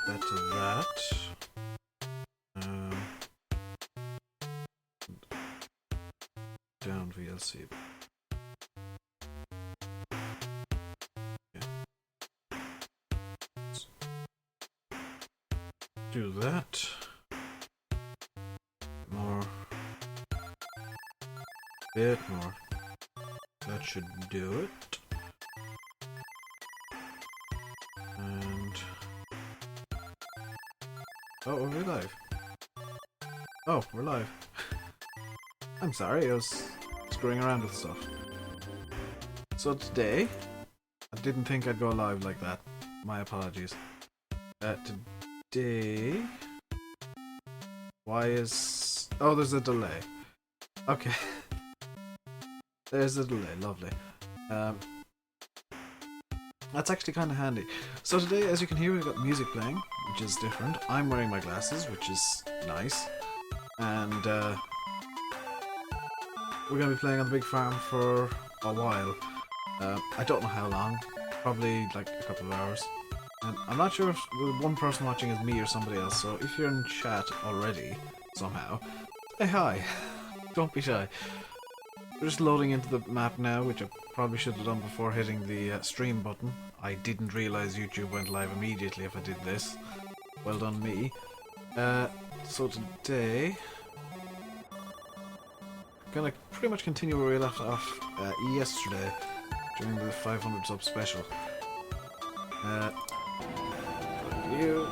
that to that. Down VLC. Okay. Do that. More. Bit more. That should do it. And oh, are we live? Oh, we're live. I'm sorry, I was screwing around with stuff. So today, I didn't think I'd go live like that. My apologies. Today, why is... oh, there's a delay. Okay. There's a delay, lovely. That's actually kind of handy. So today, as you can hear, we've got music playing, which is different. I'm wearing my glasses, which is nice. And we're going to be playing on the big farm for a while. I don't know how long. Probably like a couple of hours. And I'm not sure if the one person watching is me or somebody else, so if you're in chat already, somehow, say hi. Don't be shy. We're just loading into the map now, which I probably should have done before hitting the stream button. I didn't realise YouTube went live immediately if I did this. Well done me. So today... I'm gonna pretty much continue where we left off yesterday, during the 500 sub special. You.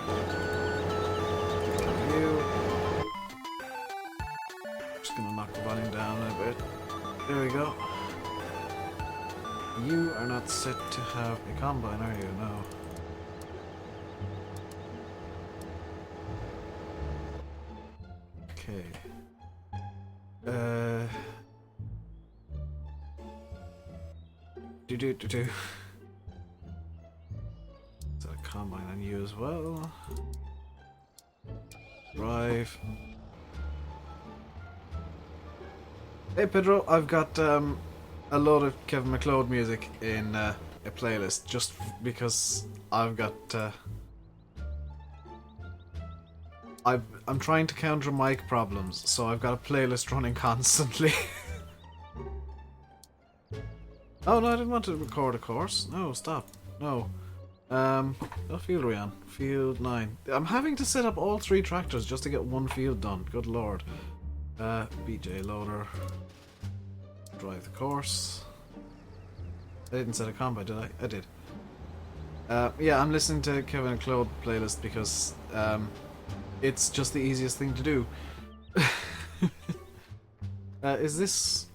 Just gonna knock the volume down a bit. There we go. You are not set to have a combine, are you? No. Okay. Do. Is that a combine on you as well? Drive. Hey Pedro, I've got a load of Kevin MacLeod music in a playlist just because I've got I'm trying to counter mic problems, so I've got a playlist running constantly. Oh no, I didn't want to record a course. No, stop. No. What field are we on? Field 9. I'm having to set up all 3 tractors just to get one field done. Good lord. BJ loader. Drive the course. I didn't set a combo, did I? I did. Yeah, I'm listening to Kevin MacLeod playlist because it's just the easiest thing to do. Is this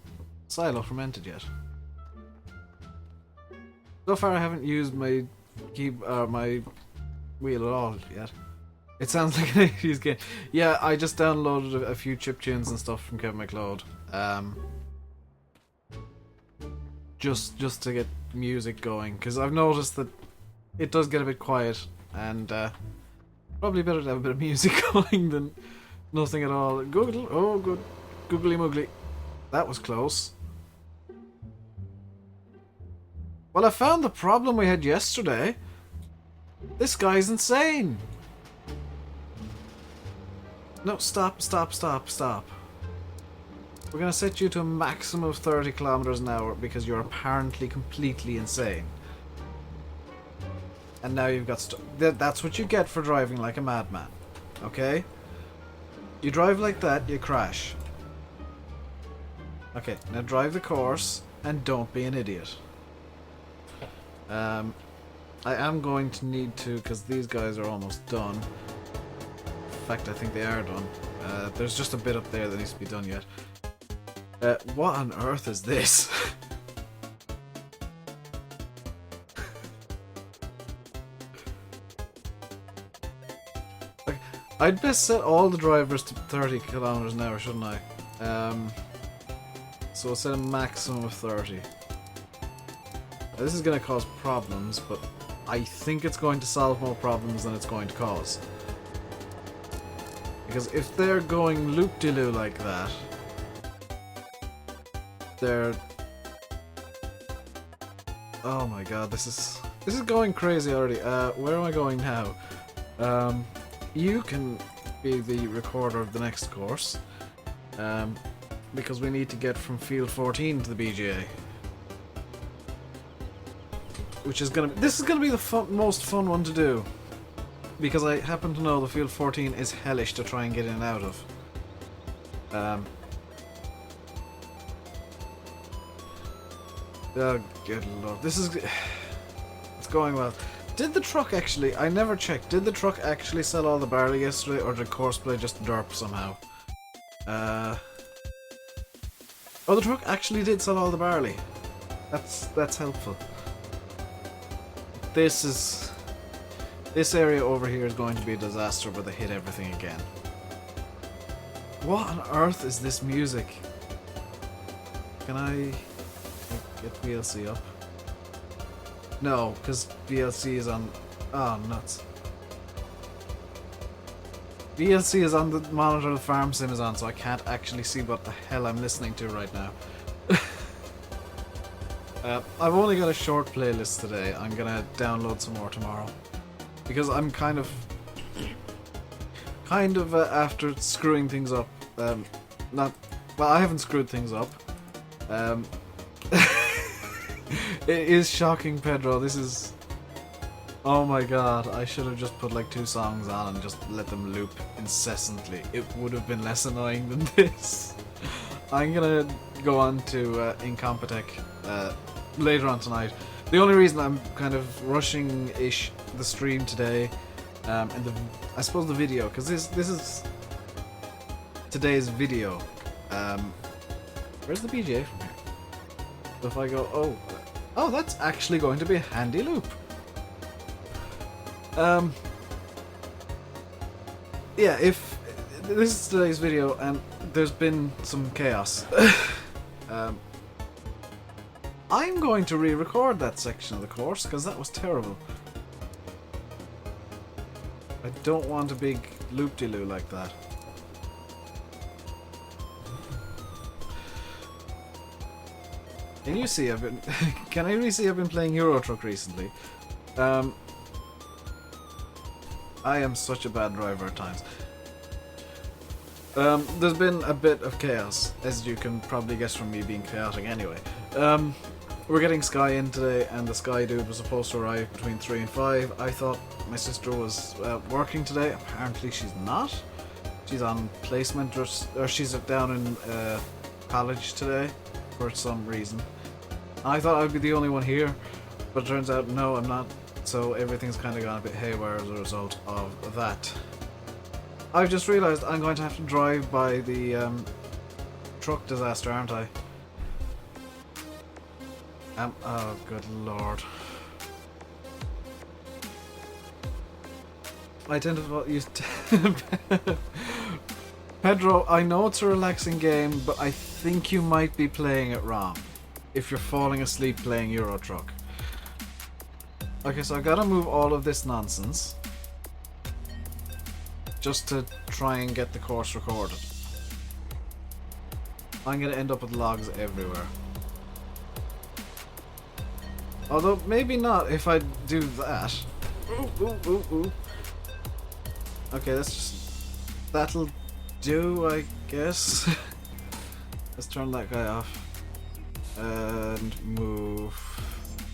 silo fermented yet? So far I haven't used my my wheel at all yet. It sounds like an 80s game. Yeah, I just downloaded a few chip tunes and stuff from Kevin MacLeod. Just to get music going, because I've noticed that it does get a bit quiet, and probably better to have a bit of music going than nothing at all. Google, oh good, googly moogly. That was close. Well, I found the problem we had yesterday. This guy's insane. No, stop. We're gonna set you to a maximum of 30 kilometers an hour because you're apparently completely insane. And now you've got that's what you get for driving like a madman. Okay? You drive like that, you crash. Okay, now drive the course and don't be an idiot. I am going to need to, because these guys are almost done. In fact, I think they are done. There's just a bit up there that needs to be done yet. What on earth is this? Like, I'd best set all the drivers to 30 kilometers an hour, shouldn't I? So we'll set a maximum of 30. Now, this is going to cause problems, but I think it's going to solve more problems than it's going to cause. Because if they're going loop-de-loo like that, they're... oh my god, this is going crazy already. Where am I going now? You can be the recorder of the next course, because we need to get from field 14 to the BGA. Which is this is gonna be the most fun one to do, because I happen to know the field 14 is hellish to try and get in and out of. Oh, good lord, this is... It's going well. Did the truck actually... I never checked. Did the truck actually sell all the barley yesterday, or did courseplay just derp somehow? Oh, the truck actually did sell all the barley. That's helpful. This area over here is going to be a disaster where they hit everything again. What on earth is this music? Can I get VLC up? No, because VLC is on... Oh, nuts. VLC is on the monitor the farm sim is on, so I can't actually see what the hell I'm listening to right now. I've only got a short playlist today. I'm gonna download some more tomorrow. Because I'm kind of after screwing things up. Well, I haven't screwed things up. It is shocking, Pedro. This is... Oh my god, I should have just put like 2 songs on and just let them loop incessantly. It would have been less annoying than this. I'm gonna go on to Incompetech later on tonight. The only reason I'm kind of rushing-ish the stream today, and I suppose the video, because this is today's video. Where's the BGA from here? So if I go, oh, that's actually going to be a handy loop. Yeah, if this is today's video and there's been some chaos, I'm going to re-record that section of the course because that was terrible. I don't want a big loop-de-loo like that. Can you see I've been... Can I really see I've been playing Euro Truck recently? I am such a bad driver at times. There's been a bit of chaos, as you can probably guess from me being chaotic anyway. We're getting Sky in today, and the Sky dude was supposed to arrive between 3 and 5. I thought my sister was working today. Apparently she's not. She's on placement, or she's down in college today for some reason. I thought I'd be the only one here, but it turns out no, I'm not. So everything's kind of gone a bit haywire as a result of that. I've just realised I'm going to have to drive by the truck disaster, aren't I? Oh, good lord. I tend to use... Pedro, I know it's a relaxing game, but I think you might be playing it wrong if you're falling asleep playing Euro Truck. Okay, so I've got to move all of this nonsense just to try and get the course recorded. I'm going to end up with logs everywhere. Although, maybe not if I do that. Ooh. Okay, that's just... That'll do, I guess. Let's turn that guy off. And move...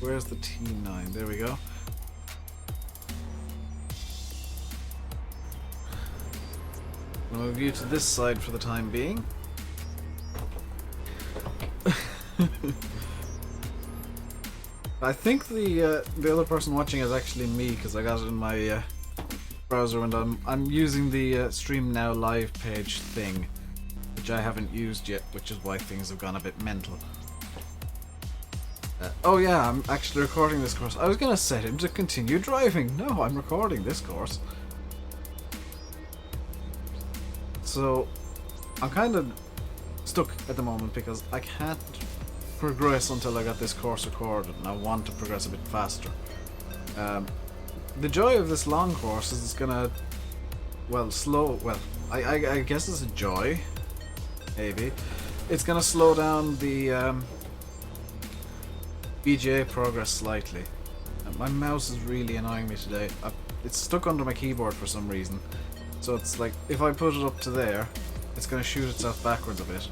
Where's the T9? There we go. I'll move you to this side for the time being. I think the other person watching is actually me because I got it in my browser and I'm using the Stream Now Live page thing, which I haven't used yet, which is why things have gone a bit mental. Oh yeah, I'm actually recording this course. I was gonna set him to continue driving. No, I'm recording this course. So, I'm kind of stuck at the moment because I can't progress until I got this course recorded, and I want to progress a bit faster. The joy of this long course is it's gonna, well, I guess it's a joy, maybe. It's gonna slow down the BGA progress slightly. My mouse is really annoying me today. it's stuck under my keyboard for some reason. So it's like, if I put it up to there, it's going to shoot itself backwards a bit.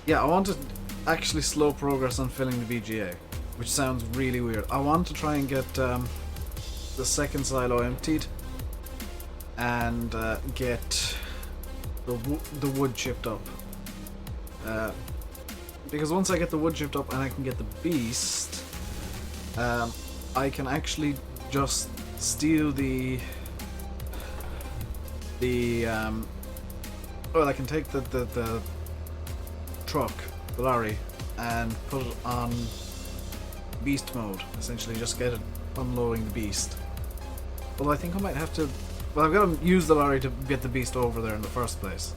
Yeah, I want to actually slow progress on filling the BGA, which sounds really weird. I want to try and get the second silo emptied and get the wood chipped up. Because once I get the wood chipped up and I can get the beast, I can actually just steal well, I can take the truck, the lorry, and put it on beast mode. Essentially, just get it unloading the beast. Well, I think I might have to. Well, I've got to use the lorry to get the beast over there in the first place.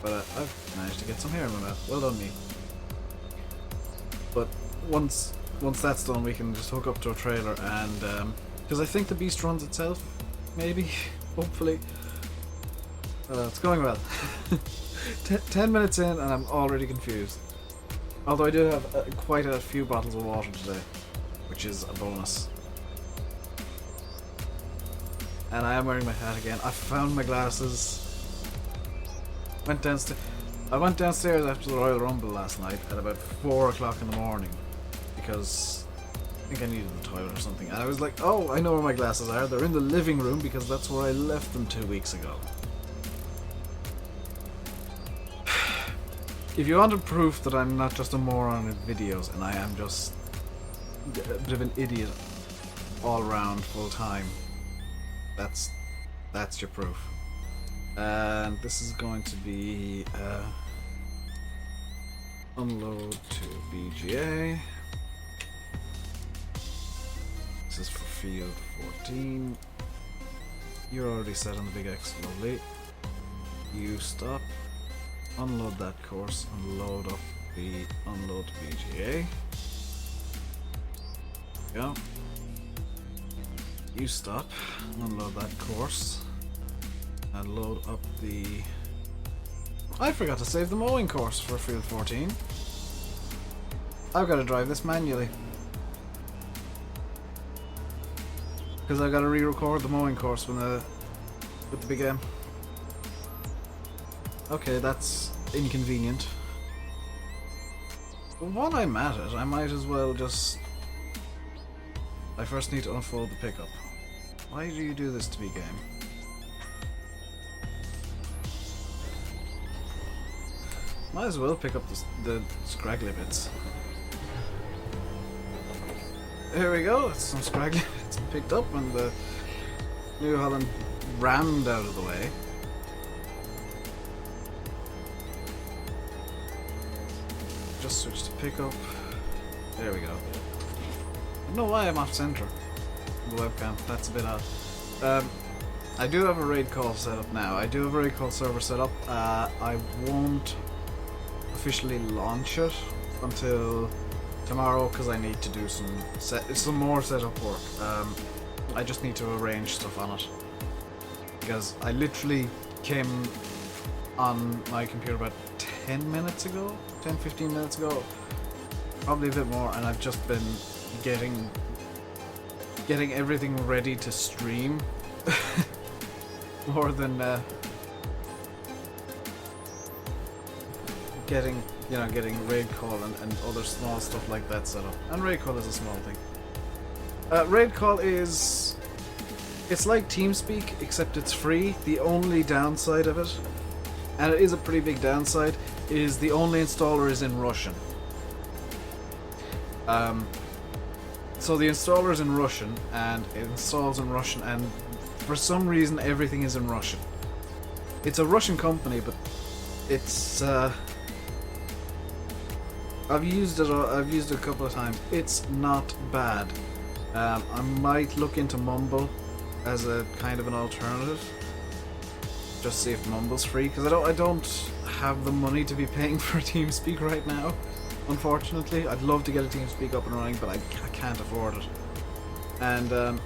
But I've managed to get some hair in my mouth. Well done, me. But once that's done, we can just hook up to a trailer and because I think the beast runs itself, maybe, hopefully. It's going well. 10 minutes in and I'm already confused. Although I do have quite a few bottles of water today, which is a bonus. And I am wearing my hat again. I found my glasses. I went downstairs after the Royal Rumble last night at about 4 o'clock in the morning because I think I needed the toilet or something. And I was like, oh, I know where my glasses are. They're in the living room because that's where I left them 2 weeks ago. If you wanted proof that I'm not just a moron at videos and I am just a bit of an idiot all round full time, that's your proof. And this is going to be unload to BGA. This is for field 14. You're already set on the big X, lovely. You stop. Unload that course and load up the unload BGA. Go. You stop. Unload that course and load up the. I forgot to save the mowing course for field 14. I've got to drive this manually because I've got to re-record the mowing course with the big M. Okay, that's inconvenient. But while I'm at it, I might as well just. I first need to unfold the pickup. Why do you do this to me, game? Might as well pick up the scraggly bits. Here we go, that's some scraggly bits picked up and the New Holland rammed out of the way. Just switch to pickup. There we go. I don't know why I'm off center. The webcam, that's a bit odd. I do have a raid call set up now. I do have a raid call server set up. I won't officially launch it until tomorrow because I need to do some more setup work. I just need to arrange stuff on it because I literally came on my computer about 10 minutes ago, 10-15 minutes ago, probably a bit more, and I've just been getting everything ready to stream more than getting raid call and other small stuff like that set up. And raid call is a small thing. Raid call it's like TeamSpeak except it's free. The only downside of it, and it is a pretty big downside, is the only installer is in Russian. So the installer is in Russian and it installs in Russian, and for some reason everything is in Russian. It's a Russian company, but it's I've used it a couple of times. It's not bad. I might look into Mumble as a kind of an alternative. Just see if Mumble's free, because I don't have the money to be paying for TeamSpeak right now. Unfortunately, I'd love to get a TeamSpeak up and running, but I can't afford it. And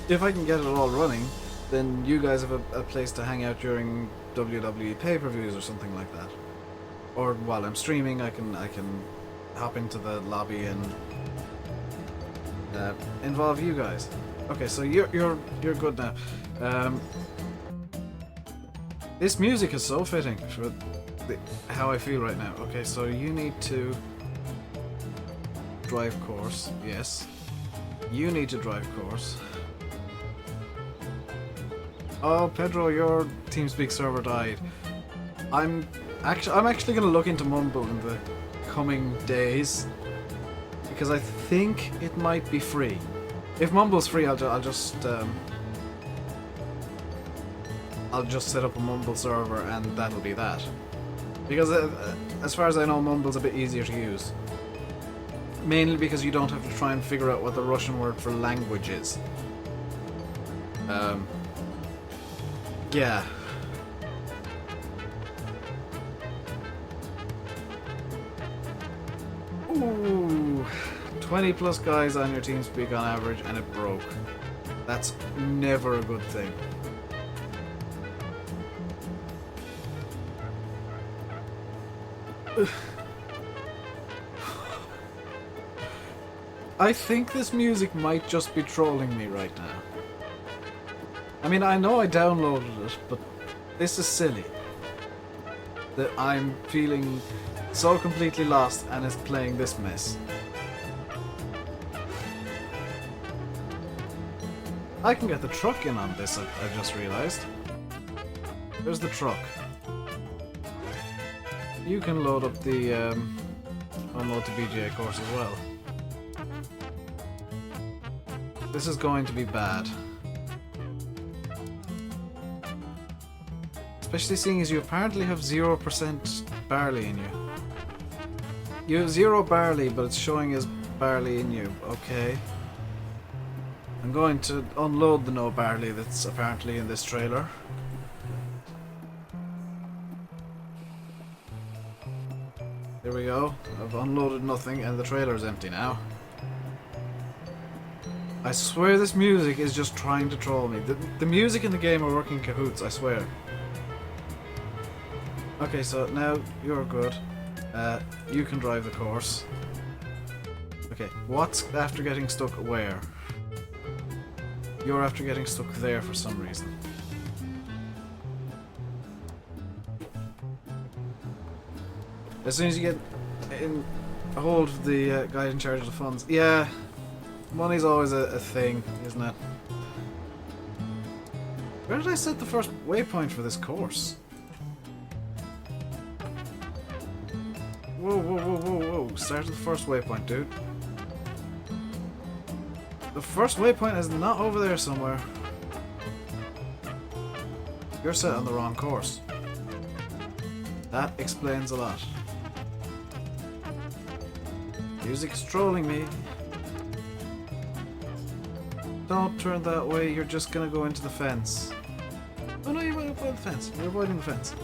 if I can get it all running, then you guys have a place to hang out during WWE pay-per-views or something like that. Or while I'm streaming, I can hop into the lobby and involve you guys. Okay, so you're good now. This music is so fitting for how I feel right now. Okay, so you need to drive course. Yes, you need to drive course. Oh, Pedro, your TeamSpeak server died. I'm actually gonna look into Mumble in the coming days because I think it might be free. If Mumble's free, I'll just set up a Mumble server and that'll be that. Because as far as I know, Mumble's a bit easier to use. Mainly because you don't have to try and figure out what the Russian word for language is. Yeah. Ooh, 20 plus guys on your TeamSpeak on average and it broke. That's never a good thing. I think this music might just be trolling me right now. I mean, I know I downloaded it, but this is silly. That I'm feeling so completely lost and it's playing this mess. I can get the truck in on this, I just realized. There's the truck. You can load up the unload to BGA course as well. This is going to be bad. Especially seeing as you apparently have 0% barley in you. You have 0 barley, but it's showing as barley in you. Okay. I'm going to unload the no barley that's apparently in this trailer. There we go. I've unloaded nothing and the trailer's empty now. I swear this music is just trying to troll me. The music in the game are working cahoots, I swear. Okay, so now you're good. You can drive the course. Okay, what's after getting stuck where? You're after getting stuck there for some reason. As soon as you get in a hold of the guy in charge of the funds. Yeah, money's always a thing, isn't it? Where did I set the first waypoint for this course? Whoa, whoa, whoa, whoa, whoa. Start at the first waypoint, dude. The first waypoint is not over there somewhere. You're set on the wrong course. That explains a lot. Music is trolling me. Don't turn that way, you're just gonna go into the fence. Oh no, you're avoiding the fence. You're avoiding the fence.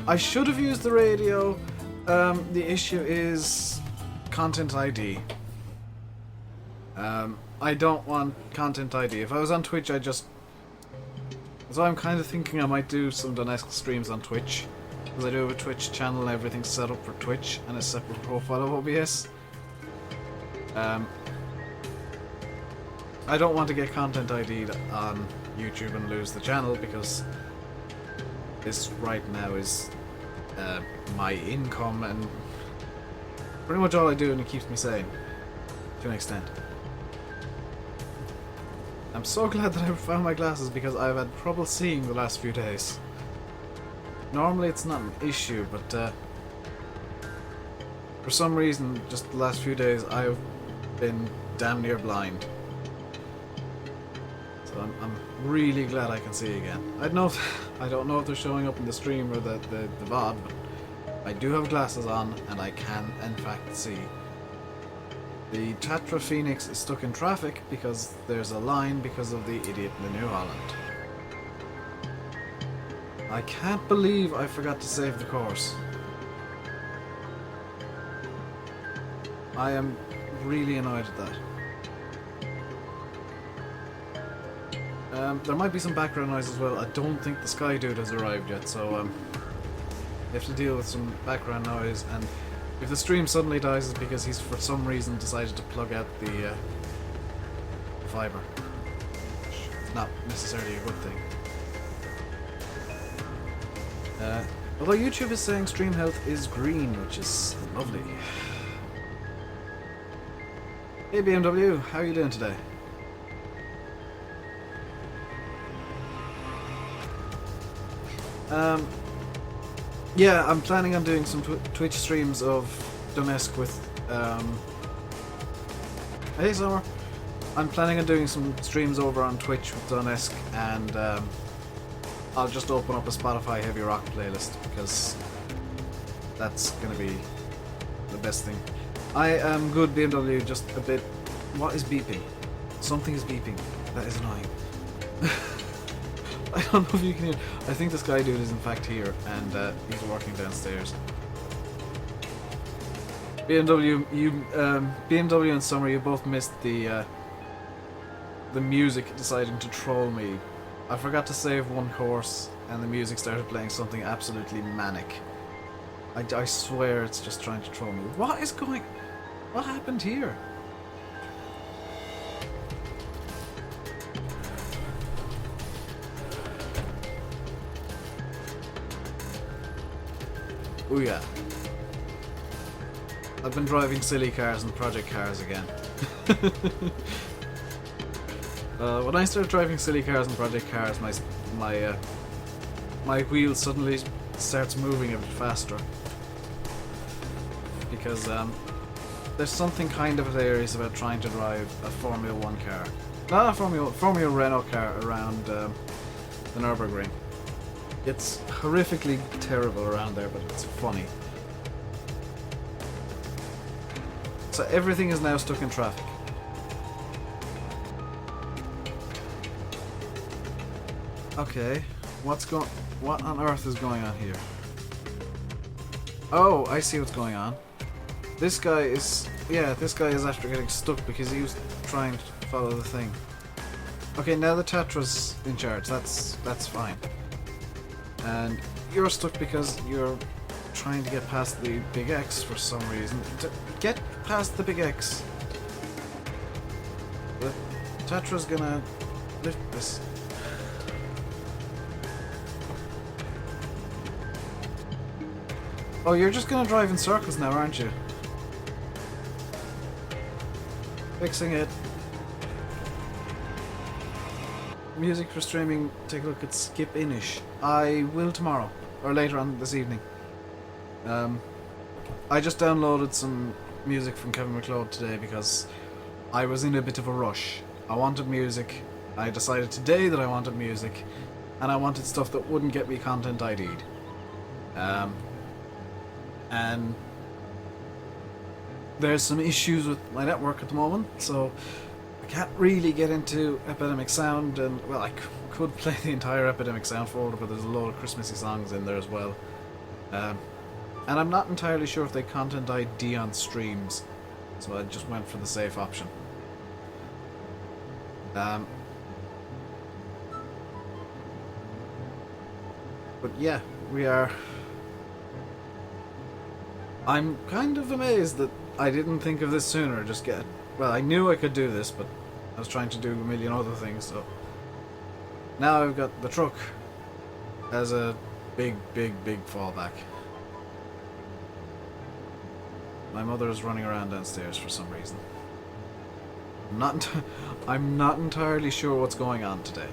I should have used the radio. The issue is content ID. I don't want content ID. If I was on Twitch, I'd just... So I'm kind of thinking I might do some Donetsk streams on Twitch. Because I do have a Twitch channel and everything's set up for Twitch and a separate profile of OBS. I don't want to get content ID'd on YouTube and lose the channel because this right now is my income and pretty much all I do and it keeps me sane to an extent. I'm so glad that I found my glasses because I've had trouble seeing the last few days. Normally it's not an issue, but for some reason just the last few days I've been damn near blind. So I'm really glad I can see again. I don't know if they're showing up in the stream or the VOD, but I do have glasses on and I can in fact see. The Tatra Phoenix is stuck in traffic because there's a line because of the idiot in the New Holland. I can't believe I forgot to save the course. I am really annoyed at that. There might be some background noise as well. I don't think the Sky Dude has arrived yet, so you have to deal with some background noise, and If the stream suddenly dies, it's because he's for some reason decided to plug out the fiber. It's not necessarily a good thing. Although YouTube is saying stream health is green, which is lovely. Hey BMW, how are you doing today? Yeah, I'm planning on doing some Twitch streams of Donetsk with, Hey Summer! I'm planning on doing some streams over on Twitch with Donetsk, and I'll just open up a Spotify Heavy Rock playlist, because that's gonna be the best thing. I am good, BMW, just a bit... What is beeping? Something is beeping. That is annoying. I don't know if you can hear. I think this guy dude is in fact here, and he's working downstairs. BMW and Summer, you both missed the music deciding to troll me. I forgot to save one course, and the music started playing something absolutely manic. I swear it's just trying to troll me. What is going? What happened here? Oh yeah. I've been driving silly cars and project cars again. When I start driving silly cars and project cars, my wheel suddenly starts moving a bit faster. Because there's something kind of hilarious about trying to drive a Formula 1 car. Not a Formula Renault car around the Nürburgring. It's horrifically terrible around there, but it's funny. So everything is now stuck in traffic. Okay, what on earth is going on here? Oh, I see what's going on. This guy is after getting stuck because he was trying to follow the thing. Okay, now the Tetra's in charge. That's fine. And you're stuck because you're trying to get past the big X for some reason. Get past the big X. The Tetra's gonna lift this. Oh, you're just gonna drive in circles now, aren't you? Fixing it. Music for streaming, take a look at Skip Inish. I will tomorrow, or later on this evening. I just downloaded some music from Kevin MacLeod today because I was in a bit of a rush. I wanted music, I decided today that I wanted music, and I wanted stuff that wouldn't get me content ID'd. And there's some issues with my network at the moment, so I can't really get into Epidemic Sound, and well, I could play the entire Epidemic Sound folder, but there's a load of Christmassy songs in there as well. And I'm not entirely sure if they content ID on streams, so I just went for the safe option. But yeah, we are... I'm kind of amazed that I didn't think of this sooner. Well, I knew I could do this, but I was trying to do a million other things, so... Now I've got the truck as a big fallback. My mother is running around downstairs for some reason. I'm not entirely sure what's going on today.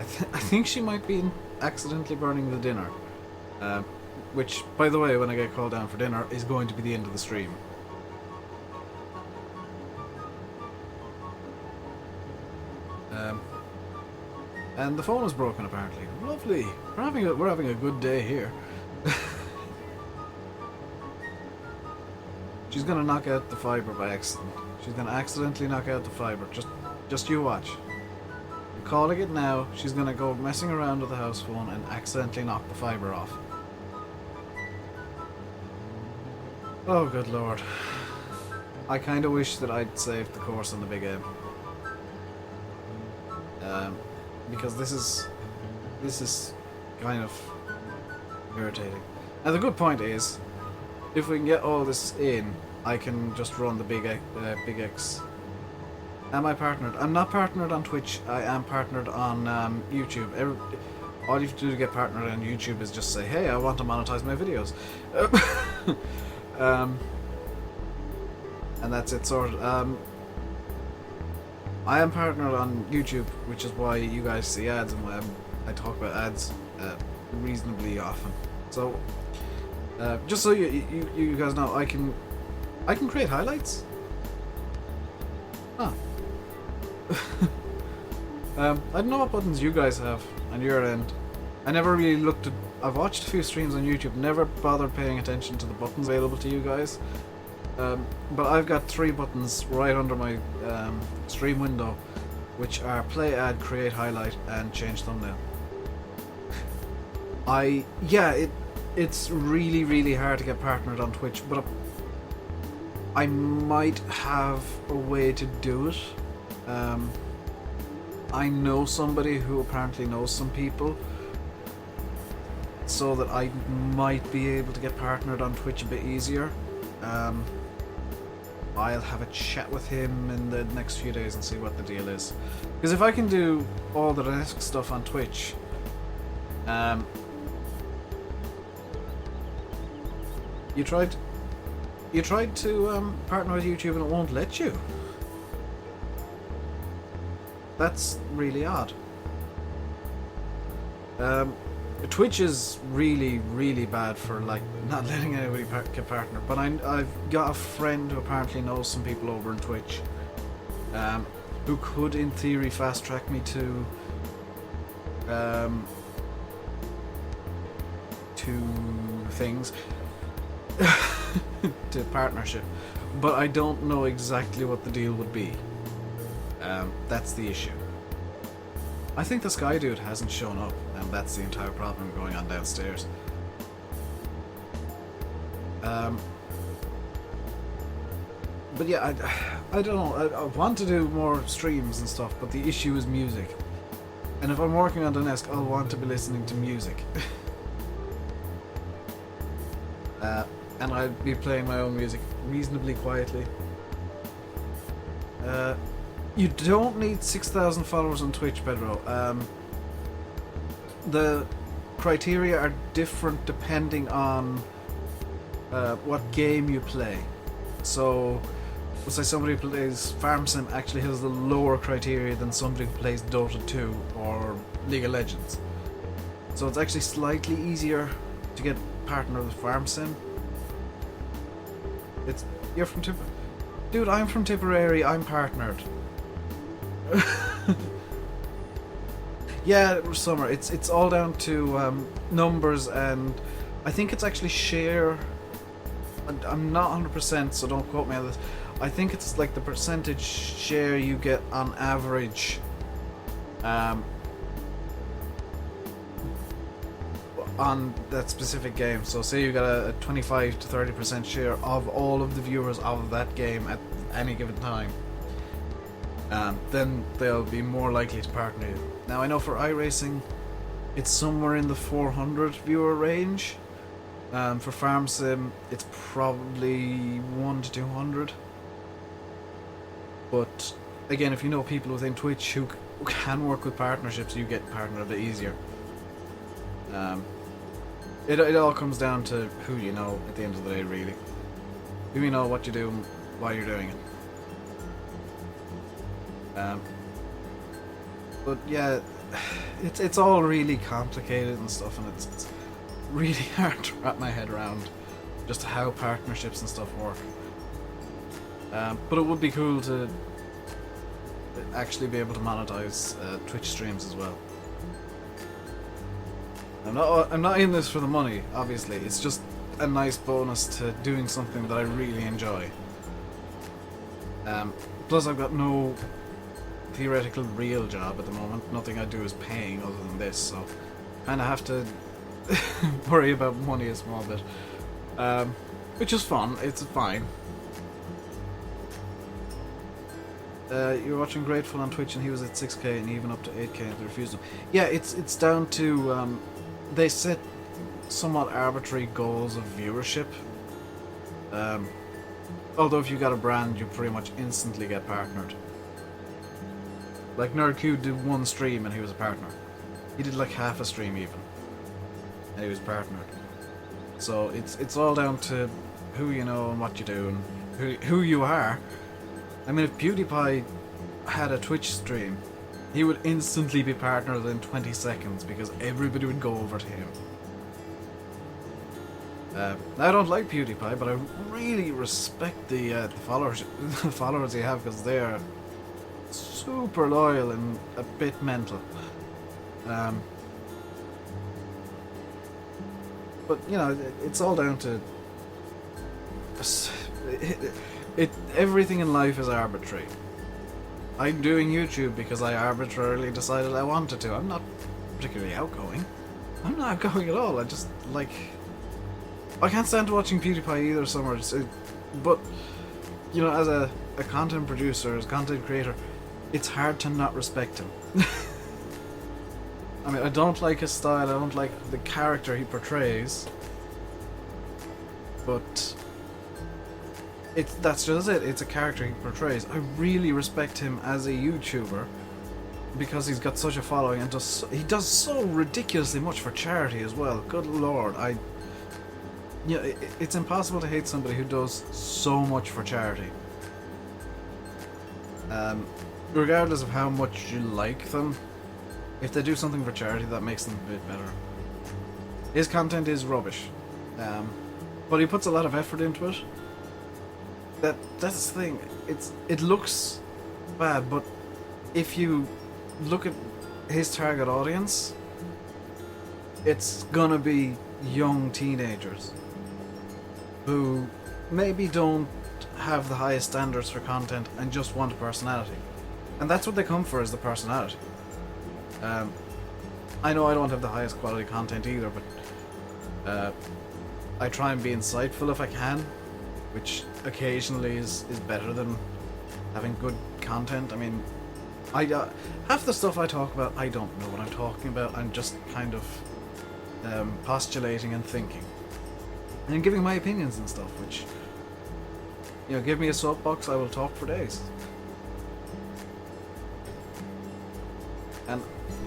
I think she might be accidentally burning the dinner. Which, by the way, when I get called down for dinner, is going to be the end of the stream. And the phone is broken, apparently. Lovely. We're having a good day here. She's gonna knock out the fiber by accident. She's gonna accidentally knock out the fiber. Just you watch. I'm calling it now. She's gonna go messing around with the house phone and accidentally knock the fiber off. Oh, good lord. I kinda wish that I'd saved the course on the big M. Because this is kind of irritating. Now the good point is, if we can get all this in, I can just run the Big X. Am I partnered? I'm not partnered on Twitch. I am partnered on YouTube. All you have to do to get partnered on YouTube is just say, hey, I want to monetize my videos. And that's it, sort of. I am partnered on YouTube, which is why you guys see ads and why I talk about ads reasonably often. So, just so you guys know, I can create highlights. Huh. I don't know what buttons you guys have on your end. I never really looked at... I've watched a few streams on YouTube, never bothered paying attention to the buttons available to you guys. But I've got 3 buttons right under my stream window, which are play ad, create highlight, and change thumbnail. It's really hard to get partnered on Twitch, but I might have a way to do it. I know somebody who apparently knows some people, so that I might be able to get partnered on Twitch a bit easier. I'll have a chat with him in the next few days and see what the deal is. Because if I can do all the desk stuff on Twitch, you tried to partner with YouTube and it won't let you. That's really odd. Twitch is really bad for like not letting anybody get partner. But I've got a friend who apparently knows some people over in Twitch, who could, in theory, fast track me to things, to partnership. But I don't know exactly what the deal would be. That's the issue. I think the Sky Dude hasn't shown up, and that's the entire problem going on downstairs. But yeah, I don't know. I want to do more streams and stuff, but the issue is music. And if I'm working on the desk, I'll want to be listening to music. And I'll be playing my own music reasonably quietly. You don't need 6,000 followers on Twitch, Pedro. The criteria are different depending on what game you play. So, let's say somebody who plays Farm Sim actually has the lower criteria than somebody who plays Dota 2 or League of Legends. So it's actually slightly easier to get partner with Farm Sim. You're from Tipperary? Dude, I'm from Tipperary, I'm partnered. Yeah, Summer, it's all down to numbers, and I think it's actually share. I'm not 100%, so don't quote me on this. I think it's like the percentage share you get on average on that specific game. So say you got a 25 to 30% share of all of the viewers of that game at any given time. Then they'll be more likely to partner you. Now I know for iRacing, it's somewhere in the 400 viewer range. For Farm Sim, it's probably 1 to 200. But again, if you know people within Twitch who can work with partnerships, you get partnered a bit easier. It all comes down to who you know at the end of the day, really. Who you know, what you do, and why you're doing it. But yeah, it's all really complicated and stuff, and it's really hard to wrap my head around just how partnerships and stuff work. But it would be cool to actually be able to monetize Twitch streams as well. I'm not in this for the money, obviously. It's just a nice bonus to doing something that I really enjoy. Plus I've got no theoretical real job at the moment. Nothing I do is paying other than this, so kind of have to worry about money a small bit. Which is fun, it's fine. You're watching Grateful on Twitch and he was at 6k and even up to 8k and they refused him. Yeah, it's down to they set somewhat arbitrary goals of viewership. Although if you got a brand, you pretty much instantly get partnered. Like NerdQ did one stream and he was a partner. He did like half a stream even, and he was partnered. So it's all down to who you know and what you do and who you are. I mean, if PewDiePie had a Twitch stream, he would instantly be partnered in 20 seconds because everybody would go over to him. I don't like PewDiePie, but I really respect the followers, the followers he have, because they're super loyal and a bit mental. But you know, it's all down to everything in life is arbitrary. I'm doing YouTube because I arbitrarily decided I wanted to. I'm not particularly outgoing. I'm not outgoing at all. I just like. I can't stand watching PewDiePie either somewhere. But you know, as a content producer, as a content creator, it's hard to not respect him. I mean, I don't like his style. I don't like the character he portrays. But that's just it. It's a character he portrays. I really respect him as a YouTuber because he's got such a following and he does so ridiculously much for charity as well. Good lord, it's impossible to hate somebody who does so much for charity. Regardless of how much you like them, if they do something for charity, that makes them a bit better. His content is rubbish, but he puts a lot of effort into it. That's the thing. It looks bad, but if you look at his target audience, it's gonna be young teenagers who maybe don't have the highest standards for content and just want a personality. And that's what they come for, is the personality. I know I don't have the highest quality content either, but I try and be insightful if I can, which occasionally is better than having good content. I mean, half the stuff I talk about, I don't know what I'm talking about. I'm just kind of postulating and thinking. And giving my opinions and stuff, which, you know, give me a soapbox, I will talk for days. And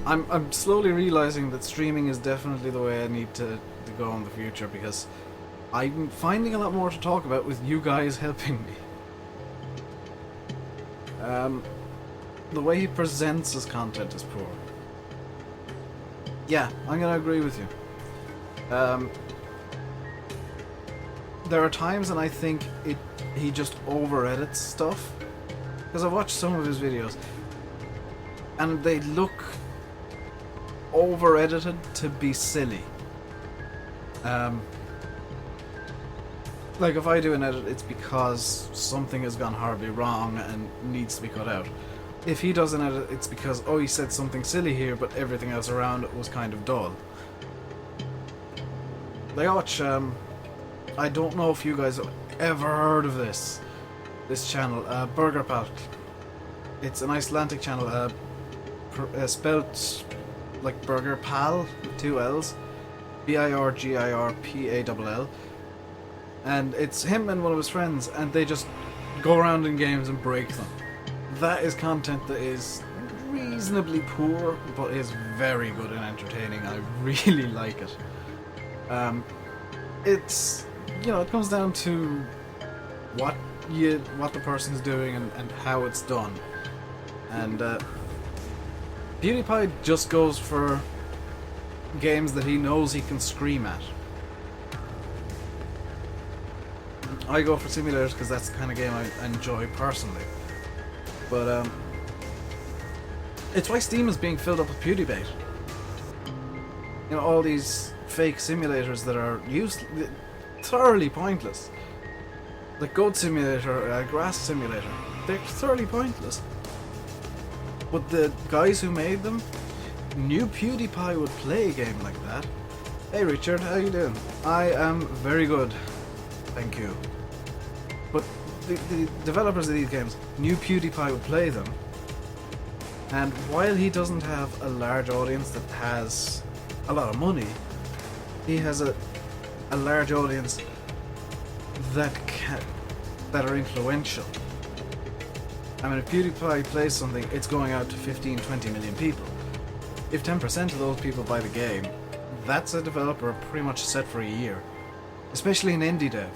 I'm slowly realizing that streaming is definitely the way I need to go in the future, because I'm finding a lot more to talk about with you guys helping me. The way he presents his content is poor. Yeah, I'm gonna agree with you. There are times when I think he just over-edits stuff, because I watched some of his videos and they look over-edited to be silly. Like if I do an edit, it's because something has gone horribly wrong and needs to be cut out. If he does an edit, it's because, oh, he said something silly here, but everything else around it was kind of dull. Like I watch, I don't know if you guys have ever heard of this channel, Burger Pal. It's an Icelandic channel, spelt like Burger Pal, with 2 L's, BIRGIRPALL. And it's him and one of his friends, and they just go around in games and break them. That is content that is reasonably poor, but is very good and entertaining. I really like it. It's, you know, it comes down to what the person's doing and how it's done. And PewDiePie just goes for games that he knows he can scream at. I go for simulators because that's the kind of game I enjoy personally. But it's why Steam is being filled up with PewDiePie. You know, all these fake simulators that are thoroughly pointless. Like Goat Simulator, Grass Simulator, they're thoroughly pointless. But the guys who made them knew PewDiePie would play a game like that. Hey Richard, how you doing? I am very good, thank you. But the developers of these games knew PewDiePie would play them, and while he doesn't have a large audience that has a lot of money, he has a large audience that are influential. I mean, if PewDiePie plays something, it's going out to 15, 20 million people. If 10% of those people buy the game, that's a developer pretty much set for a year. Especially in indie dev.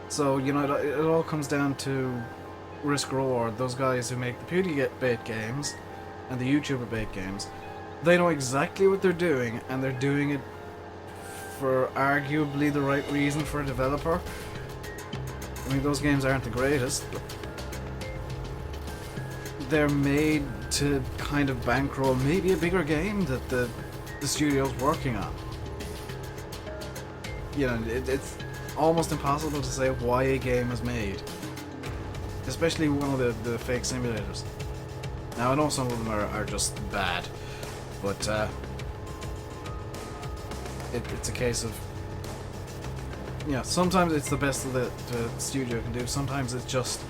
So, you know, it all comes down to risk reward. Those guys who make the PewDiePie games and the YouTuber bait games, they know exactly what they're doing, and they're doing it for arguably the right reason for a developer. I mean, those games aren't the greatest, but they're made to kind of bankroll maybe a bigger game that the studio's working on. You know, it's almost impossible to say why a game is made. Especially one of the fake simulators. Now, I know some of them are just bad, but it's a case of, yeah, sometimes it's the best that the studio can do, sometimes it's just,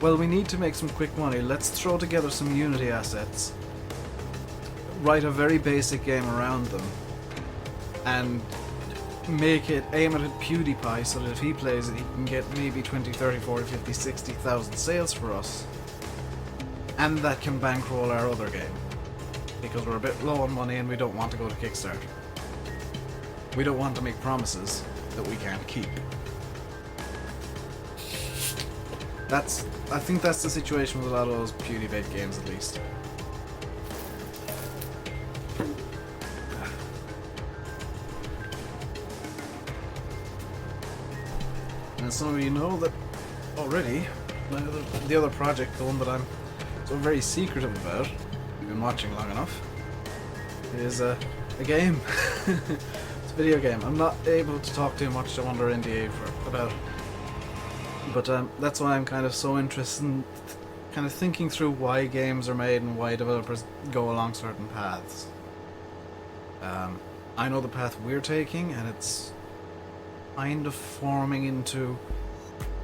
well, we need to make some quick money, let's throw together some Unity assets, write a very basic game around them, and make it, aim it at PewDiePie so that if he plays it, he can get maybe 20, 30, 40, 50, 60,000 sales for us. And that can bankroll our other game. Because we're a bit low on money and we don't want to go to Kickstarter. We don't want to make promises that we can't keep. I think that's the situation with a lot of those PewDiePie games, at least. And some of you know that already, the other project, the one that I'm so very secretive about, you've been watching long enough, is a game. It's a video game. I'm not able to talk too much, I'm under NDA about it. But that's why I'm kind of so interested in kind of thinking through why games are made and why developers go along certain paths. I know the path we're taking, and it's kind of forming into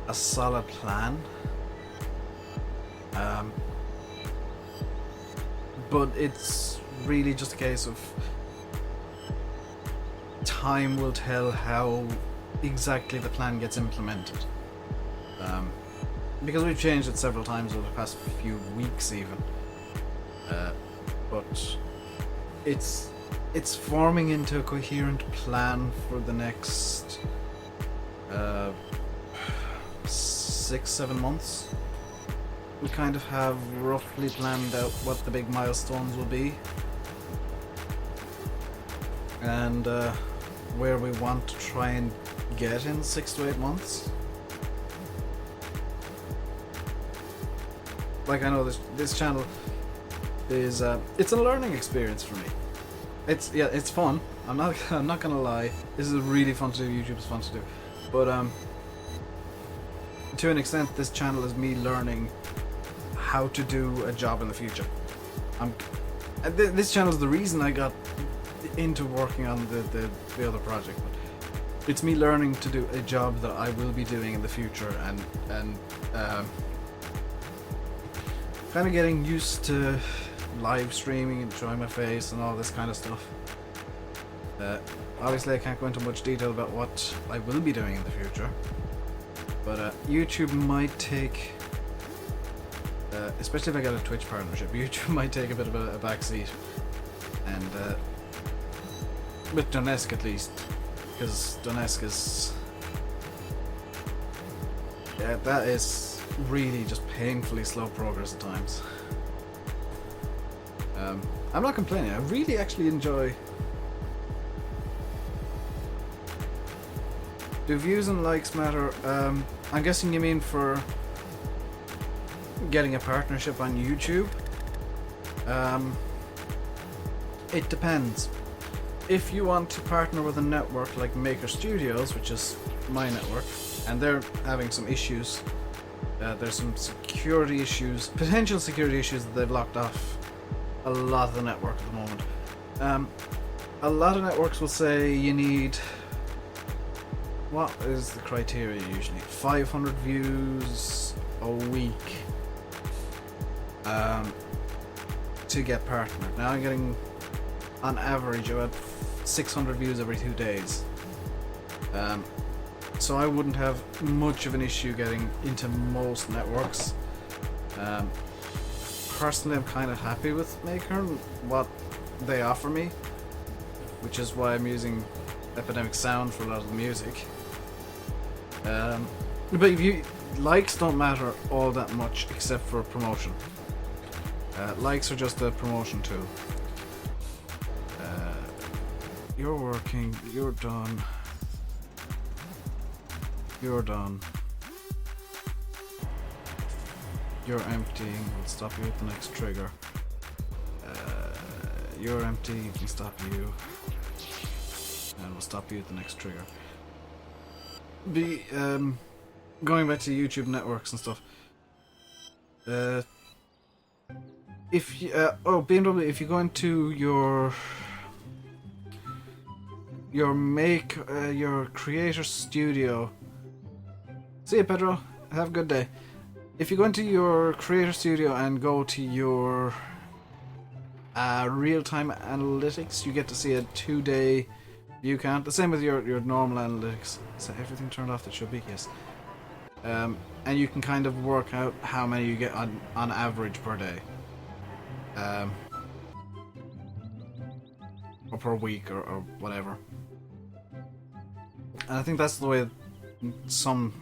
a solid plan. But it's really just a case of time will tell how exactly the plan gets implemented. Because we've changed it several times over the past few weeks even. But it's forming into a coherent plan for the next 6-7 months. We kind of have roughly planned out what the big milestones will be, and where we want to try and get in 6 to 8 months. Like, I know this channel is it's a learning experience for me. It's fun. I'm not gonna lie. This is really fun to do. YouTube's fun to do, but to an extent, this channel is me learning how to do a job in the future. This channel is the reason I got into working on the other project. But it's me learning to do a job that I will be doing in the future, and kind of getting used to live streaming and showing my face and all this kind of stuff. Obviously I can't go into much detail about what I will be doing in the future, but YouTube might take, especially if I get a Twitch partnership, YouTube might take a bit of a backseat, and with Donetsk at least, because Donetsk is, that is really just painfully slow progress at times. I'm not complaining. I really actually enjoy. Do views and likes matter? I'm guessing you mean for getting a partnership on YouTube. It depends. If you want to partner with a network like Maker Studios, which is my network, and they're having some issues. There's some security issues, potential security issues that they've locked off a lot of the network at the moment. A lot of networks will say you need, what is the criteria usually? 500 views a week to get partnered. Now I'm getting, on average, about 600 views every 2 days. so I wouldn't have much of an issue getting into most networks. Personally, I'm kind of happy with Maker and what they offer me, which is why I'm using Epidemic Sound for a lot of the music. But if you likes don't matter all that much except for promotion. Likes are just a promotion tool. You're working, you're done. You're done. You're emptying, we'll stop you at the next trigger. You're empty, we can stop you. And we'll stop you at the next trigger. Going back to YouTube networks and stuff. If you, BMW, if you go into your creator studio. See you, Pedro. Have a good day. If you go into your creator studio and go to your real-time analytics, you get to see a 2-day view count. The same with your normal analytics. Is everything turned off that should be? Yes. And you can kind of work out how many you get on average per day. Or per week or whatever. And I think that's the way some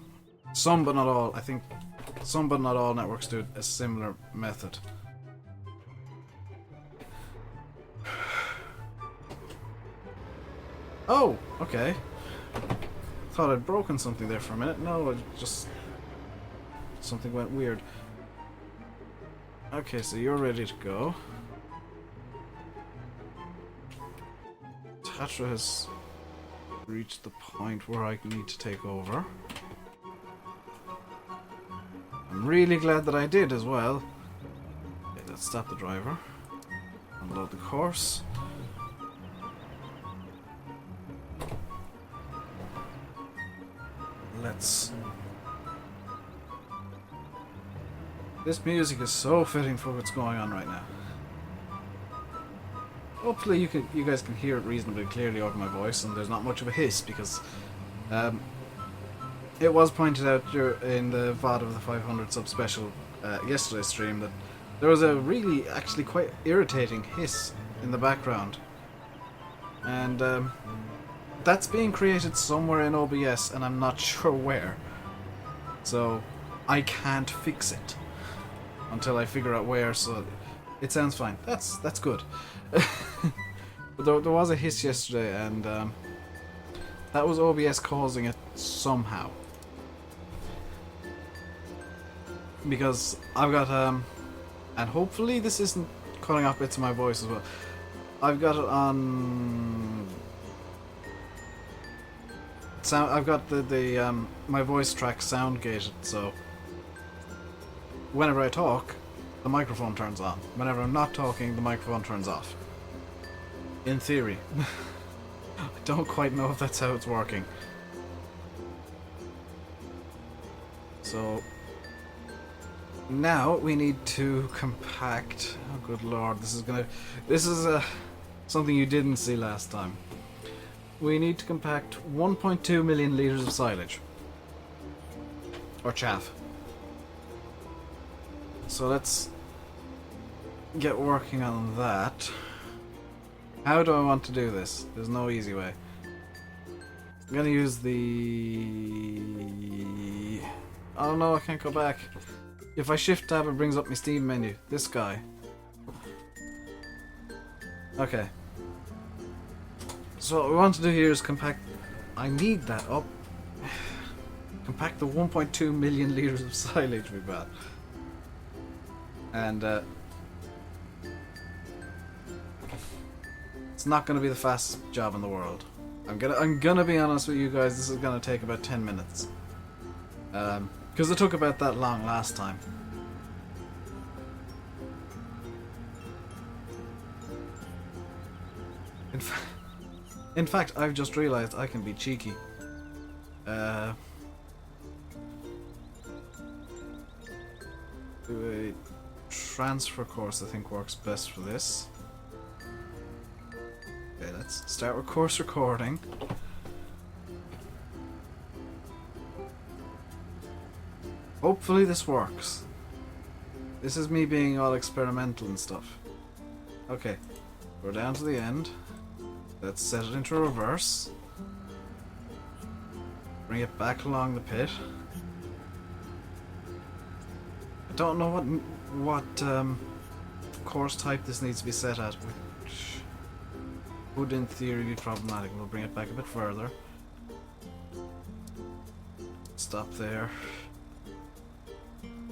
but not all, I think some but not all networks do a similar method. Oh, okay. Thought I'd broken something there for a minute. No, it just something went weird. Okay, so you're ready to go. Tatra has reached the point where I need to take over. I'm really glad that I did as well. Okay, let's stop the driver. Unload the course. Let's... This music is so fitting for what's going on right now. Hopefully you guys can hear it reasonably clearly over my voice, and there's not much of a hiss because it was pointed out in the VOD of the 500 sub special yesterday's stream that there was a really actually quite irritating hiss in the background, and that's being created somewhere in OBS and I'm not sure where, so I can't fix it until I figure out where. So it sounds fine. That's good. But there was a hiss yesterday, and that was OBS causing it somehow. Because I've got and hopefully this isn't cutting off bits of my voice as well. I've got it on sound. I've got the my voice track sound gated, so whenever I talk, the microphone turns on. Whenever I'm not talking, the microphone turns off. In theory. I don't quite know if that's how it's working. So now we need to compact. Oh good lord, this is something you didn't see last time. We need to compact 1.2 million liters of silage. Or chaff. So let's get working on that. How do I want to do this? There's no easy way. I'm gonna use the... Oh no, I can't go back. If I shift tab, it brings up my Steam menu. This guy. Okay. So what we want to do here is compact... I need that up. Compact the 1.2 million liters of silage we've got. And it's not going to be the fastest job in the world. I'm gonna be honest with you guys. This is gonna take about 10 minutes, because it took about that long last time. In fact, I've just realized I can be cheeky. Do a transfer course, I think works best for this. Okay, let's start with course recording. Hopefully this works. This is me being all experimental and stuff. Okay, we're down to the end. Let's set it into reverse. Bring it back along the pit. I don't know what course type this needs to be set at, which would in theory be problematic. We'll bring it back a bit further. Stop there.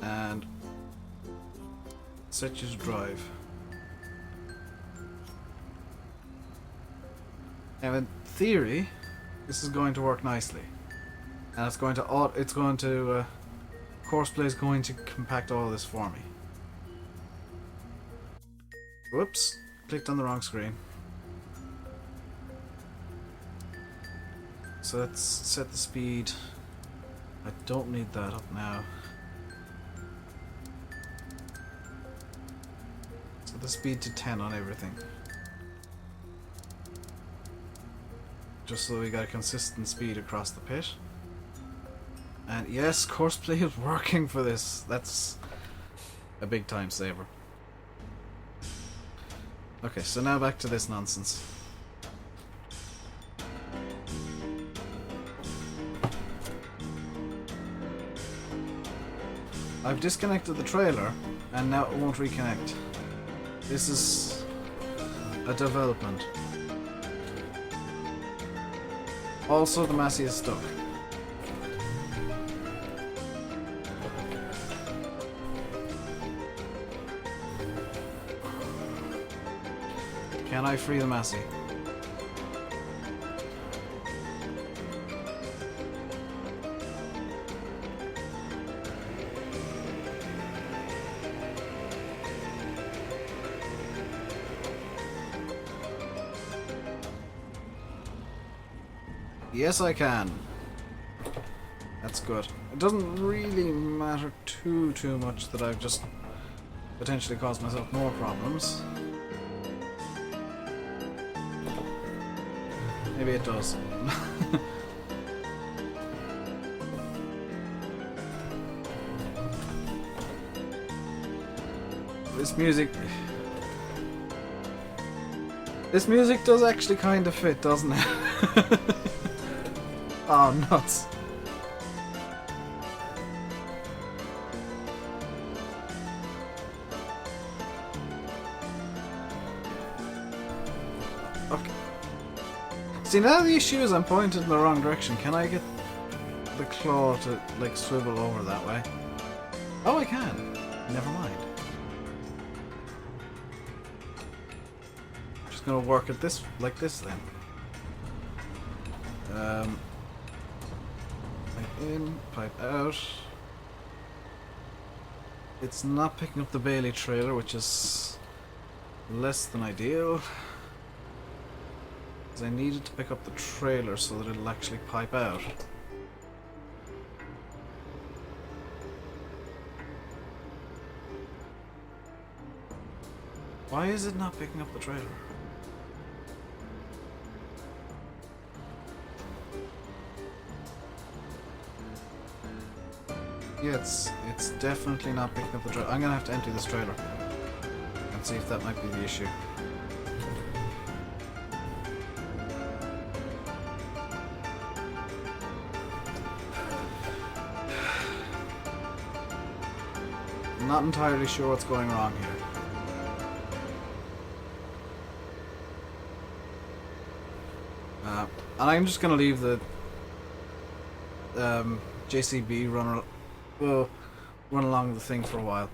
And set you to drive. Now in theory, this is going to work nicely. And it's going to courseplay is going to compact all this for me. Whoops, clicked on the wrong screen. So let's set the speed. I don't need that up now. Set the speed to 10 on everything. Just so we got a consistent speed across the pit. And yes, courseplay is working for this. That's a big time saver. Okay, so now back to this nonsense. I've disconnected the trailer and now it won't reconnect. This is a development. Also, the Massey is stuck. Can I free the Massey? Yes, I can. That's good. It doesn't really matter too much that I've just potentially caused myself more problems. Maybe it does. This music does actually kind of fit, doesn't it? Oh, nuts. Okay. See, now the issue is I'm pointed in the wrong direction. Can I get the claw to, like, swivel over that way? Oh, I can. Never mind. Just gonna work at this, like this then. Pipe in, pipe out. It's not picking up the Bailey trailer, which is less than ideal. Because I needed to pick up the trailer so that it'll actually pipe out. Why is it not picking up the trailer? Yeah, it's definitely not picking up the trailer. I'm gonna have to empty this trailer and see if that might be the issue. I'm not entirely sure what's going wrong here. And I'm just gonna leave the JCB run along the thing for a while.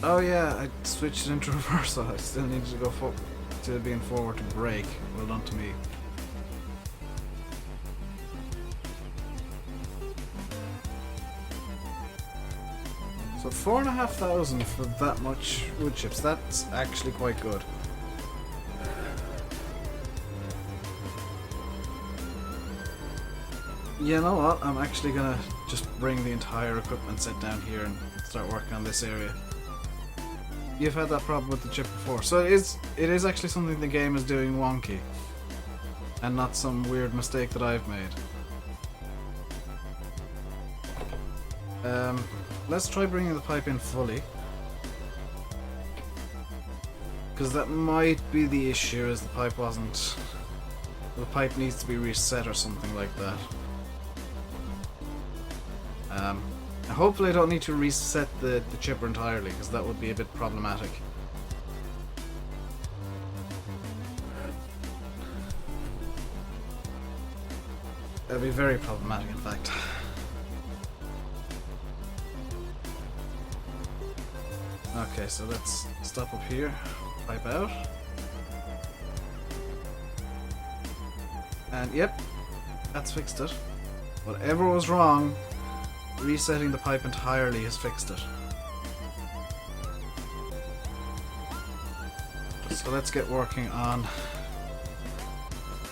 Oh yeah, I switched it into reversal. I still needed to go to being forward to brake. Well done to me. So 4,500 for that much wood chips. That's actually quite good. You know what? I'm actually gonna just bring the entire equipment set down here and start working on this area. You've had that problem with the chip before, so it is actually something the game is doing wonky, and not some weird mistake that I've made. Let's try bringing the pipe in fully, because that might be the issue, is the pipe wasn't... The pipe needs to be reset or something like that. Hopefully I don't need to reset the chipper entirely, because that would be a bit problematic. That'd be very problematic, in fact. Okay, so let's stop up here, pipe out. And yep, that's fixed it. Whatever was wrong, resetting the pipe entirely has fixed it. So let's get working on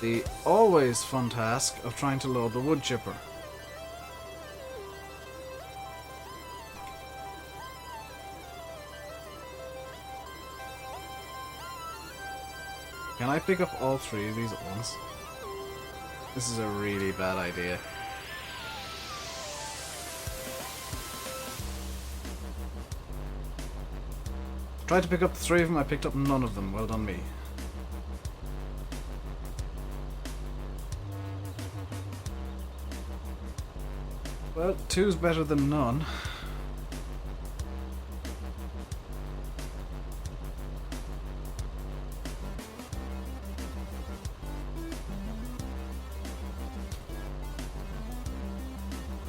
the always fun task of trying to load the wood chipper. Can I pick up all three of these at once? This is a really bad idea. Tried to pick up the three of them, I picked up none of them. Well done me. Well, two's better than none.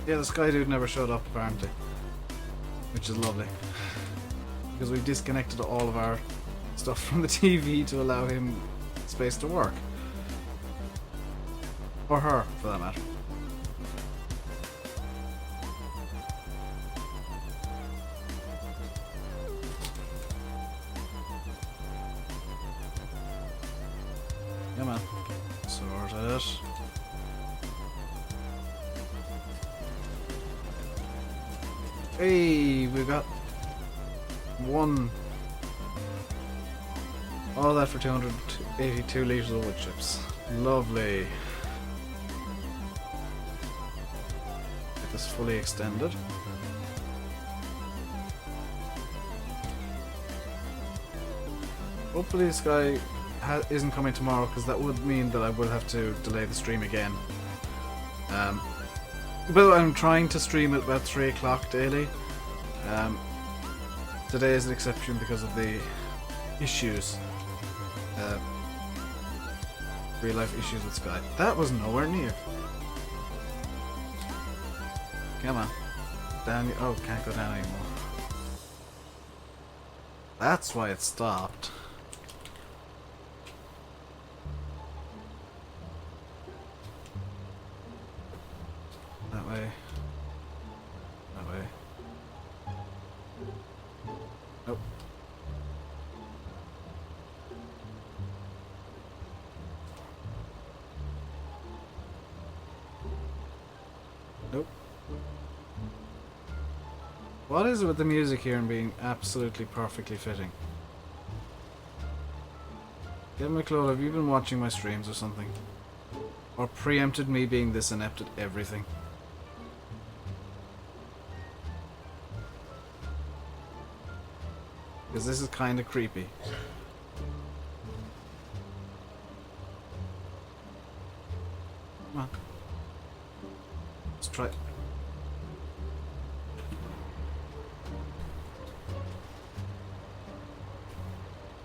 Yeah, the Sky Dude never showed up apparently, which is lovely, because we disconnected all of our stuff from the TV to allow him space to work. Or her, for that matter. Come on. Sorted it. Hey, we got one. All that for 282 litres of wood chips. Lovely. Get this fully extended. Hopefully this guy isn't coming tomorrow, because that would mean that I will have to delay the stream again. But I'm trying to stream at about 3 o'clock daily. Today is an exception because of the issues. Real life issues with Sky. That was nowhere near. Come on. Down. Oh, can't go down anymore. That's why it stopped. That way. That way. Nope. Nope. What is it with the music here and being absolutely perfectly fitting? Get MacLeod, have you been watching my streams or something? Or preempted me being this inept at everything? Because this is kind of creepy. Come on. Let's try.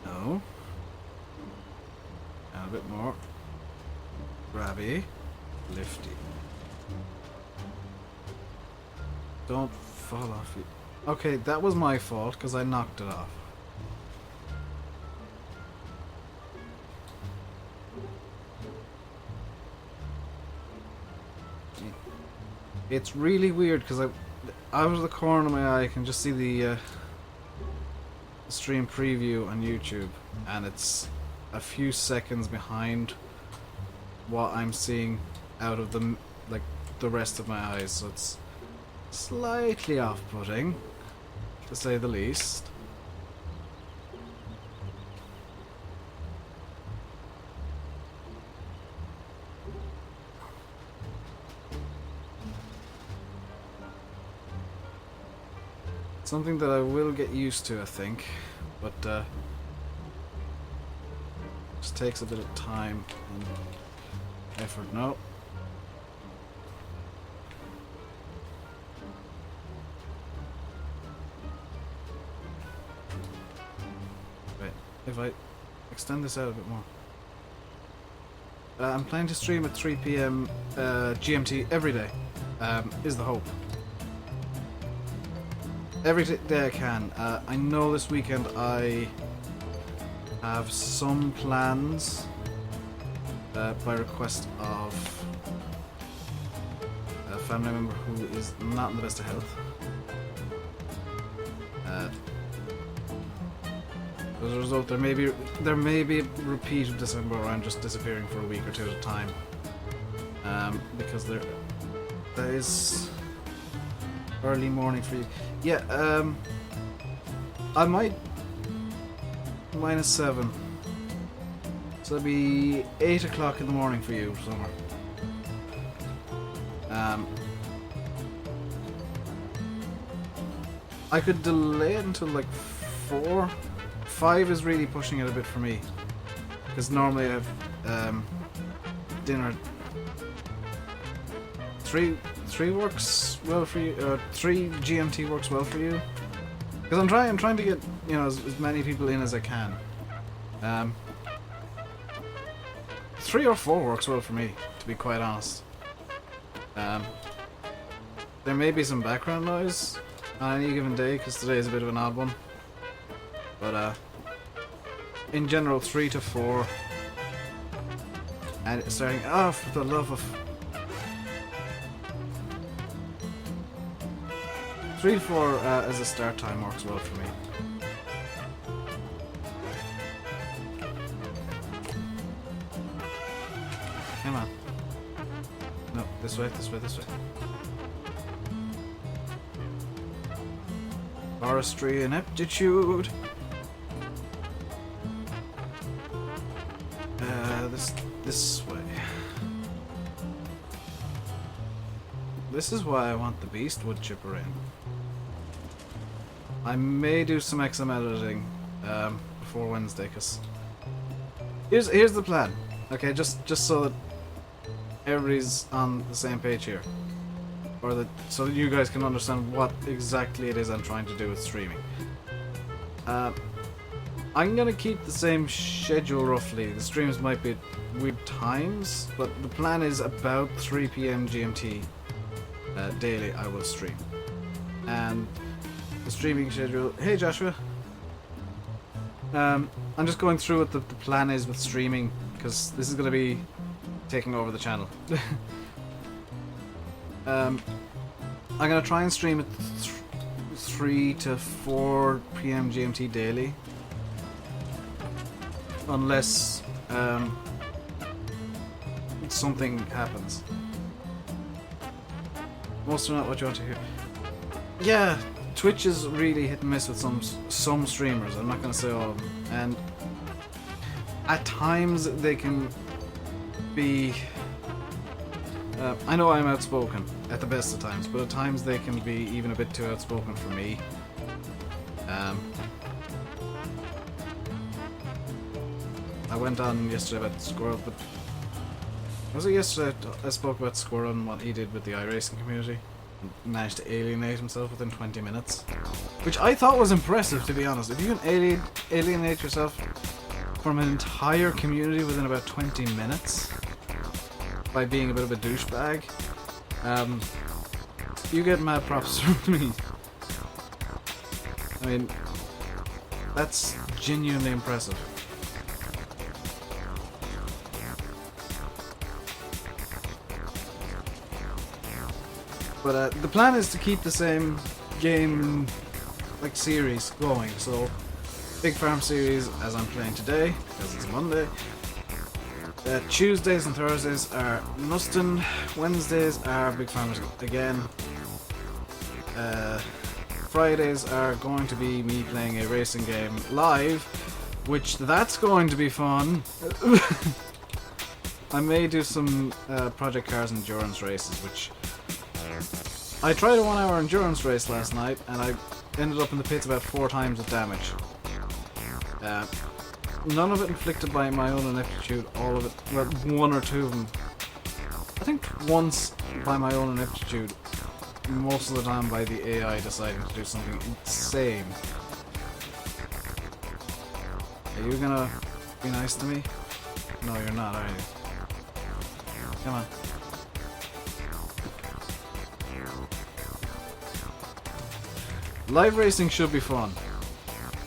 No. And a bit more. Grabby. Lifty. Don't fall off it. Okay, that was my fault because I knocked it off. It's really weird because out of the corner of my eye I can just see the stream preview on YouTube, and it's a few seconds behind what I'm seeing out of the rest of my eyes, so it's slightly off-putting, to say the least. Something that I will get used to, I think, but just takes a bit of time and effort. No. Wait, if I extend this out a bit more. I'm planning to stream at 3 PM GMT every day, is the hope. Every day I can. I know this weekend I have some plans by request of a family member who is not in the best of health. As a result, there may be a repeat of December where I'm just disappearing for a week or two at a time, because there is early morning for you. Yeah, I might -7. So it'll be 8 o'clock in the morning for you somewhere. I could delay it until like 4. 5 is really pushing it a bit for me, because normally I have dinner. 3 works well for you. 3 GMT works well for you, because I'm trying to get, you know, as many people in as I can. 3 or 4 works well for me, to be quite honest. There may be some background noise on any given day, because today is a bit of an odd one. But in general, 3 to 4, and it's starting. Oh, for the love of 3 to 4 as a start time works well for me. Come on. No, this way, this way, this way. Forestry ineptitude. This way. This is why I want the beast wood chipper in. I may do some XM editing before Wednesday, because here's the plan. Okay, just so that everybody's on the same page here, or that so that you guys can understand what exactly it is I'm trying to do with streaming. I'm gonna keep the same schedule roughly. The streams might be at weird times, but the plan is about 3 PM GMT daily I will stream. And the streaming schedule... Hey Joshua! I'm just going through what the plan is with streaming, because this is gonna be taking over the channel. I'm gonna try and stream at 3 to 4 PM GMT daily. Unless something happens. Most are not what you want to hear. Yeah, Twitch is really hit and miss with some streamers. I'm not going to say all of them. And at times they can be... I know I'm outspoken at the best of times, but at times they can be even a bit too outspoken for me. I went on yesterday about Squirrel, but was it yesterday I spoke about Squirrel and what he did with the iRacing community? And managed to alienate himself within 20 minutes. Which I thought was impressive, to be honest. If you can alienate yourself from an entire community within about 20 minutes by being a bit of a douchebag, you get mad props from me. I mean, that's genuinely impressive. But the plan is to keep the same game, like, series going. So, Big Farm series as I'm playing today, because it's Monday. Tuesdays and Thursdays are Mustin. Wednesdays are Big Farmers again. Fridays are going to be me playing a racing game live, which that's going to be fun. I may do some Project Cars endurance races, which I tried a 1 hour endurance race last night and I ended up in the pits about 4 times with damage. None of it inflicted by my own ineptitude, all of it, well, 1 or 2 of them. I think once by my own ineptitude, most of the time by the AI deciding to do something insane. Are you gonna be nice to me? No, you're not, are you? Come on. Live racing should be fun,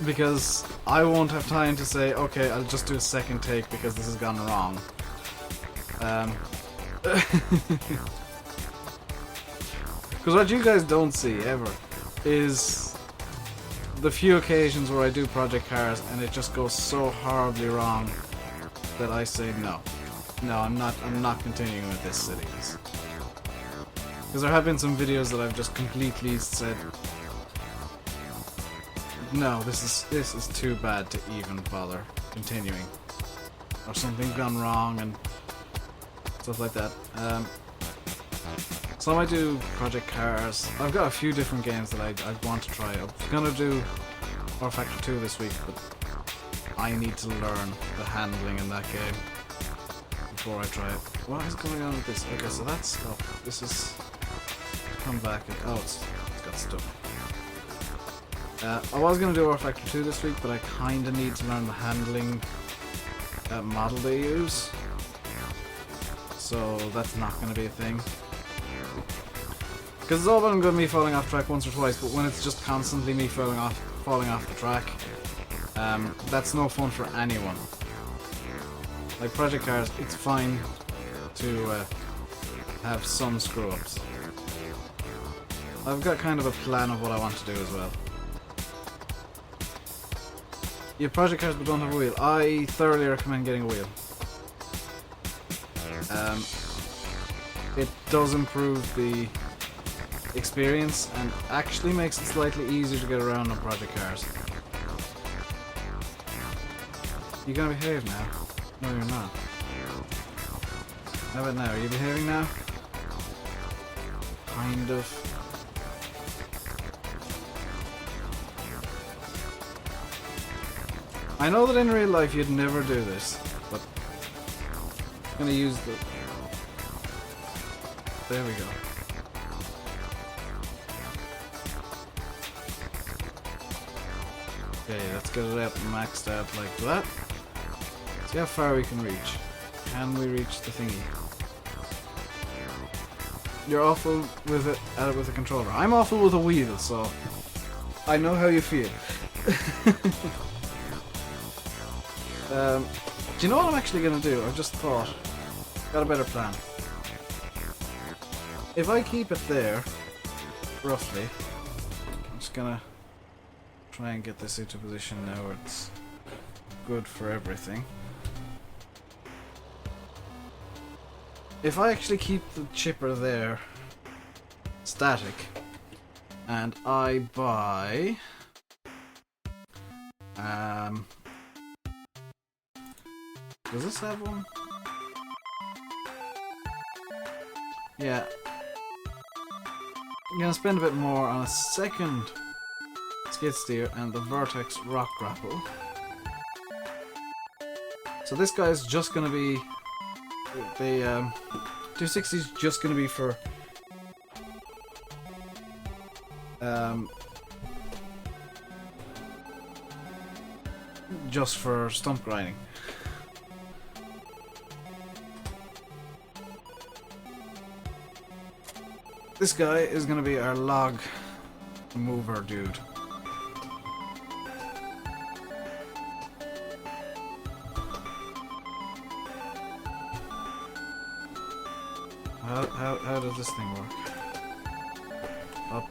because I won't have time to say, okay, I'll just do a second take because this has gone wrong. Because what you guys don't see, ever, is the few occasions where I do Project Cars and it just goes so horribly wrong that I say no. No, I'm not continuing with this series. Because there have been some videos that I've just completely said, no, this is too bad to even bother continuing. Or something's gone wrong and stuff like that. So I might do Project Cars. I've got a few different games that I want to try. I'm gonna do R Factor 2 this week, but I need to learn the handling in that game before I try it. What is going on with this? Okay, so that's up. This is come back and oh, it's got stuck. I was gonna do R Factor 2 this week, but I kinda need to learn the handling model they use. So that's not gonna be a thing. Because it's all about good me falling off track once or twice, but when it's just constantly me falling off the track, that's no fun for anyone. Like Project Cars, it's fine to have some screw-ups. I've got kind of a plan of what I want to do as well. You have Project Cars but don't have a wheel. I thoroughly recommend getting a wheel. It does improve the experience and actually makes it slightly easier to get around on Project Cars. You gonna behave now? No, you're not. How about now? Are you behaving now? Kind of. I know that in real life you'd never do this, but I'm gonna use the... There we go. Okay, let's get it out maxed out like that. See how far we can reach. Can we reach the thingy? You're awful with it at it with a controller. I'm awful with a wheel, so I know how you feel. Do you know what I'm actually gonna do? I've just thought. Got a better plan. If I keep it there, roughly, I'm just gonna try and get this into position now where it's good for everything. If I actually keep the chipper there static and I buy does this have one? Yeah. I'm gonna spend a bit more on a second skid steer and the Vertex rock grapple. So this guy's just gonna be the 260 is just gonna be for just for stump grinding. This guy is gonna be our log mover dude. How does this thing work? Up.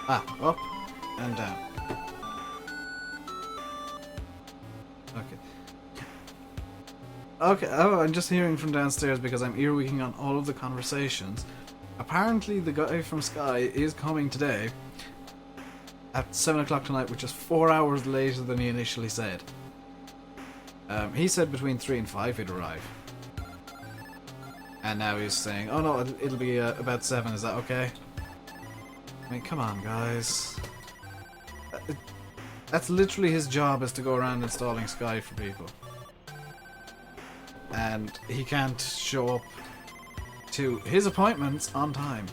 Ah, up and down. Okay. Okay, oh, I'm just hearing from downstairs because I'm earwigging on all of the conversations. A apparently the guy from Sky is coming today at 7 o'clock tonight, which is 4 hours later than he initially said. He said between 3 and 5 he'd arrive. And now he's saying, oh no, it'll be about 7, is that okay? I mean, come on, guys. That's literally his job, is to go around installing Sky for people. And he can't show up to his appointments on time.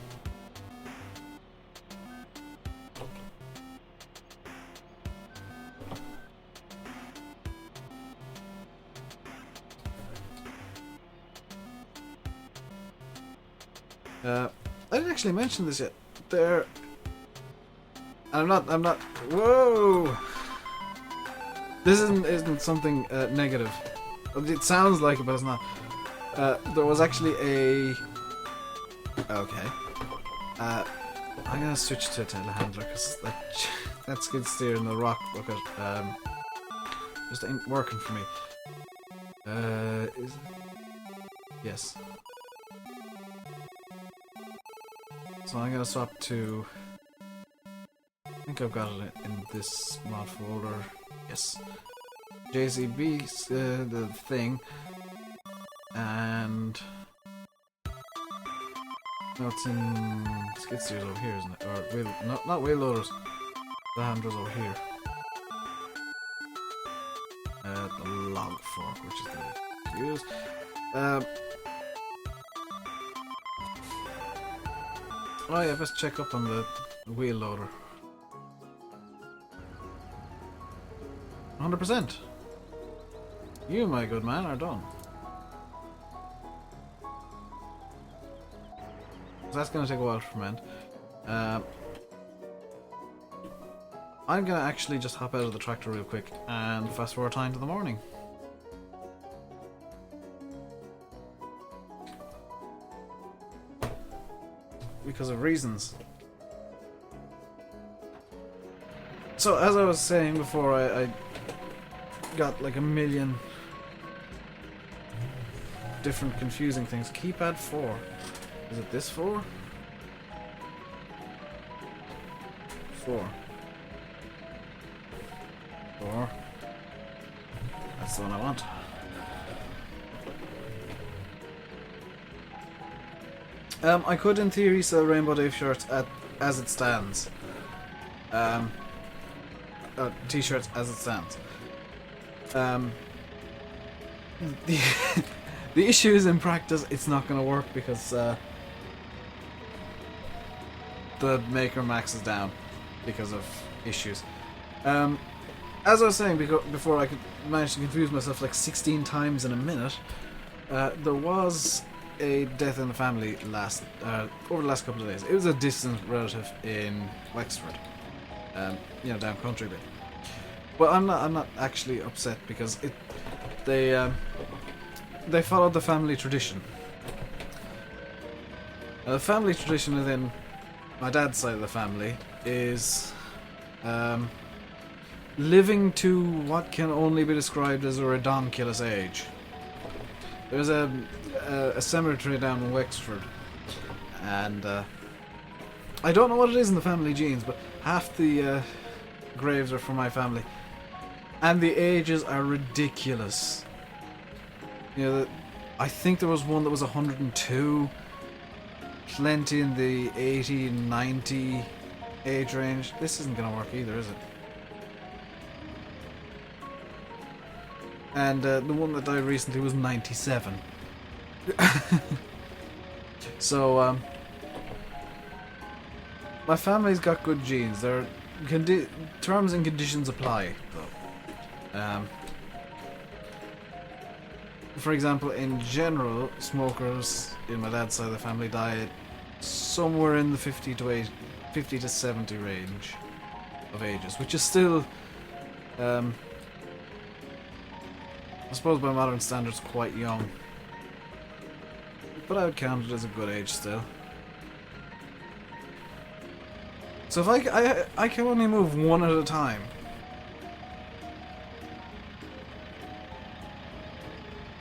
I didn't actually mention this yet. There, I'm not. Whoa! This isn't something negative. It sounds like it, but it's not. There was actually a. Okay. I'm gonna switch to a telehandler because that skid steer in the rock bucket just ain't working for me. Is it? Yes. So I'm gonna swap to. I think I've got it in this mod folder. Yes. JCB, the thing, and no, it's in skid steers over here, isn't it? Or wheel, not wheel loaders. The handles over here. The log fork, which is good to use. Oh yeah, let's check up on the wheel loader. 100%. You, my good man, are done. So that's going to take a while to ferment. I'm going to actually just hop out of the tractor real quick and fast forward time to the morning. Because of reasons. So, as I was saying before, I got like a million different confusing things. Keypad 4. Is it this 4? 4. 4. That's the one I want. I could in theory sell RainbowDave shirts as it stands. T-shirts as it stands. The issue is in practice it's not going to work because the maker max is down because of issues. As I was saying before, I could manage to confuse myself like 16 times in a minute. There was a death in the family over the last couple of days. It was a distant relative in Wexford, you know, down country bit. But I'm not actually upset because they followed the family tradition. The family tradition within my dad's side of the family is living to what can only be described as a redonkulous age. There's a cemetery down in Wexford, and I don't know what it is in the family genes, but half the graves are from my family, and the ages are ridiculous. You know, I think there was one that was 102, plenty in the 80, 90 age range. This isn't going to work either, is it? And the one that died recently was 97. So, my family's got good genes. Their terms and conditions apply, though. For example, in general, smokers in my dad's side of the family die somewhere in the 50 to 70 range of ages, which is still, I suppose by modern standards, quite young. But I would count it as a good age still. So if I can only move one at a time,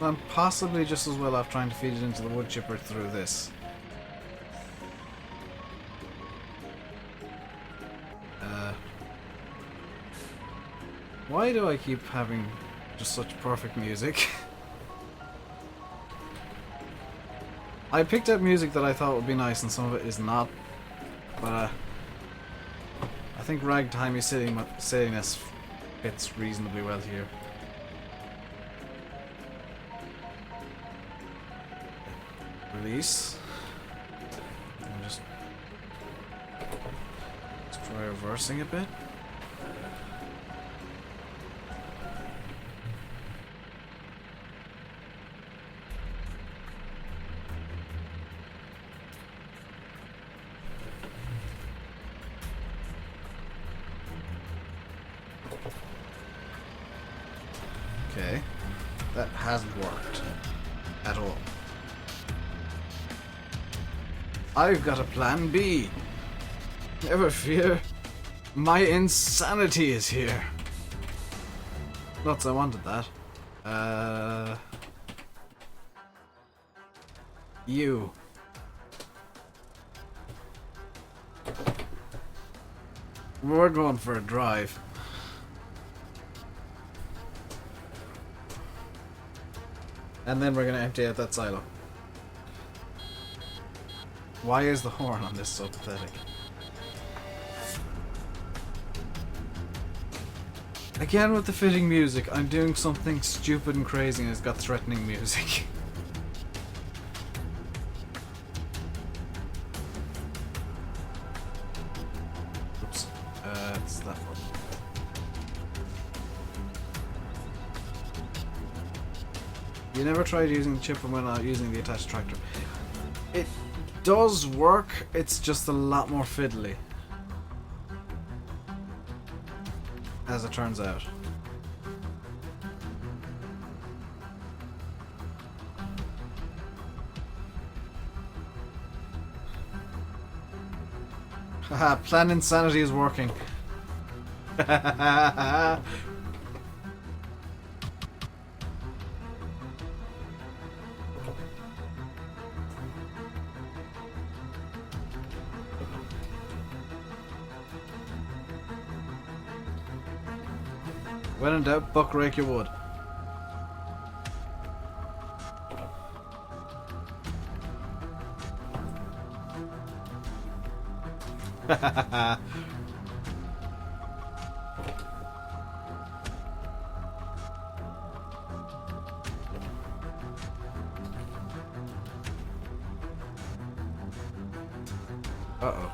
I'm possibly just as well off trying to feed it into the wood chipper through this. Why do I keep having just such perfect music? I picked up music that I thought would be nice and some of it is not. But I think ragtimey silliness fits reasonably well here. Release. And just try reversing a bit. Okay, that hasn't worked at all. I've got a plan B. Never fear, my insanity is here. Nuts, I wanted that. You. We're going for a drive. And then we're gonna empty out that silo. Why is the horn on this so pathetic? Again with the fitting music, I'm doing something stupid and crazy and it's got threatening music. Oops. It's that one. You never tried using the chip when not using the attached tractor. It does work, it's just a lot more fiddly. As it turns out. Haha, plan insanity is working. When in doubt, buck rake your wood. Uh-oh.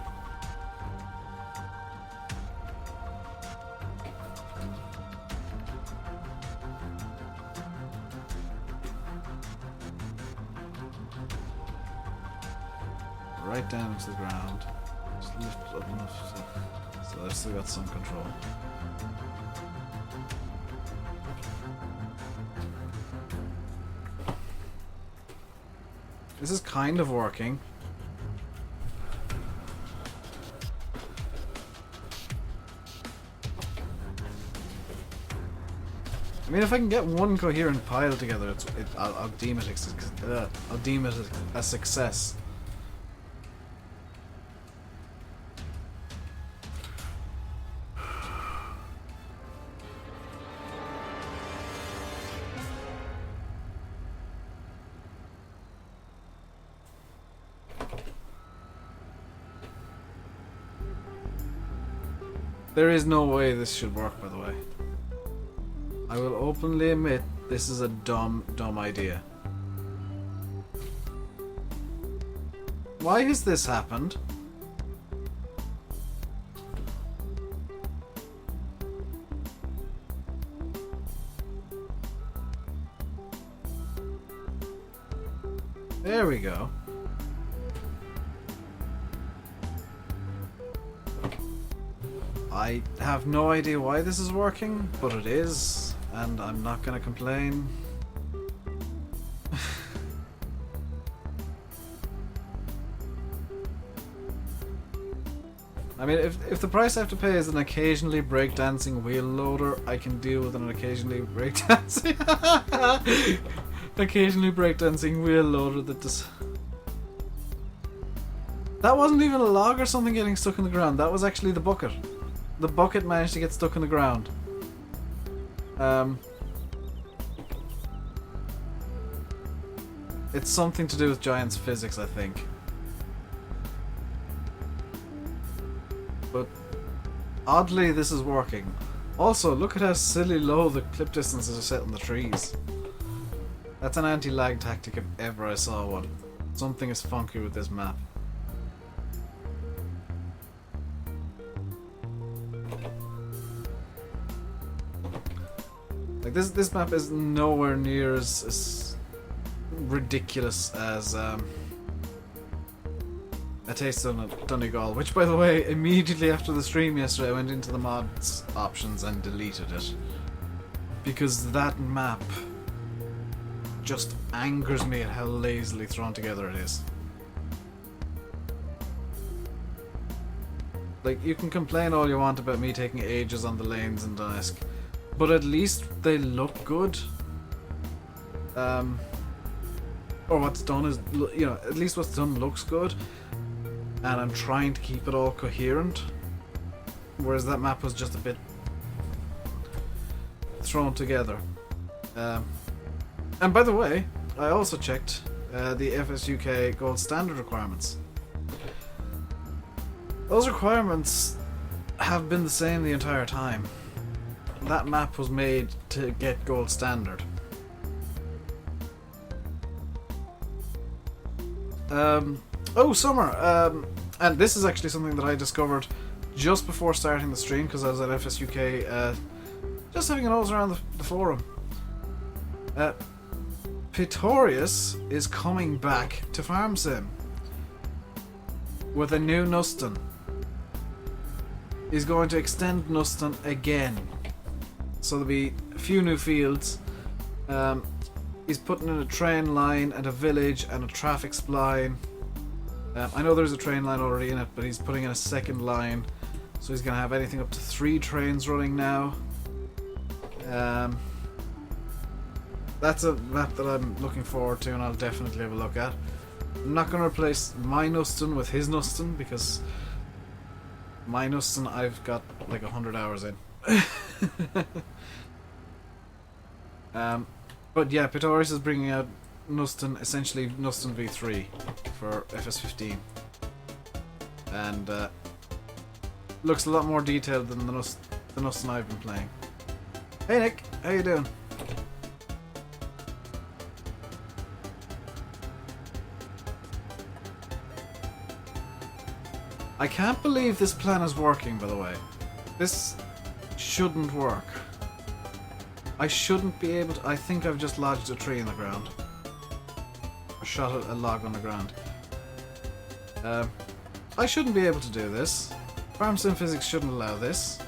Right down into the ground. Just lift it up enough so I've still got some control. This is kind of working. I mean, if I can get one coherent pile together, I'll deem it a success. There is no way this should work, by the way. I will openly admit this is a dumb idea. Why has this happened? There we go. I have no idea why this is working, but it is, and I'm not gonna complain. I mean, if the price I have to pay is an occasionally breakdancing wheel loader, I can deal with an occasionally breakdancing wheel loader that does. That wasn't even a log or something getting stuck in the ground. That was actually the bucket. The bucket managed to get stuck in the ground. It's something to do with Giant's physics, I think. But oddly, this is working. Also, look at how silly low the clip distances are set in the trees. That's an anti-lag tactic if ever I saw one. Something is funky with this map. Like this map is nowhere near as ridiculous as A Taste of Donegal, which, by the way, immediately after the stream yesterday I went into the mods options and deleted it. Because that map just angers me at how lazily thrown together it is. Like, you can complain all you want about me taking ages on the lanes in Donetsk, but at least they look good. Or what's done is, you know, at least what's done looks good. And I'm trying to keep it all coherent. Whereas that map was just a bit thrown together. And by the way, I also checked the FSUK Gold Standard requirements. Those requirements have been the same the entire time. That map was made to get Gold Standard. Oh, summer! And this is actually something that I discovered just before starting the stream, because I was at FSUK just having a nose around the forum. Pitorius is coming back to Farm Sim with a new Nuston. He's going to extend Nuston again. So there'll be a few new fields. He's putting in a train line and a village and a traffic spline. I know there's a train line already in it, but he's putting in a second line. So he's going to have anything up to 3 trains running now. That's a map that I'm looking forward to and I'll definitely have a look at. I'm not going to replace my Nuston with his Nuston, because my Nuston I've got like 100 hours in. But yeah, Pitorius is bringing out Nuston, essentially Nuston v3 for FS15. And looks a lot more detailed than the Nuston I've been playing. Hey Nick, how you doing? I can't believe this plan is working, by the way. This shouldn't work. I shouldn't be able to... I think I've just lodged a tree in the ground. Or shot a log on the ground. I shouldn't be able to do this. Farm Sim Physics shouldn't allow this.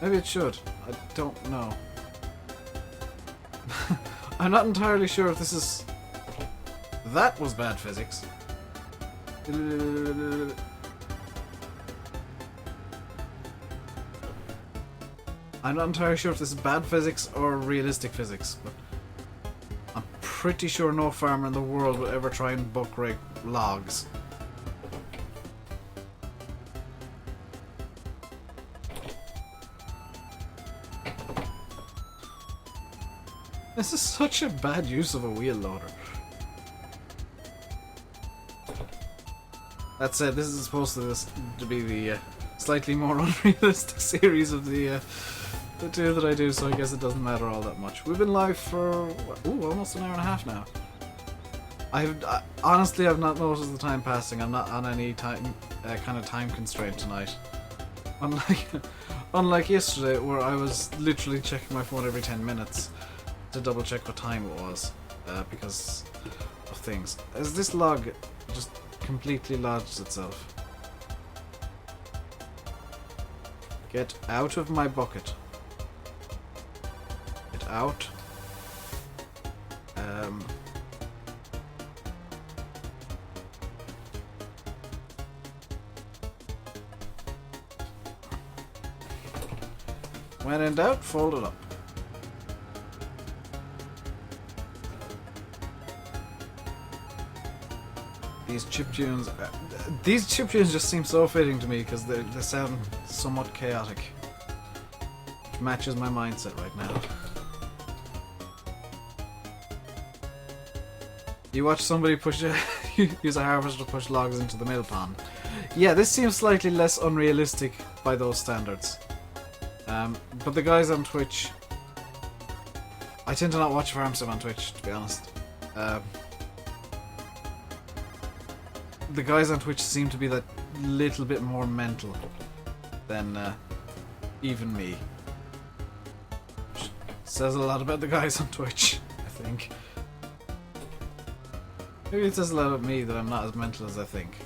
Maybe it should. I don't know. I'm not entirely sure if this is... That was bad physics. I'm not entirely sure if this is bad physics or realistic physics, but I'm pretty sure no farmer in the world will ever try and buck rake logs. This is such a bad use of a wheel loader. That said, this is supposed to be the slightly more unrealistic series of the two that I do, so I guess it doesn't matter all that much. We've been live for almost an hour and a half now. Honestly, I've not noticed the time passing. I'm not on any time kind of time constraint tonight. Unlike yesterday, where I was literally checking my phone every 10 minutes to double check what time it was, because of things. As this log just completely lodged itself. Get out of my bucket. Get out. When in doubt, fold it up. These chiptunes just seem so fitting to me because they sound somewhat chaotic. matches my mindset right now. You watch somebody use a harvester to push logs into the mill pond. Yeah, this seems slightly less unrealistic by those standards. But the guys on Twitch... I tend to not watch farm sim on Twitch, to be honest. The guys on Twitch seem to be that little bit more mental than even me. Which says a lot about the guys on Twitch, I think. Maybe it says a lot about me that I'm not as mental as I think.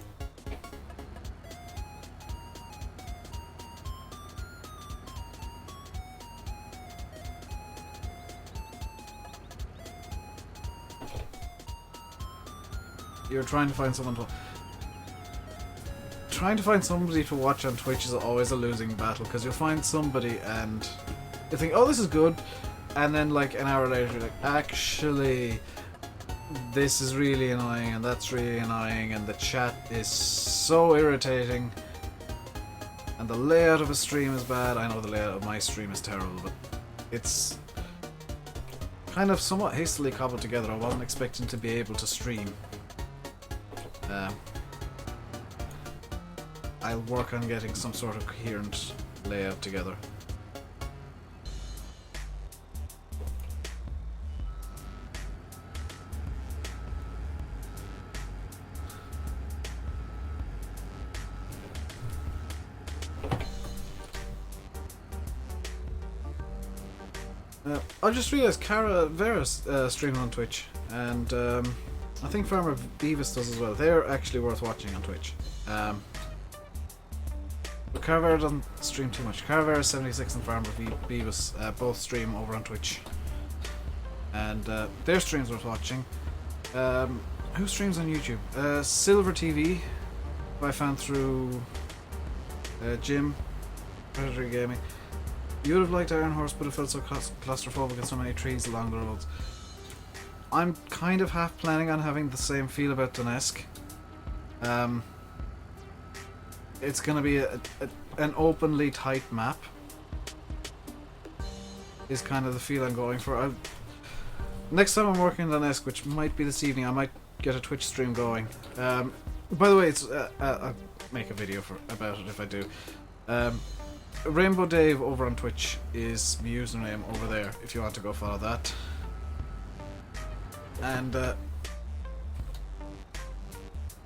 You're trying to find someone to... Trying to find somebody to watch on Twitch is always a losing battle, because you'll find somebody and you think, oh, this is good, and then like an hour later you're like, actually, this is really annoying and that's really annoying and the chat is so irritating and the layout of a stream is bad. I know the layout of my stream is terrible, but it's kind of somewhat hastily cobbled together. I wasn't expecting to be able to stream. I'll work on getting some sort of coherent layout together. I just realised Cara Vera's streaming on Twitch, and I think Farmer Beavis does as well. They're actually worth watching on Twitch. But Carvera doesn't stream too much. Carvera 76 and Farmer Beavis both stream over on Twitch, and their streams worth watching. Who streams on YouTube? Silver TV, who I found through Jim, Predatory Gaming. You would have liked Iron Horse, but it felt so claustrophobic and so many trees along the roads. I'm kind of half planning on having the same feel about Donetsk. It's going to be an openly tight map, is kind of the feel I'm going for. Next time I'm working on Donetsk, which might be this evening, I might get a Twitch stream going. By the way, it's I'll make a video about it if I do. RainbowDave over on Twitch is my username over there if you want to go follow that. And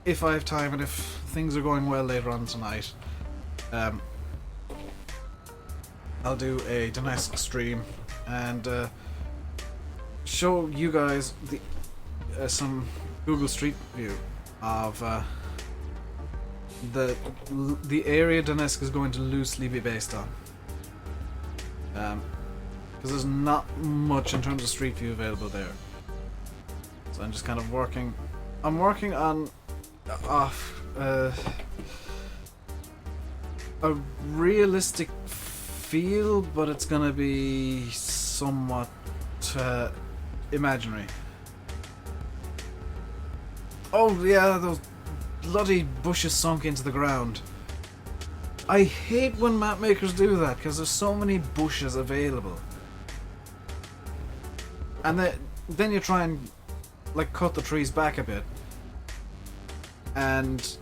if I have time and if things are going well later on tonight, I'll do a Donetsk stream and show you guys some Google Street View of the area Donetsk is going to loosely be based on, because there's not much in terms of Street View available there. So I'm just kind of working. I'm working on a realistic feel, but it's gonna be somewhat imaginary. Oh yeah, those bloody bushes sunk into the ground. I hate when map makers do that, because there's so many bushes available. And then you try and like cut the trees back a bit, and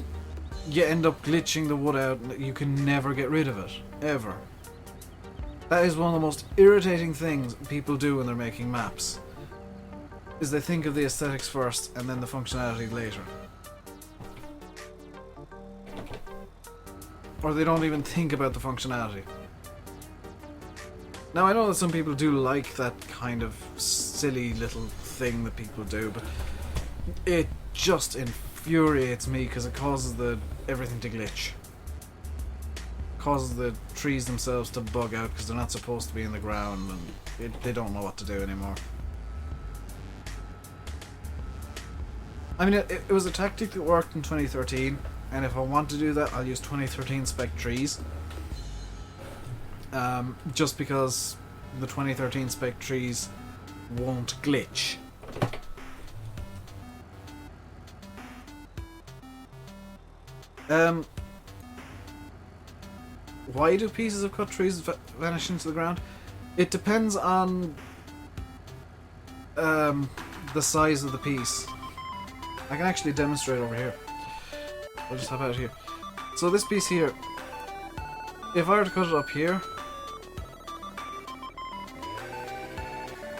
you end up glitching the wood out and you can never get rid of it, ever. That is one of the most irritating things people do when they're making maps, is they think of the aesthetics first and then the functionality later. Or they don't even think about the functionality. Now I know that some people do like that kind of silly little thing that people do, but it just infuriates me because it causes everything to glitch. Causes the trees themselves to bug out because they're not supposed to be in the ground, and they don't know what to do anymore. I mean, it was a tactic that worked in 2013, and if I want to do that, I'll use 2013 spec trees. Just because the 2013 spec trees won't glitch. Why do pieces of cut trees vanish into the ground? It depends on the size of the piece. I can actually demonstrate over here. I'll just have it out here. So this piece here, if I were to cut it up here,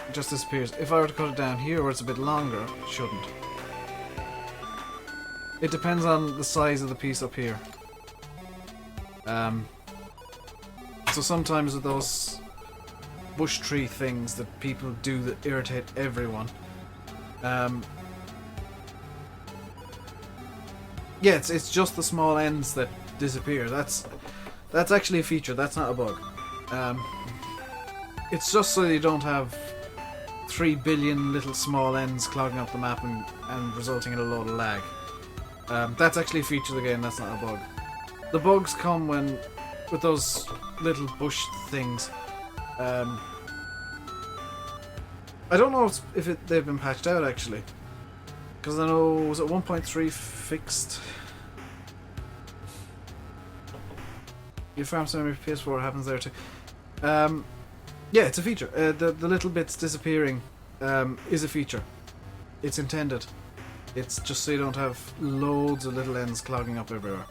it just disappears. If I were to cut it down here where it's a bit longer, it shouldn't. It depends on the size of the piece up here. So sometimes with those bush tree things that people do that irritate everyone, yeah, it's just the small ends that disappear. That's actually a feature. That's not a bug. It's just so you don't have 3 billion little small ends clogging up the map and resulting in a load of lag. That's actually a feature of the game. That's not a bug. The bugs come with those little bush things. I don't know if they've been patched out actually, because I know, was it 1.3 fixed? Your farm memory PS4 happens there too. Yeah, it's a feature. The little bits disappearing is a feature. It's intended. It's just so you don't have loads of little ends clogging up everywhere.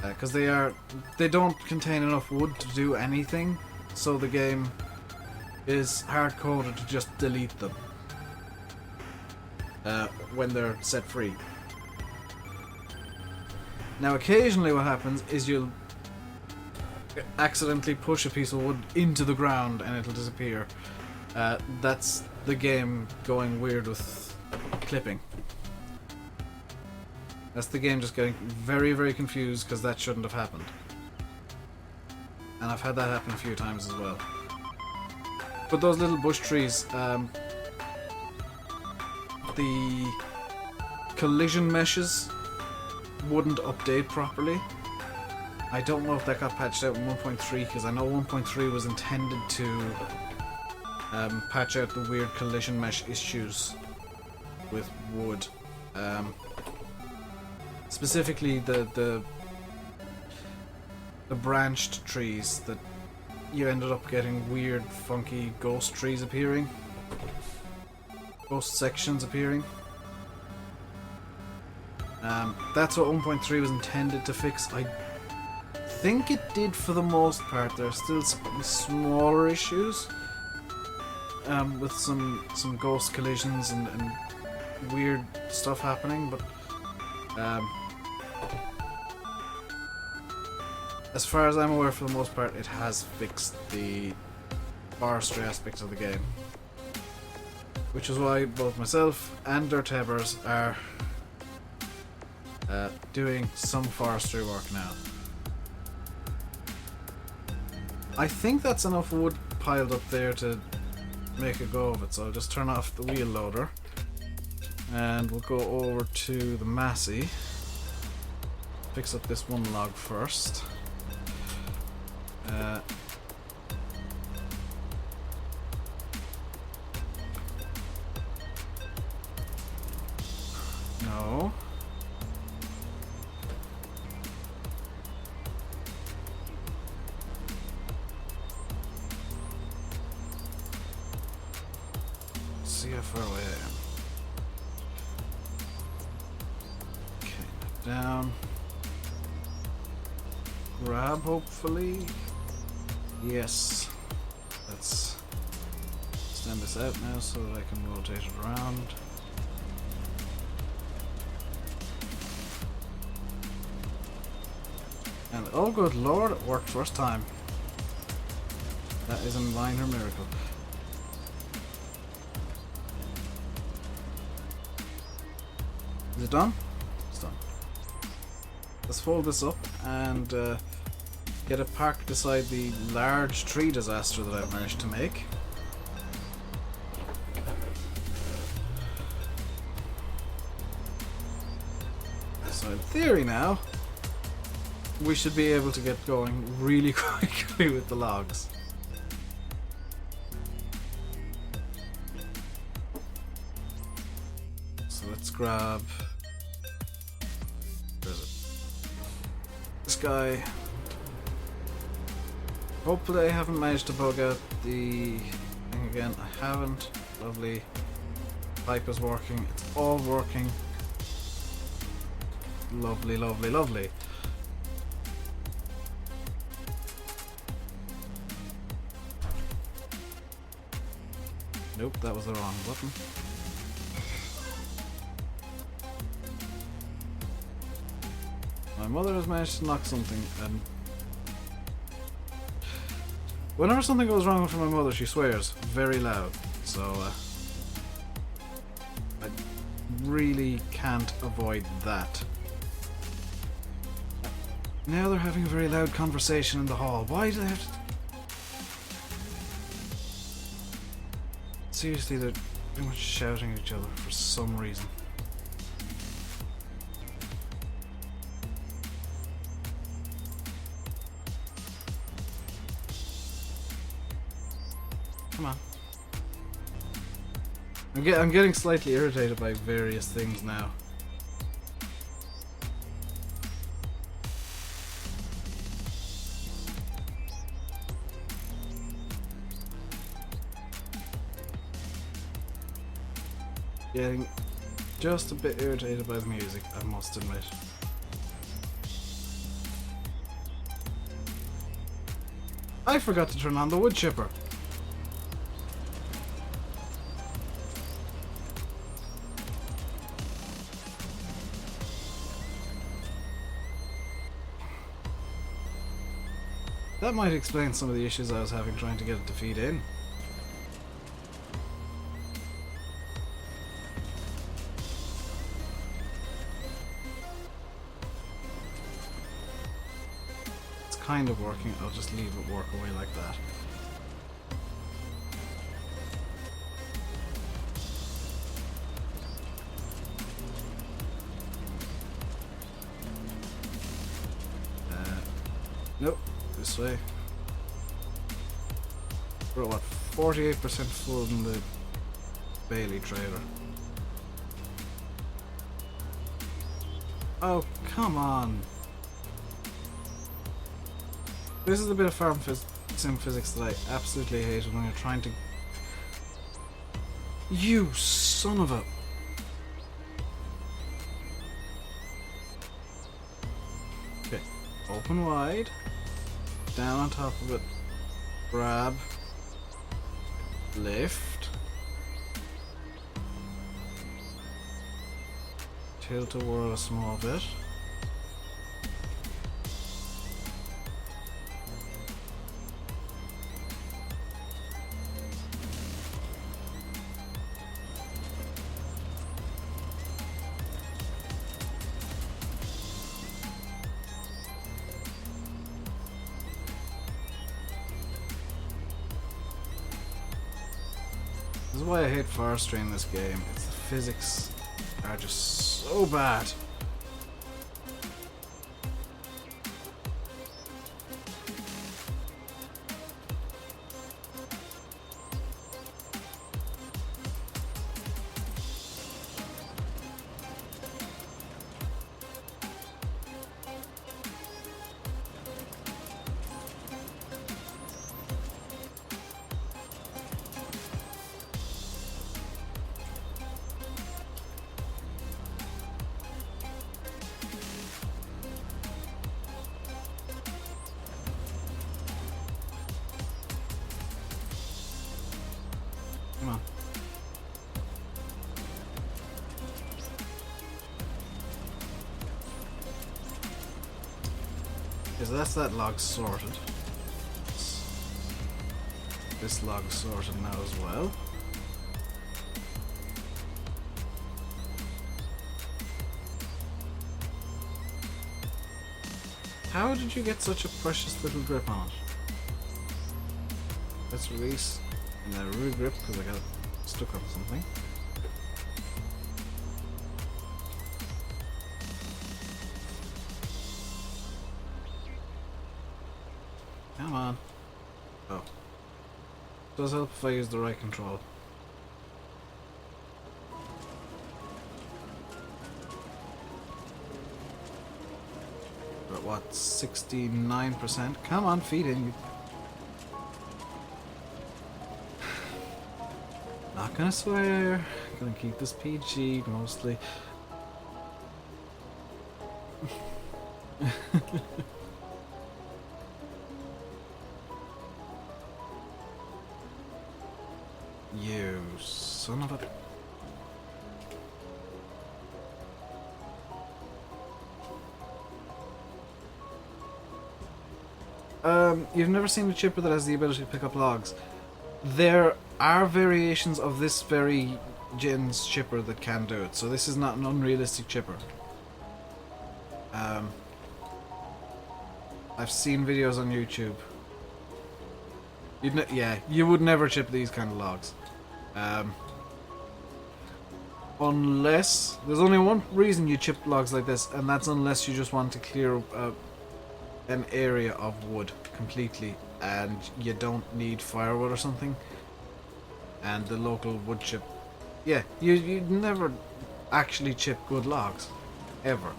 Because they don't contain enough wood to do anything, so the game is hard-coded to just delete them when they're set free. Now occasionally what happens is you'll accidentally push a piece of wood into the ground and it'll disappear. That's the game going weird with clipping. That's the game just getting very, very confused because that shouldn't have happened. And I've had that happen a few times as well. But those little bush trees, the collision meshes wouldn't update properly. I don't know if that got patched out in 1.3 because I know 1.3 was intended to patch out the weird collision mesh issues with wood. Specifically the branched trees that you ended up getting weird funky ghost trees appearing. Ghost sections appearing. That's what 1.3 was intended to fix. I think it did for the most part. There are still smaller issues with some ghost collisions and weird stuff happening, but as far as I'm aware, for the most part, it has fixed the forestry aspects of the game, which is why both myself and Dirtebers are doing some forestry work now. I think that's enough wood piled up there to make a go of it, so I'll just turn off the wheel loader and we'll go over to the Massey. Fix up this one log first. No. See how far away I am. Okay, down. Grab, hopefully. Yes. Let's stand this out now so that I can rotate it around. And oh good lord, it worked first time. That is a minor miracle. Is it done? It's done. Let's fold this up and get it parked beside the large tree disaster that I've managed to make. So in theory now, we should be able to get going really quickly with the logs. So let's grab... Where is it? This guy. Hopefully I haven't managed to bug out the thing again. I haven't. Lovely. Pipe is working. It's all working. Lovely, lovely, lovely. Nope, that was the wrong button. My mother has managed to knock something, and whenever something goes wrong for my mother, she swears very loud. So I really can't avoid that. Now they're having a very loud conversation in the hall. Why do they have to... Seriously, they're pretty much shouting at each other for some reason. Come on. I'm getting slightly irritated by various things now. Getting just a bit irritated by the music, I must admit. I forgot to turn on the wood chipper. That might explain some of the issues I was having trying to get it to feed in. Kind of working. I'll just leave it work away like that. Nope, this way. We're at what, 48% full in the Bailey trailer. Oh, come on. This is a bit of sim physics that I absolutely hate when you're trying to... You son of a... Okay, open wide, down on top of it, grab, lift, tilt to whirl a small bit. This is why I hate forestry in this game. It's the physics are just so bad. Come on. Okay, so that's that log sorted. This log sorted now as well. How did you get such a precious little grip on it? Let's release and then re-grip because I got stuck on something. Come on. Oh. Does help if I use the right control. We're at what, 69%? Come on, feed in. Not gonna swear. Gonna keep this PG mostly. You son of a... You've never seen a chipper that has the ability to pick up logs. There are variations of this very gen's chipper that can do it, so this is not an unrealistic chipper. I've seen videos on YouTube. Yeah, you would never chip these kind of logs. Unless... There's only one reason you chip logs like this, and that's unless you just want to clear an area of wood completely, and you don't need firewood or something, and the local wood chip... Yeah, you'd never actually chip good logs. Ever.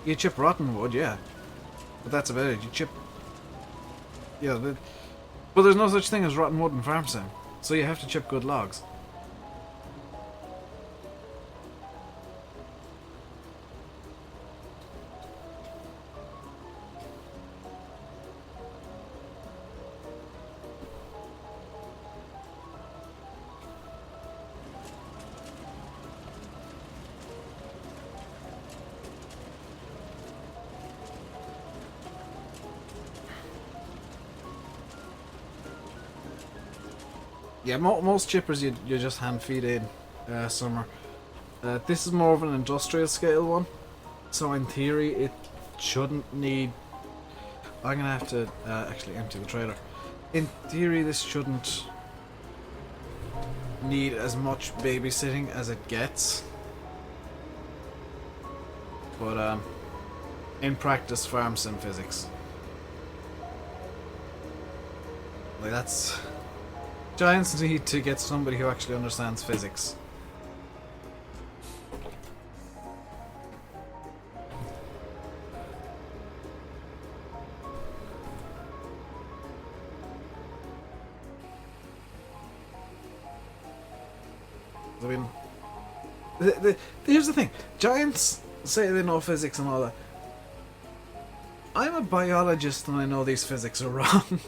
You chip rotten wood, yeah. But that's about it. You chip... Yeah, but there's no such thing as rotten wood in farm sim, so you have to chip good logs. Yeah, most chippers you just hand feed in, Summer. This is more of an industrial scale one, so in theory it shouldn't need... I'm gonna have to actually empty the trailer. In theory this shouldn't need as much babysitting as it gets, but in practice, farm sim physics, like that's... Giants need to get somebody who actually understands physics. I mean, here's the thing. Giants say they know physics and all that. I'm a biologist and I know these physics are wrong.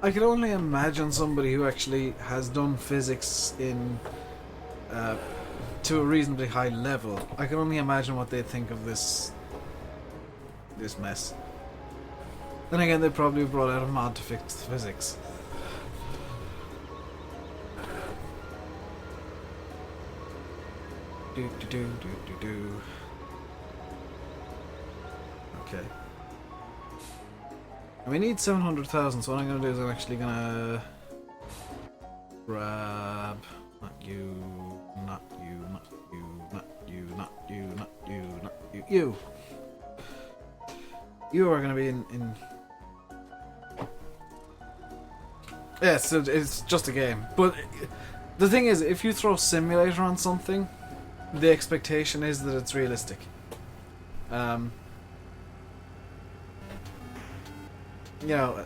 I can only imagine somebody who actually has done physics in to a reasonably high level. I can only imagine what they'd think of this mess. Then again, they probably brought out a mod to fix the physics. Okay. We need 700,000, so what I'm going to do is I'm actually going to grab... Not you, not you, not you, not you, not you, not you, not you, you! You are going to be in... Yeah, so it's just a game. But the thing is, if you throw simulator on something, the expectation is that it's realistic. You know,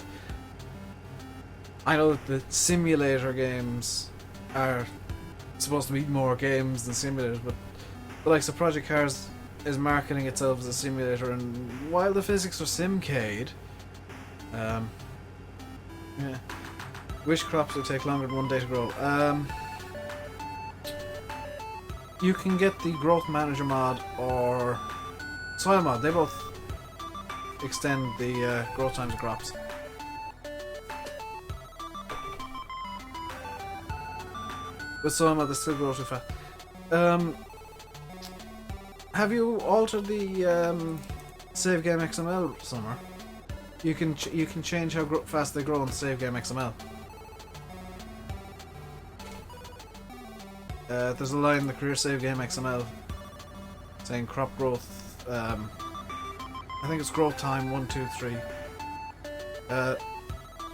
I know that the simulator games are supposed to be more games than simulators, but like, so Project Cars is marketing itself as a simulator, and while the physics are simcade, yeah, wish crops would take longer than 1 day to grow. You can get the Growth Manager mod or Soil mod. They both extend the growth times of crops. With soil mod, they still grow too fast. Have you altered the save game XML, Summer? You can change how fast they grow in save game XML. There's a line in the career save game XML saying crop growth. I think it's growth time 1, 2, 3.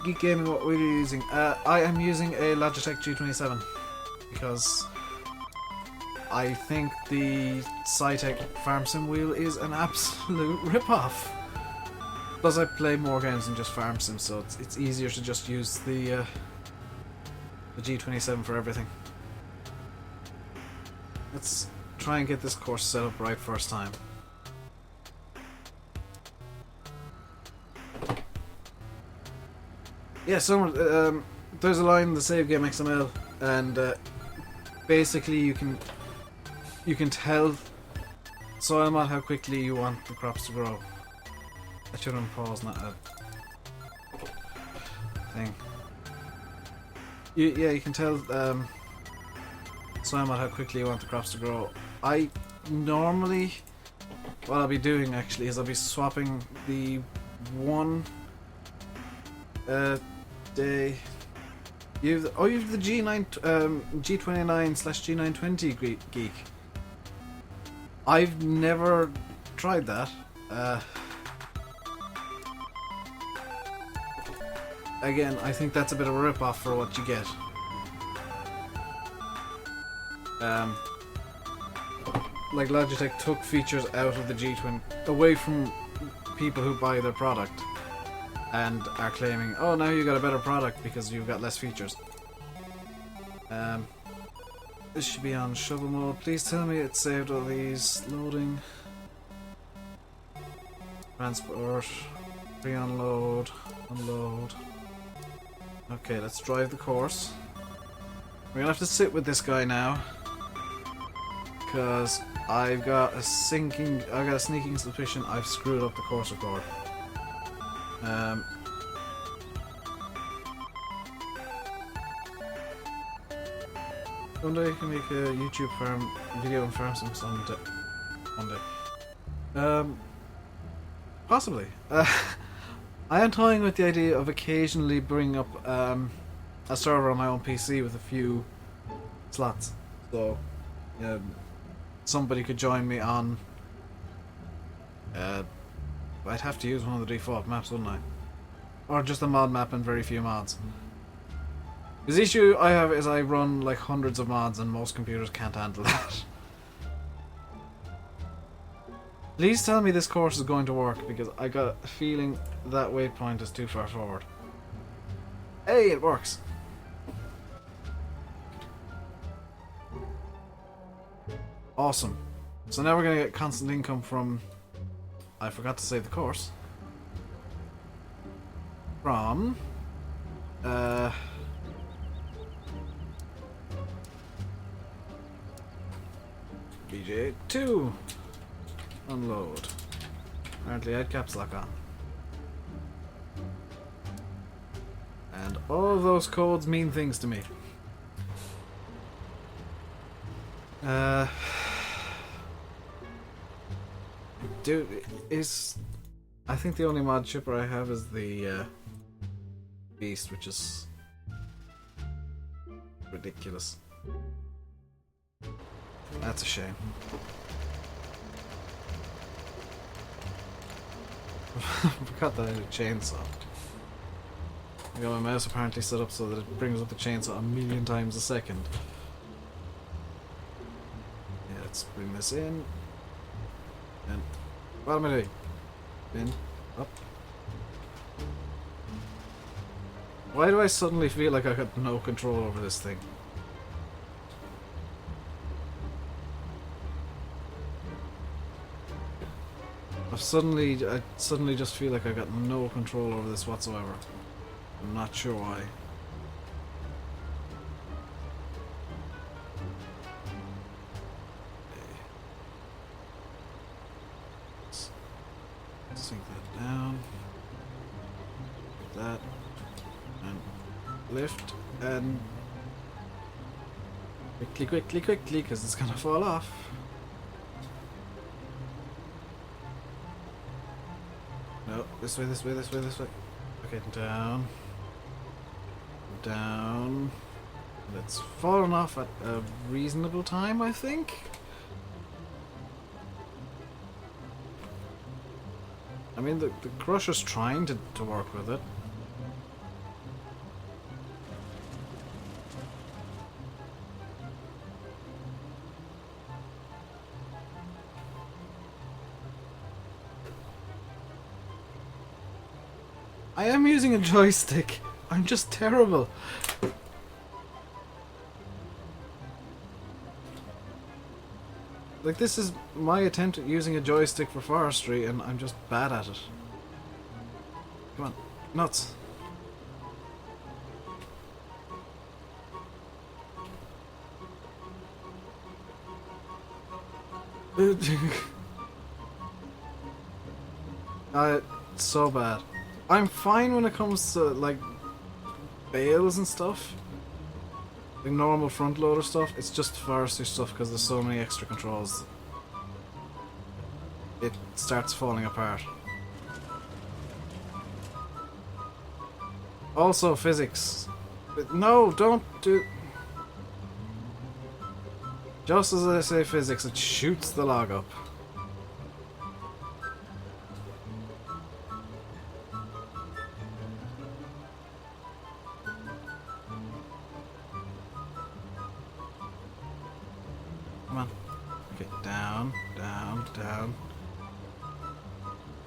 Geek Gaming, what were you using? I am using a Logitech G27 because I think the Cytec Farm Sim wheel is an absolute rip-off. Plus I play more games than just Farm Sim, so it's easier to just use the the G27 for everything. Let's try and get this course set up right first time. Yeah, so there's a line in the save game XML, and basically you can tell soil mod how quickly you want the crops to grow. I should have paused, not a thing. Yeah, you can tell soil mod how quickly you want the crops to grow. I normally, what I'll be doing actually is I'll be swapping the one day. You've the G9 G29/G920 geek. I've never tried that. Again, I think that's a bit of a rip-off for what you get. Like Logitech took features out of the G20, away from people who buy their product, and are claiming, oh, now you got a better product because you've got less features. This should be on shovel mode. Please tell me it saved all these. Loading. Transport. Pre-unload. Unload. Okay, let's drive the course. We're gonna have to sit with this guy now, because I've got a sneaking suspicion I've screwed up the course record. One day you can make a YouTube video and farm some someday. One day. Possibly. I am toying with the idea of occasionally bringing up a server on my own PC with a few slots. So, somebody could join me on... I'd have to use one of the default maps, wouldn't I? Or just a mod map and very few mods. The issue I have is I run like hundreds of mods and most computers can't handle that. Please tell me this course is going to work, because I got a feeling that waypoint is too far forward. Hey, it works! Awesome. So now we're going to get constant income from... I forgot to save the course. From... BJ2. Unload. Apparently I had caps lock on. And all of those codes mean things to me. I think the only mod chipper I have is the Beast, which is ridiculous. That's a shame. I forgot that I had a chainsaw. I got my mouse apparently set up so that it brings up the chainsaw a million times a second. Yeah, let's bring this in. And what am I doing? In, up. Why do I suddenly feel like I got no control over this thing? I suddenly just feel like I got no control over this whatsoever. I'm not sure why. Let's sink that down. Like that. And lift and quickly, because it's gonna fall off. No, this way. Okay, down. Down. It's fallen off at a reasonable time, I think. I mean, the crusher's trying to work with it. I am using a joystick. I'm just terrible. Like, this is my attempt at using a joystick for forestry, and I'm just bad at it. Come on. Nuts. So bad. I'm fine when it comes to, like, bales and stuff. Like normal front loader stuff. It's just forestry stuff because there's so many extra controls. It starts falling apart. Also physics. No, don't do... Just as I say physics, it shoots the log up. Come on. Okay, down, down, down.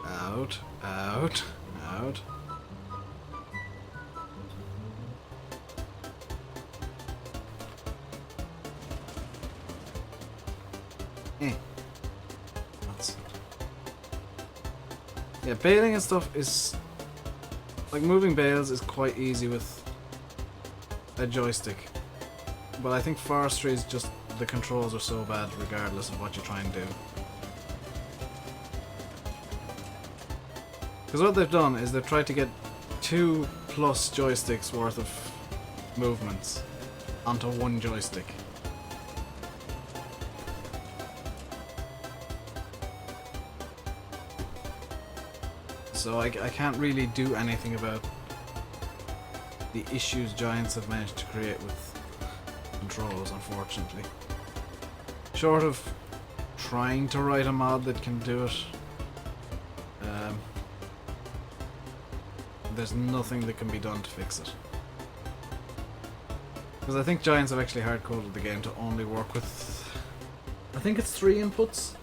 Out, out, out. Yeah, baling and stuff is... Like, moving bales is quite easy with a joystick. But I think forestry is just... The controls are so bad regardless of what you try and do. Because what they've done is they've tried to get 2+ joysticks worth of movements onto one joystick. So I can't really do anything about the issues Giants have managed to create with controls, unfortunately. Short of trying to write a mod that can do it, there's nothing that can be done to fix it. Because I think Giants have actually hard-coded the game to only work with... I think it's 3 inputs.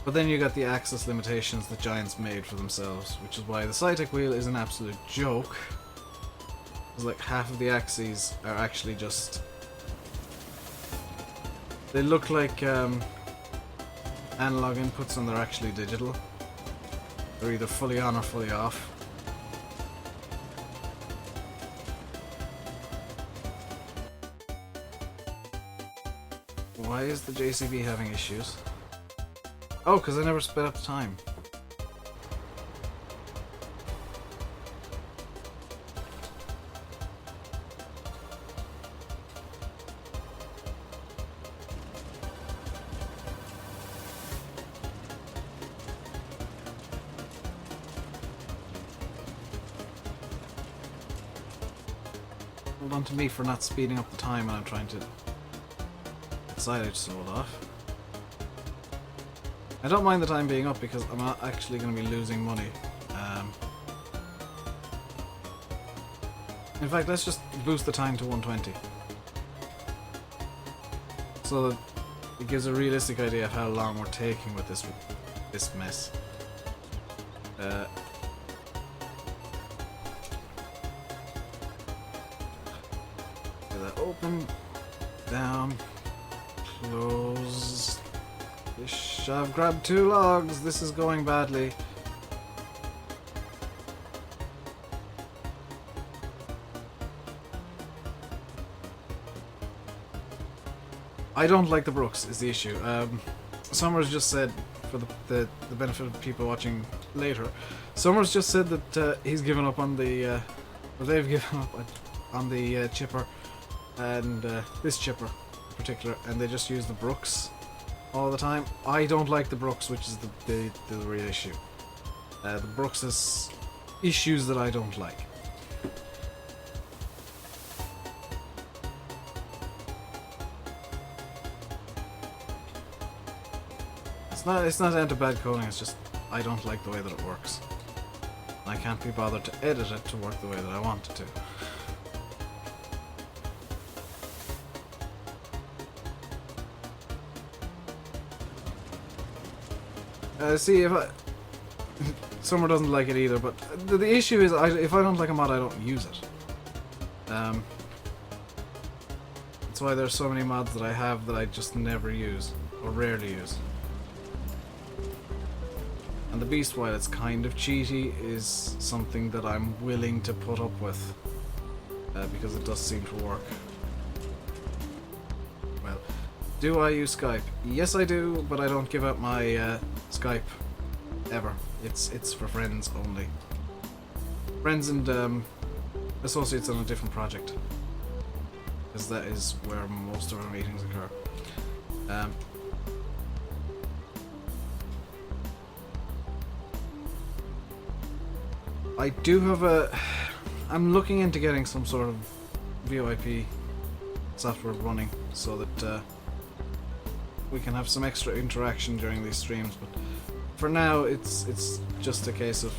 But then you got the access limitations that Giants made for themselves, which is why the Cytec wheel is an absolute joke. It's like half of the axes are actually just... They look like analog inputs and they're actually digital. They're either fully on or fully off. Why is the JCB having issues? Oh, because I never sped up time. Hold on to me for not speeding up the time when I'm trying to decide to hold off. I don't mind the time being up because I'm not actually going to be losing money. In fact, let's just boost the time to 120. So that it gives a realistic idea of how long we're taking with this mess. Get that open, down, close. I've grabbed 2 logs. This is going badly. I don't like the Brooks is the issue. Summers just said, for the benefit of people watching later, Summers just said that he's given up on the well, they've given up on the chipper and this chipper in particular, and they just use the Brooks all the time. I don't like the Brooks, which is the real issue. The Brooks has issues that I don't like. It's not down to bad coding, it's just I don't like the way that it works. I can't be bothered to edit it to work the way that I want it to. See, if I... Summer doesn't like it either, but the issue is if I don't like a mod, I don't use it. That's why there's so many mods that I have that I just never use, or rarely use. And the beast, while it's kind of cheaty, is something that I'm willing to put up with. Because it does seem to work. Well, do I use Skype? Yes I do, but I don't give out my Skype ever. It's for friends only. Friends and associates on a different project. Because that is where most of our meetings occur. I do have I'm looking into getting some sort of VoIP software running so that we can have some extra interaction during these streams, but for now it's just a case of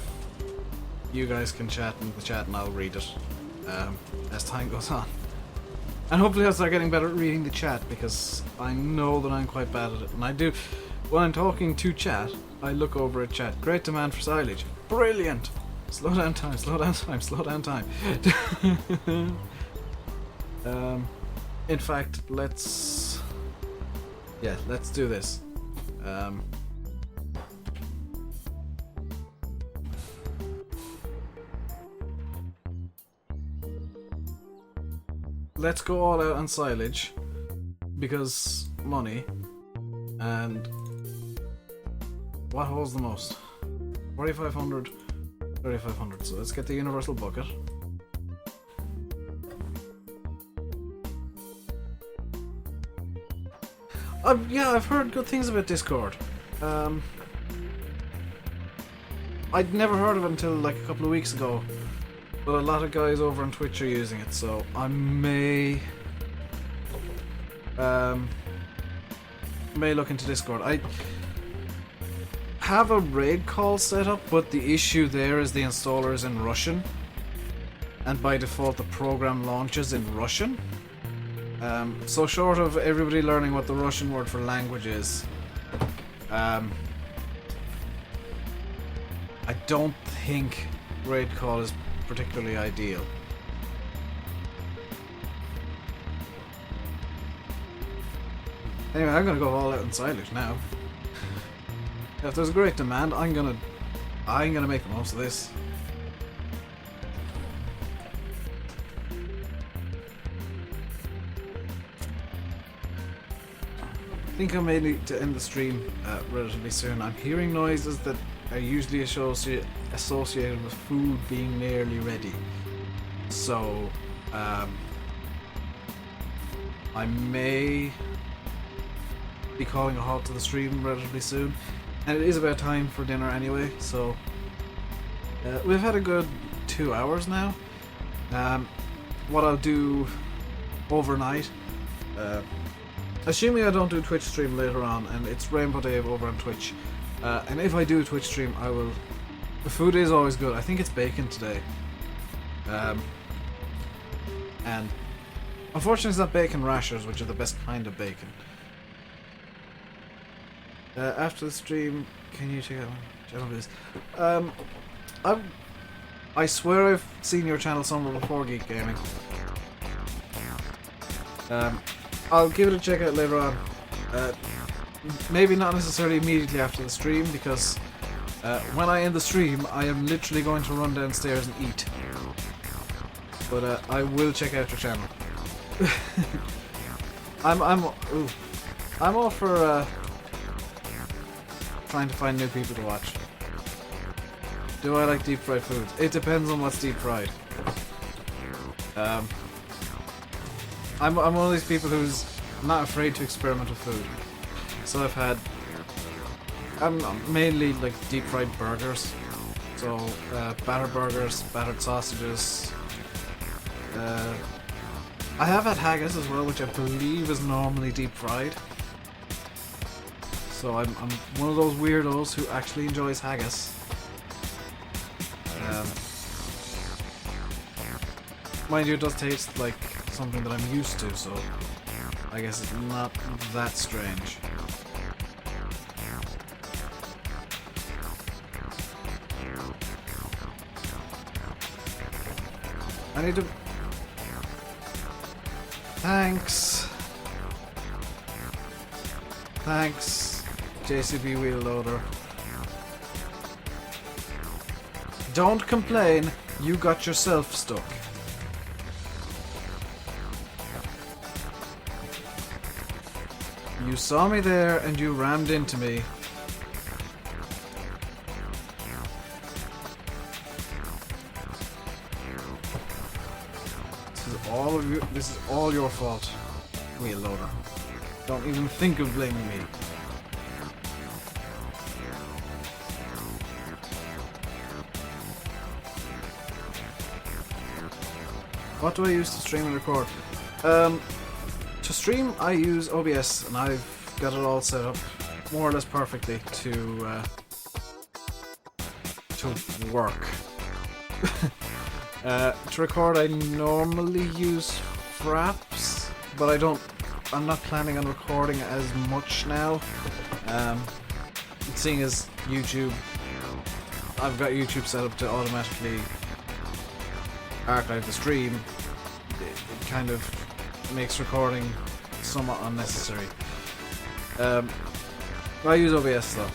you guys can chat in the chat and I'll read it as time goes on. And hopefully I'll start getting better at reading the chat, because I know that I'm quite bad at it, and I do. When I'm talking to chat, I look over at chat. Great demand for silage. Brilliant! Slow down time, slow down time, slow down time. In fact, let's do this. Let's go all out on silage, because money, and what holds the most? 4,500, 3,500, so let's get the universal bucket. Yeah, I've heard good things about Discord. I'd never heard of it until like a couple of weeks ago. But a lot of guys over on Twitch are using it, so I may look into Discord. I have a raid call set up, but the issue there is the installer is in Russian, and by default the program launches in Russian. So short of everybody learning what the Russian word for language is, I don't think raid call is particularly ideal. Anyway, I'm gonna go all out in silage now. If there's a great demand, I'm gonna make the most of this. I think I may need to end the stream relatively soon. I'm hearing noises that are usually associated with food being nearly ready. So, I may be calling a halt to the stream relatively soon. And it is about time for dinner anyway, so we've had a good 2 hours now. What I'll do overnight, assuming I don't do Twitch stream later on, and it's RainbowDave over on Twitch, and if I do a Twitch stream, I will. The food is always good. I think it's bacon today, and unfortunately, it's not bacon rashers, which are the best kind of bacon. After the stream, can you check out my channel, please? I swear I've seen your channel somewhere before, Geek Gaming. I'll give it a check out later on. Maybe not necessarily immediately after the stream, because when I end the stream, I am literally going to run downstairs and eat. But I will check out your channel. I'm all for trying to find new people to watch. Do I like deep fried foods? It depends on what's deep fried. I'm one of these people who's not afraid to experiment with food. So I've had mainly like deep fried burgers. So battered burgers, battered sausages. I have had haggis as well, which I believe is normally deep fried. So I'm one of those weirdos who actually enjoys haggis. Mind you, it does taste like something that I'm used to, so I guess it's not that strange. I need to Thanks. Thanks, JCB wheel loader. Don't complain, you got yourself stuck. You saw me there and you rammed into me. This is all your fault, wheel loader. Don't even think of blaming me. What do I use to stream and record? To stream, I use OBS, and I've got it all set up more or less perfectly to work. To record, I normally use Fraps, but I'm not planning on recording as much now. Seeing as YouTube, I've got YouTube set up to automatically archive the stream, it kind of makes recording somewhat unnecessary. I use OBS though.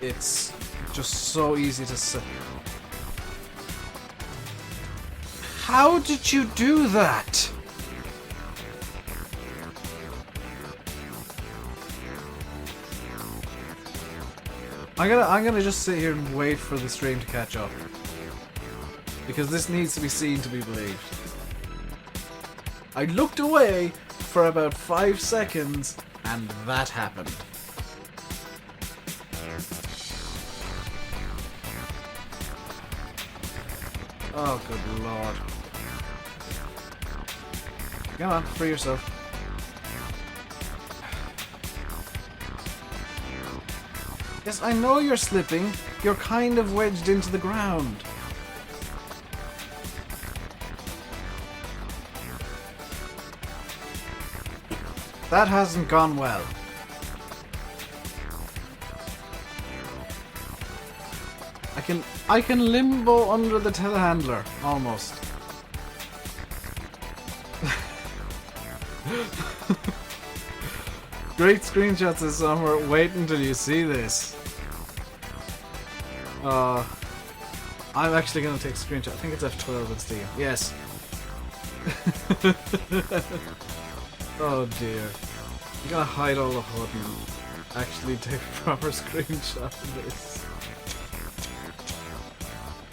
It's just so easy to set. How did you do that? I'm gonna just sit here and wait for the stream to catch up. Because this needs to be seen to be believed. I looked away for about 5 seconds and that happened. Oh, good lord. Come on, free yourself. Yes, I know you're slipping. You're kind of wedged into the ground. That hasn't gone well. I can limbo under the telehandler, almost. Great screenshots this summer. Wait until you see this. I'm actually gonna take a screenshot. I think it's F12 in Steam. Yes. Oh dear. I'm gonna hide all the HUD and actually take a proper screenshot of this.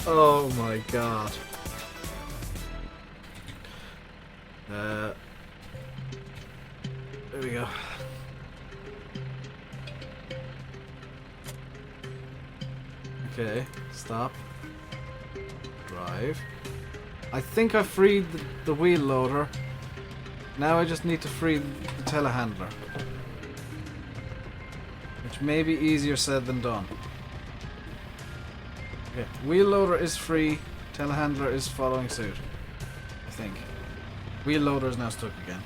Oh my god. There we go. Okay, stop. Drive. I think I freed the wheel loader. Now I just need to free the telehandler. Which may be easier said than done. Okay, wheel loader is free, telehandler is following suit. I think. Wheel loader is now stuck again.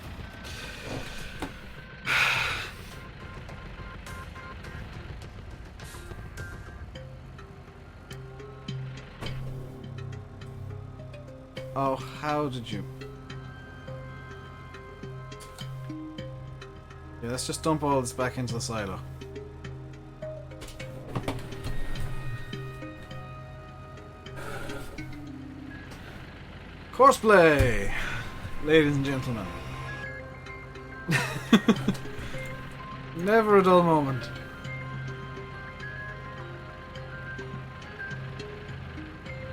Oh, how did you? Yeah, let's just dump all this back into the silo. Courseplay, ladies and gentlemen. Never a dull moment.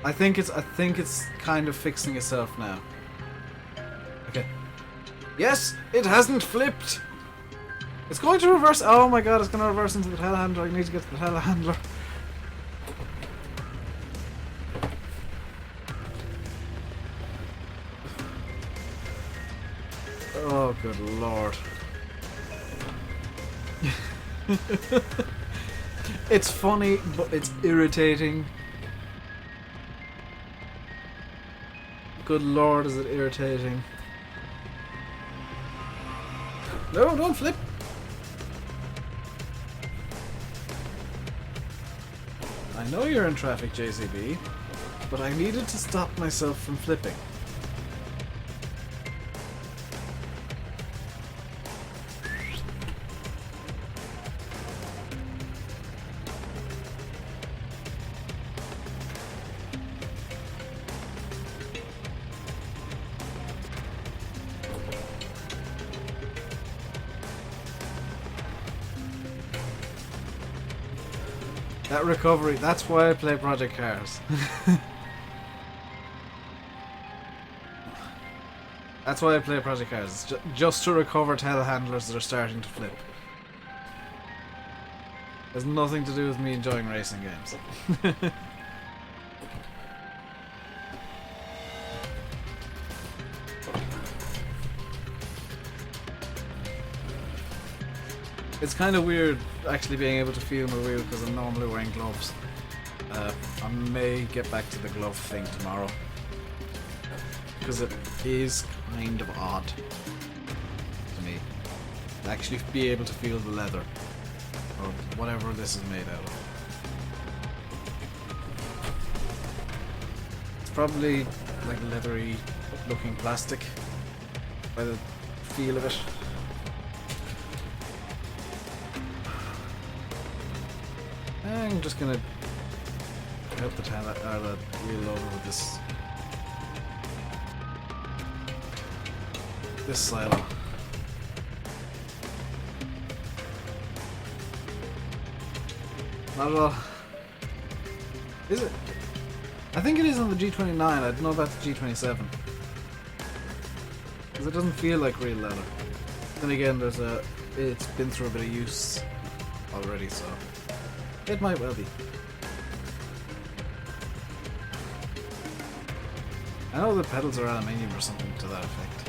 I think it's kind of fixing itself now. Okay. Yes, it hasn't flipped. It's going to reverse. Oh my god, it's going to reverse into the telehandler. I need to get to the telehandler. Oh, good lord. It's funny, but it's irritating. Good lord, is it irritating. No, don't flip. I know you're in traffic, JCB, but I needed to stop myself from flipping. That recovery, that's why I play Project Cars. That's why I play Project Cars, it's just to recover telehandlers that are starting to flip. Has nothing to do with me enjoying racing games. It's kind of weird actually being able to feel my wheel because I'm normally wearing gloves. I may get back to the glove thing tomorrow. Because it is kind of odd to me to actually be able to feel the leather. Or whatever this is made out of. It's probably like leathery looking plastic by the feel of it. I'm just gonna help the wheel over with this silo. Not at all. Is it? I think it is on the G29. I don't know about the G27. Because it doesn't feel like real leather. Then again, it's been through a bit of use already, so it might well be. I know the pedals are aluminium or something to that effect.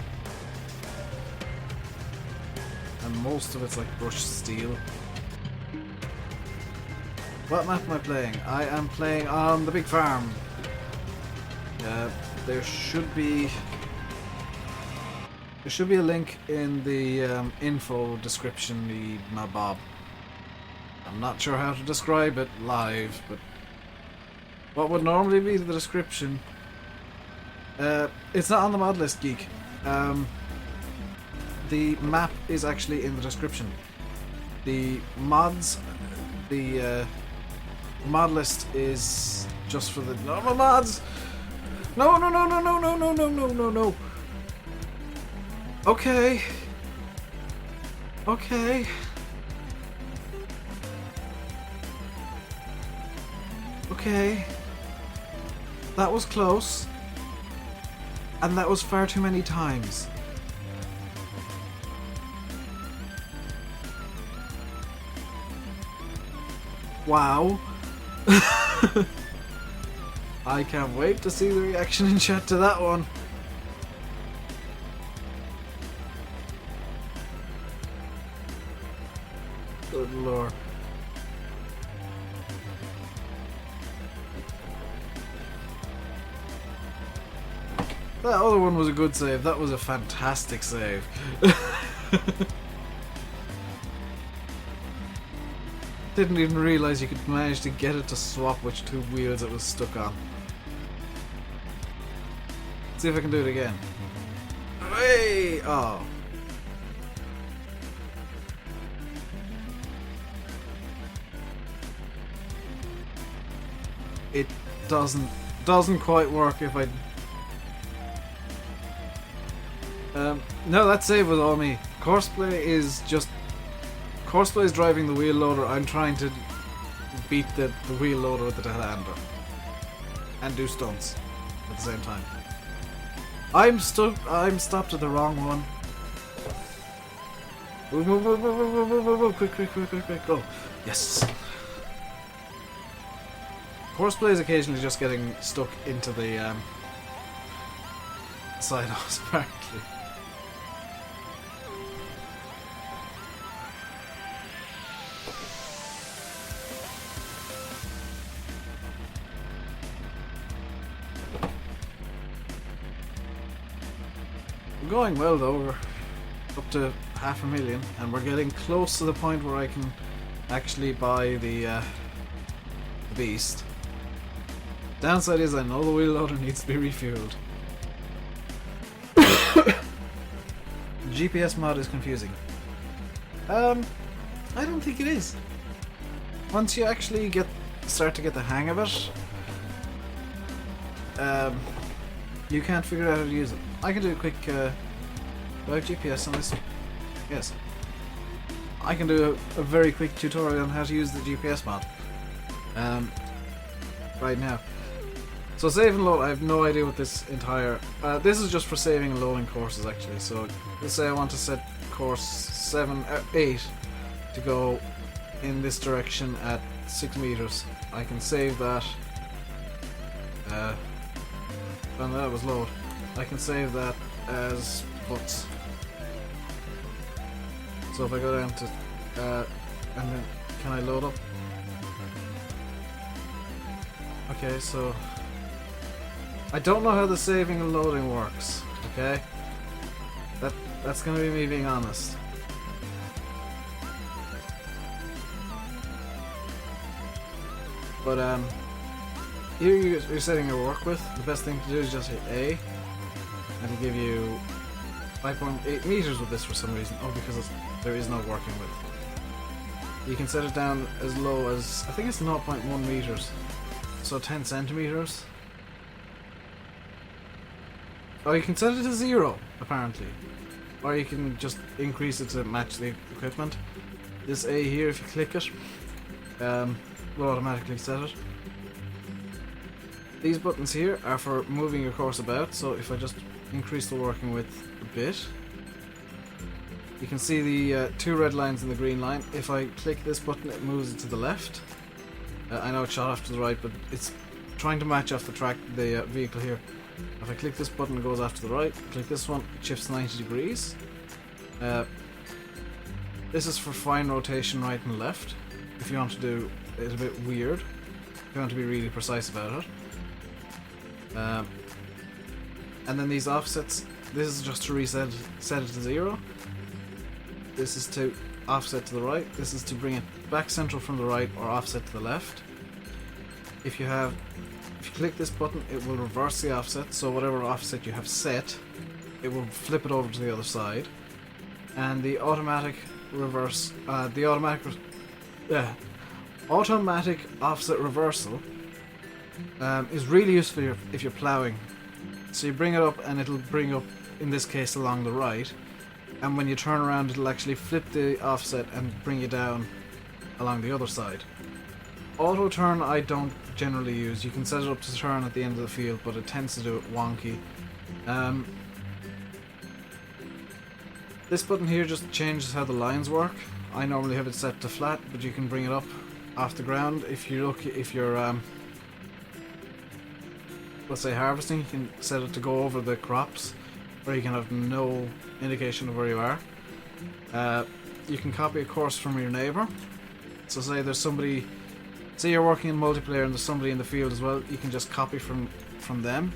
And most of it's like brushed steel. What map am I playing? I am playing on the big farm. There should be a link in the info description, my Bob. I'm not sure how to describe it live, but what would normally be the description? It's not on the mod list, Geek. The map is actually in the description. The mods, the mod list is just for the normal mods. No. Okay. That was close. And that was far too many times. Wow. I can't wait to see the reaction in chat to that one. Good lord. That other one was a good save. That was a fantastic save. Didn't even realise you could manage to get it to swap which two wheels it was stuck on. Let's see if I can do it again. Hey! Oh. It doesn't quite work if I... no, that save was all me. Courseplay is driving the wheel loader. I'm trying to beat the wheel loader with the telehandler and do stunts at the same time. I'm stopped at the wrong one. Move. Quick, go. Yes. Courseplay is occasionally just getting stuck into the side house, apparently. We're going well though, we're up to 500,000 and we're getting close to the point where I can actually buy the beast. Downside is I know the wheel loader needs to be refueled. GPS mod is confusing. I don't think it is. Once you actually start to get the hang of it, you can't figure out how to use it. I can do a quick do I have GPS on this? Yes. I can do a very quick tutorial on how to use the GPS mod. right now. So save and load, I have no idea what this entire... this is just for saving and loading courses actually. So let's say I want to set course 8 to go in this direction at 6 meters. I can save that. And that was load. I can save that as butts. So if I go down to... and then can I load up? Okay, so... I don't know how the saving and loading works, okay? That's gonna be me being honest. But here you're setting your work with. The best thing to do is just hit A, and it'll give you 5.8 meters with this for some reason. Oh, because there is no working with. You can set it down as low as, I think it's 0.1 meters, so 10 centimeters. Or you can set it to 0, apparently. Or you can just increase it to match the equipment. This A here, if you click it, will automatically set it. These buttons here are for moving your course about, so if I just increase the working width a bit, you can see the 2 red lines and the green line. If I click this button, it moves it to the left. I know it's shot off to the right, but it's trying to match off the track, the vehicle here. If I click this button, it goes off to the right. Click this one, it shifts 90 degrees. This is for fine rotation right and left. If you want to do it a bit weird, if you want to be really precise about it. And then these offsets, this is just to set it to 0. This is to offset to the right. This is to bring it back central from the right or offset to the left. If you click this button, it will reverse the offset, so whatever offset you have set, it will flip it over to the other side. And the automatic reverse, automatic offset reversal is really useful if you're ploughing. So you bring it up and it'll bring up, in this case, along the right, and when you turn around it'll actually flip the offset and bring you down along the other side. Auto turn I don't generally use. You can set it up to turn at the end of the field, but it tends to do it wonky. This button here just changes how the lines work. I normally have it set to flat, but you can bring it up off the ground. If you're let's say harvesting, you can set it to go over the crops, where you can have no indication of where you are. You can copy a course from your neighbour. So say there's somebody, say you're working in multiplayer and there's somebody in the field as well, you can just copy from them.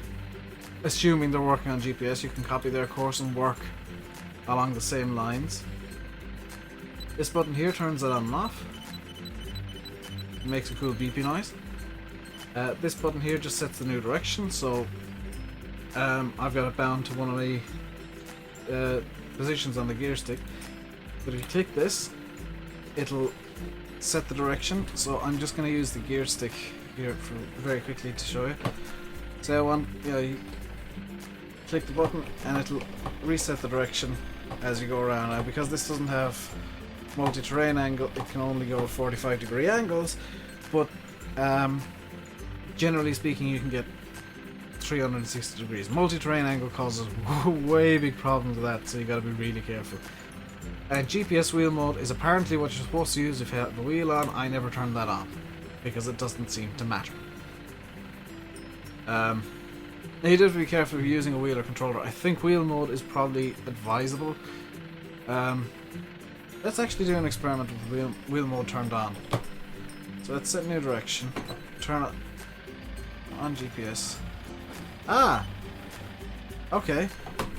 Assuming they're working on GPS, you can copy their course and work along the same lines. This button here turns it on and off. It makes a cool beepy noise. This button here just sets the new direction, so I've got it bound to one of the positions on the gear stick. But if you click this, it'll set the direction, so I'm just going to use the gear stick here for very quickly to show you. So I want, you click the button and it'll reset the direction as you go around. Now because this doesn't have multi-terrain angle, it can only go at 45-degree angles, but generally speaking you can get 360 degrees. Multi-terrain angle causes way big problems with that, so you gotta be really careful. GPS wheel mode is apparently what you're supposed to use if you have the wheel on. I never turned that on because it doesn't seem to matter. You do have to be careful if you're using a wheel or controller. I think wheel mode is probably advisable. Let's actually do an experiment with wheel mode turned on. So let's set new direction, turn it on GPS. Okay,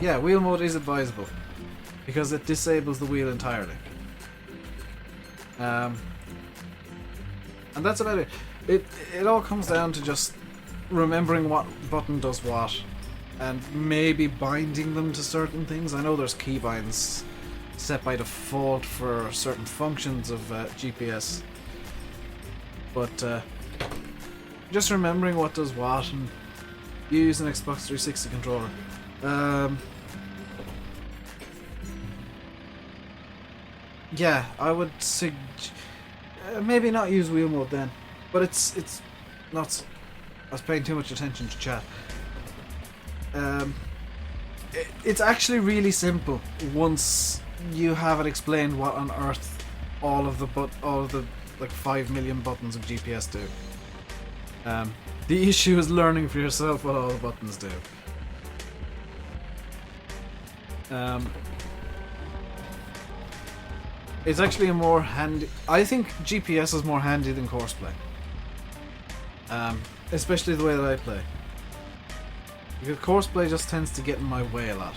yeah, wheel mode is advisable because it disables the wheel entirely. And that's about it. It all comes down to just remembering what button does what and maybe binding them to certain things. I know there's keybinds set by default for certain functions of GPS, but just remembering what does what, and use an Xbox 360 controller. Yeah, I would maybe not use wheel mode then. But it's not. I was paying too much attention to chat. It's actually really simple once you have it explained what on earth all of the like 5 million buttons of GPS do. The issue is learning for yourself what all the buttons do. It's actually a more handy. I think GPS is more handy than courseplay. Especially the way that I play. Because courseplay just tends to get in my way a lot.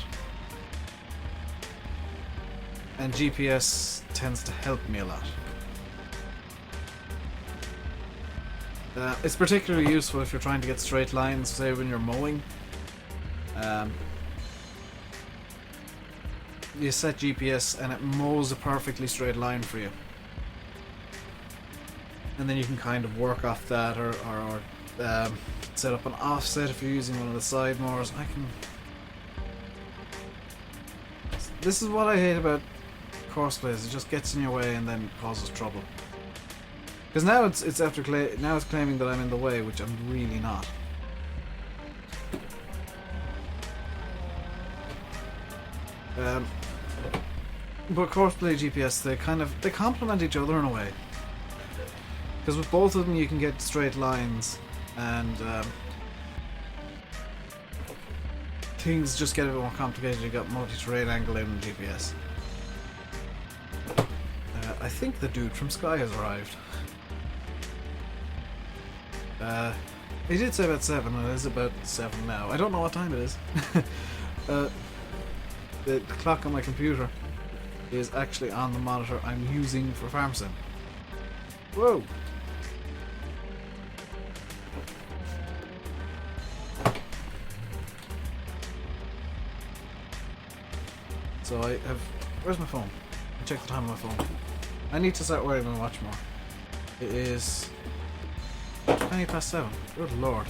And GPS tends to help me a lot. It's particularly useful if you're trying to get straight lines, say when you're mowing. You set GPS and it mows a perfectly straight line for you. And then you can kind of work off that or set up an offset if you're using one of the side mowers. This is what I hate about courseplays. It just gets in your way and then causes trouble. Because now it's claiming that I'm in the way, which I'm really not. But courseplay GPS, they complement each other in a way. Because with both of them you can get straight lines and things just get a bit more complicated. You got multi-terrain angle in GPS. I think the dude from Sky has arrived. He did say about 7 and it is about 7 now. I don't know what time it is. The clock on my computer is actually on the monitor I'm using for Farm Sim. Whoa! So I have... Where's my phone? I check the time on my phone. I need to start wearing my watch more. It is 20 past 7. Good lord.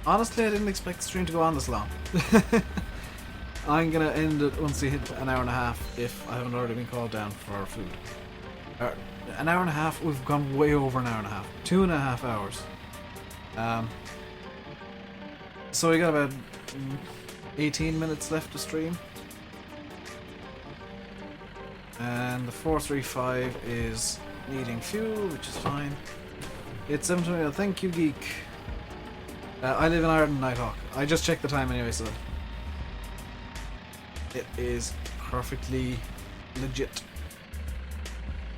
Honestly, I didn't expect the stream to go on this long. I'm gonna end it once we hit an hour and a half if I haven't already been called down for food. An hour and a half, we've gone way over an hour and a half. 2.5 hours. So we got about 18 minutes left to stream. And the 435 is needing fuel, which is fine. It's 7:20. Thank you, Geek. I live in Ireland, Nighthawk. I just checked the time anyway, so it is perfectly legit.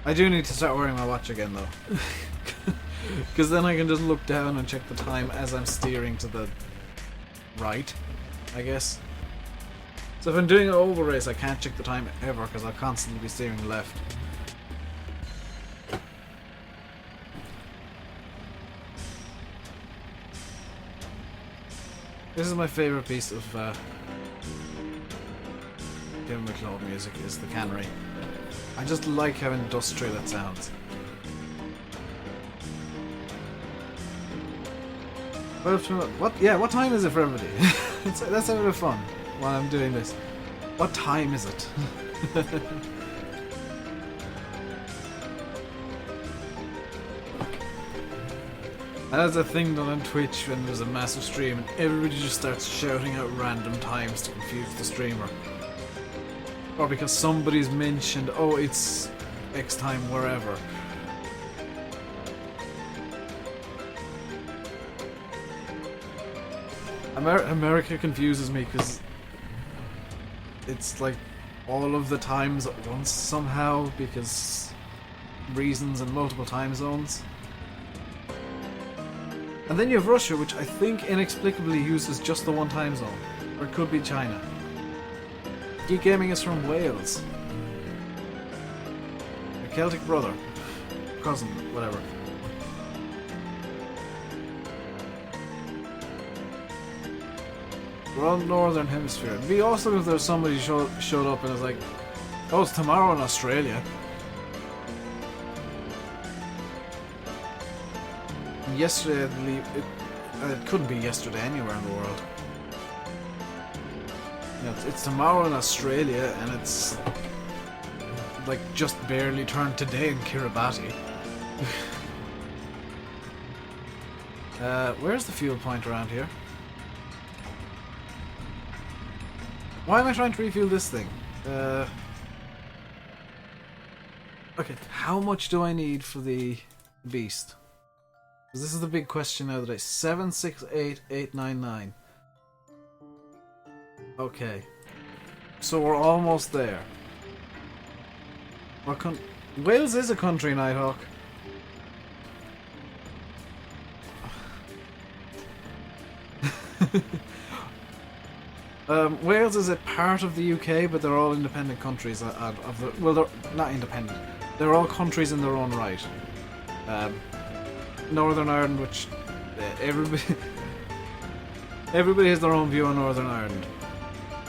I do need to start wearing my watch again, though, because then I can just look down and check the time as I'm steering to the right, I guess. So if I'm doing an oval race, I can't check the time ever because I'll constantly be steering left. This is my favourite piece of MacLeod music, is the Cannery. I just like how industrial it sounds. What? Yeah, what time is it for everybody? Let's have a bit of fun while I'm doing this. What time is it? That's a thing done on Twitch when there's a massive stream and everybody just starts shouting out random times to confuse the streamer. Or because somebody's mentioned, oh, it's X time wherever. America confuses me because it's like all of the times at once somehow, because reasons and multiple time zones. And then you have Russia, which I think inexplicably uses just the one time zone. Or it could be China. Geek Gaming is from Wales. A Celtic brother. Cousin, whatever. We're on the Northern Hemisphere. It'd be awesome if there was somebody showed up and was like, oh, it's tomorrow in Australia. And yesterday, I believe, it couldn't be yesterday anywhere in the world. You know, it's tomorrow in Australia, and it's like just barely turned today in Kiribati. Where's the fuel point around here? Why am I trying to refuel this thing? Okay, how much do I need for the beast? Because this is the big question now today. 768,899. Okay. So we're almost there. Wales is a country, Nighthawk. Wales is a part of the UK, but they're all independent countries. Well, they're not independent. They're all countries in their own right. Northern Ireland, which everybody has their own view on Northern Ireland.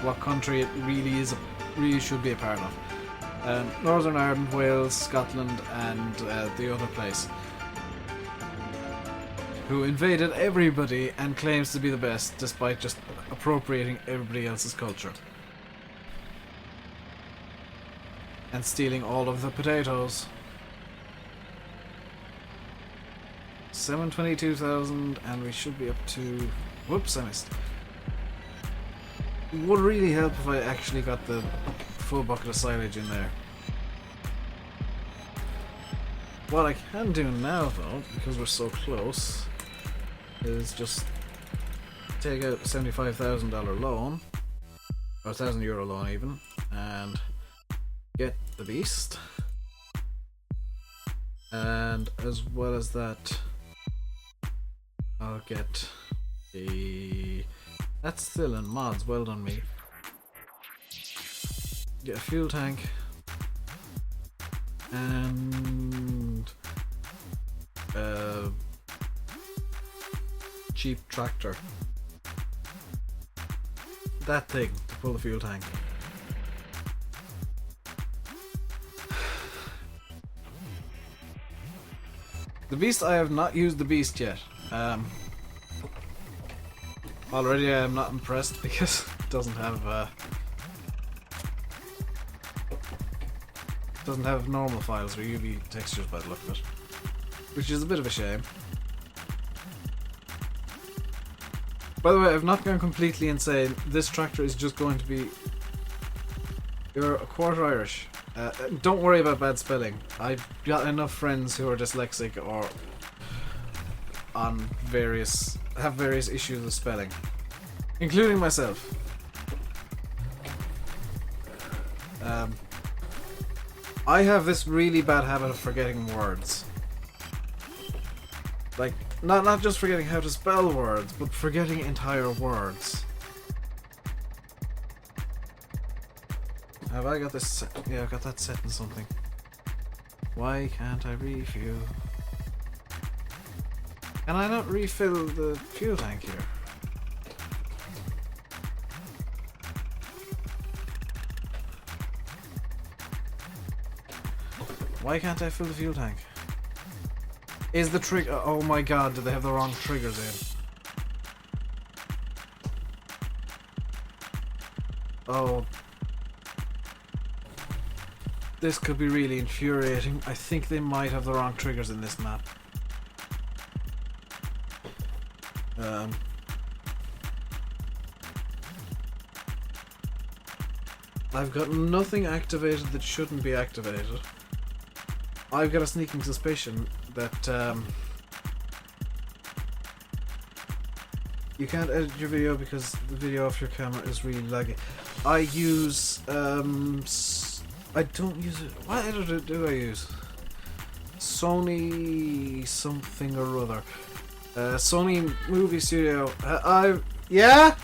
What country it really should be a part of. Northern Ireland, Wales, Scotland, and the other place, who invaded everybody and claims to be the best, despite just appropriating everybody else's culture and stealing all of the potatoes. 722,000, and we should be up to... Whoops, I missed. It would really help if I actually got the full bucket of silage in there. What I can do now, though, because we're so close, is just take out a $75,000 loan, or €1,000 loan even, and get the beast. And as well as that, I'll get the... That's still in mods, well done me. Get a fuel tank. And a cheap tractor. That thing to pull the fuel tank. The beast, I have not used the beast yet. Already I am not impressed because it doesn't have normal files or UV textures by the look of it, which is a bit of a shame. By the way, I've not gone completely insane. This tractor is just going to be... You're a quarter Irish. Don't worry about bad spelling. I've got enough friends who are dyslexic or have various issues with spelling, including myself. I have this really bad habit of forgetting words. Like, not just forgetting how to spell words, but forgetting entire words. Have I got this set? Yeah, I've got that set in something. Why can't I refuel? Can I not refill the fuel tank here? Why can't I fill the fuel tank? Is the trigger... Oh my god, did they have the wrong triggers in? Oh. This could be really infuriating. I think they might have the wrong triggers in this map. I've got nothing activated that shouldn't be activated. I've got a sneaking suspicion that you can't edit your video because the video off your camera is really laggy. I use I don't use it. What editor do I use? Sony something or other. Sony Movie Studio. Yeah?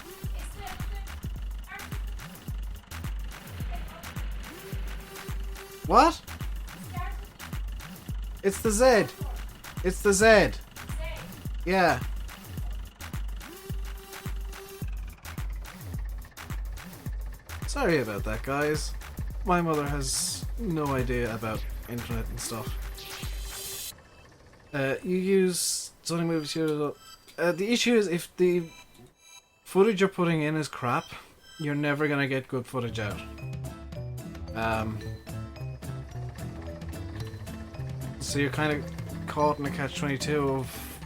What? It's the Z. It's the Z. Yeah. Sorry about that, guys. My mother has no idea about internet and stuff. You use Sony Movie Studio. The issue is if the footage you're putting in is crap, you're never gonna get good footage out. So you're kind of caught in a catch-22 of...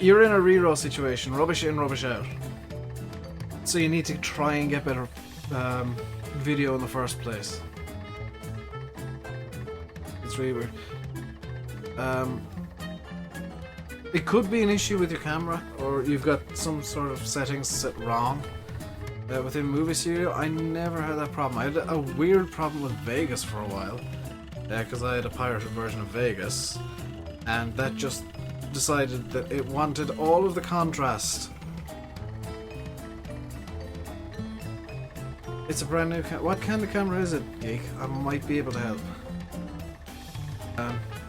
You're in a reroll situation, rubbish in, rubbish out. So you need to try and get better video in the first place. It's really weird. It could be an issue with your camera, or you've got some sort of settings set wrong. Within Movie Studio, I never had that problem. I had a weird problem with Vegas for a while, because I had a pirated version of Vegas, and that just decided that it wanted all of the contrast. It's a brand new camera. What kind of camera is it, Geek? I might be able to help.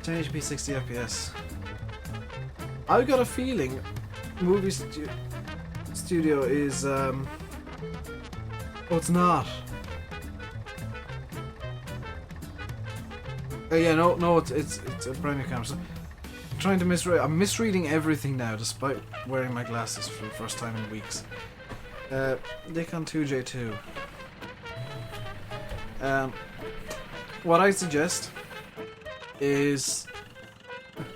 1080p 60 FPS. I've got a feeling Movie Studio is oh, it's not. Yeah, no, it's a brand new camera. So I'm trying to misread. I'm misreading everything now, despite wearing my glasses for the first time in weeks. Nikon 2J2. What I suggest is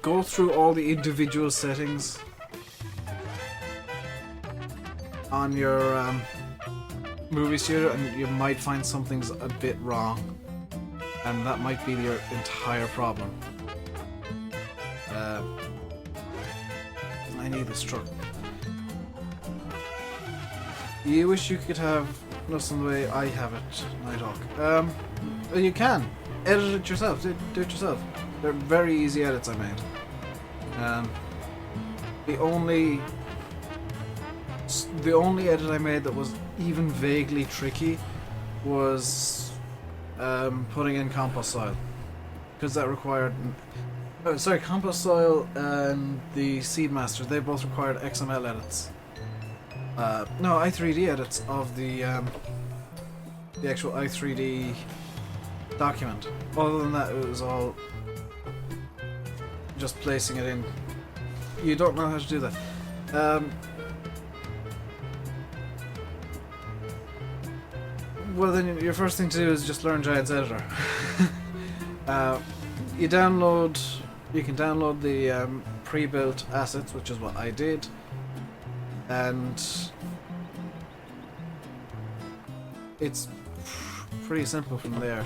go through all the individual settings on your Movie Studio, and you might find something's a bit wrong, and that might be your entire problem. I need this truck. You wish you could have nothing the way I have it, Nighthawk. Well, you can edit it yourself. Do it yourself. They're very easy edits I made. The only edit I made that was even vaguely tricky was putting in compost soil, because that required. Sorry, compost soil and the Seedmaster. They both required XML edits. No, i3D edits of the actual i3D document. Other than that, it was all just placing it in. You don't know how to do that. Well, then your first thing to do is just learn Giant's Editor. You can download the pre-built assets, which is what I did, and it's pretty simple from there.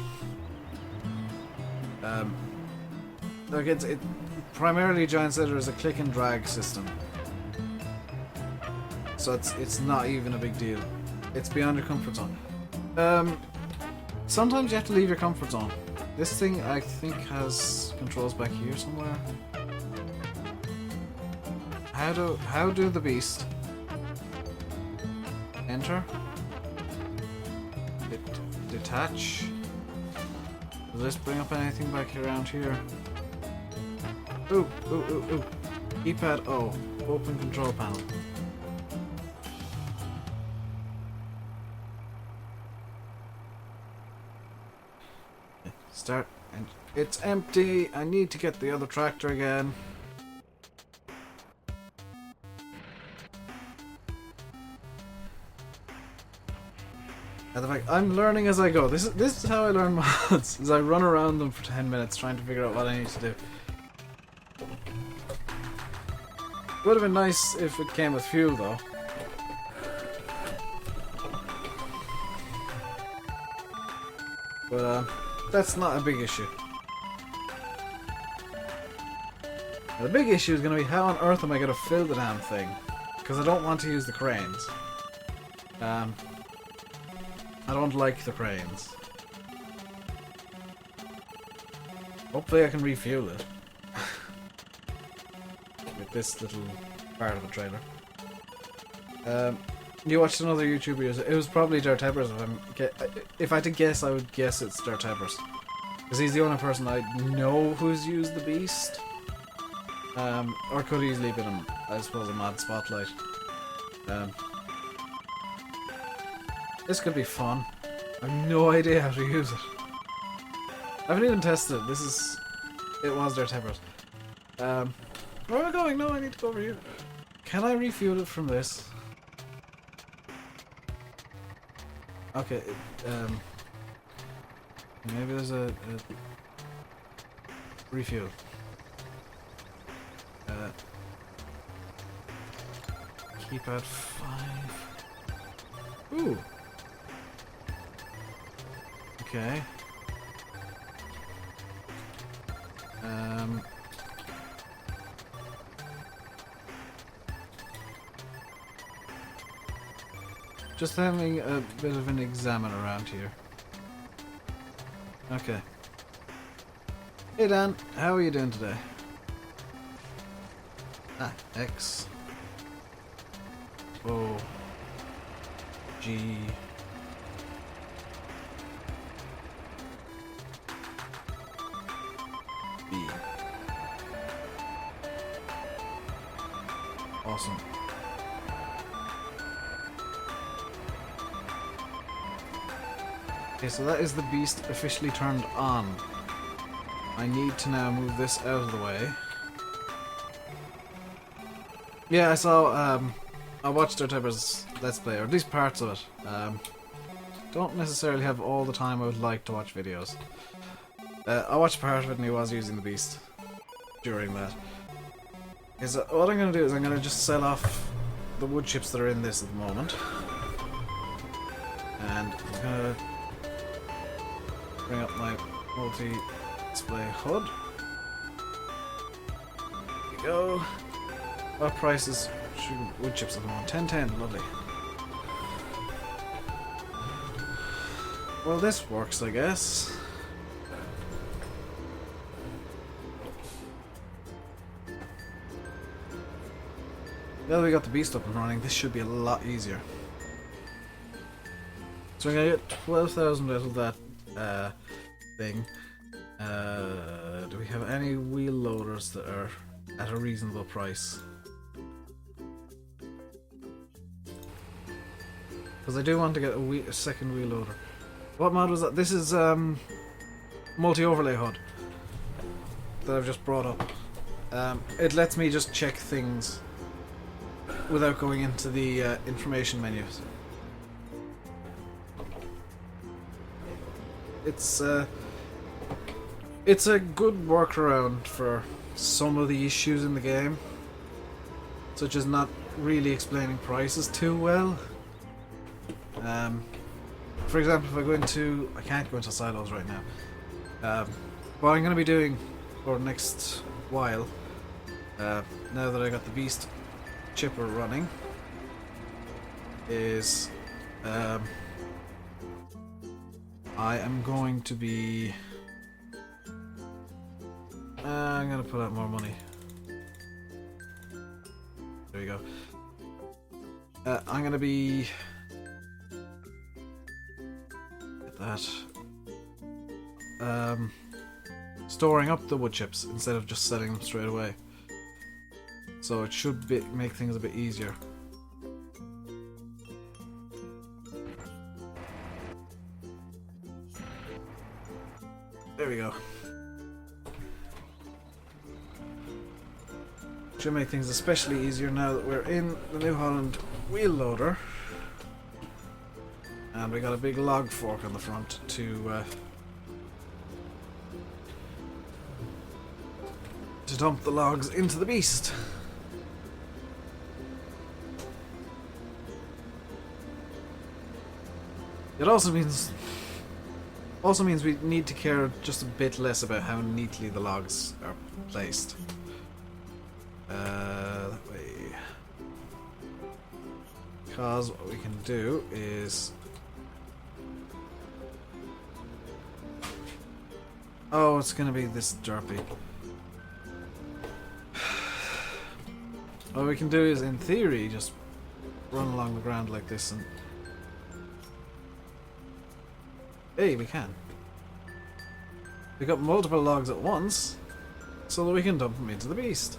Like it primarily Giant's Editor is a click and drag system, so it's not even a big deal. It's beyond your comfort zone. Sometimes you have to leave your comfort zone. This thing I think has controls back here somewhere. How do the beast? Enter. Detach. Does this bring up anything back around here? Ooh. Keypad O. Open control panel. Start, and it's empty. I need to get the other tractor again. And the fact I'm learning as I go. This is how I learn mods. Is I run around them for 10 minutes trying to figure out what I need to do. It would have been nice if it came with fuel though. But that's not a big issue. Now, the big issue is going to be how on earth am I going to fill the damn thing? Because I don't want to use the cranes. I don't like the cranes. Hopefully I can refuel it. With this little part of the trailer. You watched another YouTuber, it was probably Dartebers. If I had to guess, I would guess it's Dartebers. Because he's the only person I know who's used the Beast. Or could easily been, I suppose, a Mad Spotlight. This could be fun. I have no idea how to use it. I haven't even tested it. It was Dartebers. Where am I going? No, I need to go over here. Can I refuel it from this? Okay, Maybe there's a refuel. Keep at 5. Ooh. Okay. Just having a bit of an examine around here. Okay. Hey Dan, how are you doing today? Ah, X. O. G. B. Awesome. Okay, so that is the beast officially turned on. I need to now move this out of the way. Yeah, I saw, I watched Dirtyber's Let's Play, or at least parts of it. Don't necessarily have all the time I would like to watch videos. I watched part of it and he was using the beast during that. Okay, so what I'm going to do is I'm going to just sell off the wood chips that are in this at the moment. And I'm going to bring up my multi-display HUD. There we go. What price is wood chips at the moment? 10.10, lovely. Well, this works, I guess. Now that we got the beast up and running, this should be a lot easier. So I'm gonna get 12,000 out of that thing. Do we have any wheel loaders that are at a reasonable price? Because I do want to get a second wheel loader. What mod was that? This is multi-overlay HUD that I've just brought up. It lets me just check things without going into the information menus. It's a good workaround for some of the issues in the game, such as not really explaining prices too well. For example, if I go into... I can't go into silos right now. What I'm going to be doing for the next while, now that I got the beast chipper running, is I am going to be... I'm going to put out more money. There we go. I'm going to be... Get that. Storing up the wood chips instead of just selling them straight away. So it should make things a bit easier. There we go. Should make things especially easier now that we're in the New Holland wheel loader. And we got a big log fork on the front to dump the logs into the beast. It also means we need to care just a bit less about how neatly the logs are placed. That way. Because what we can do is... Oh, it's gonna be this derpy. What we can do is, in theory, just run along the ground like this and... Hey, we can. We got multiple logs at once, so that we can dump them into the beast.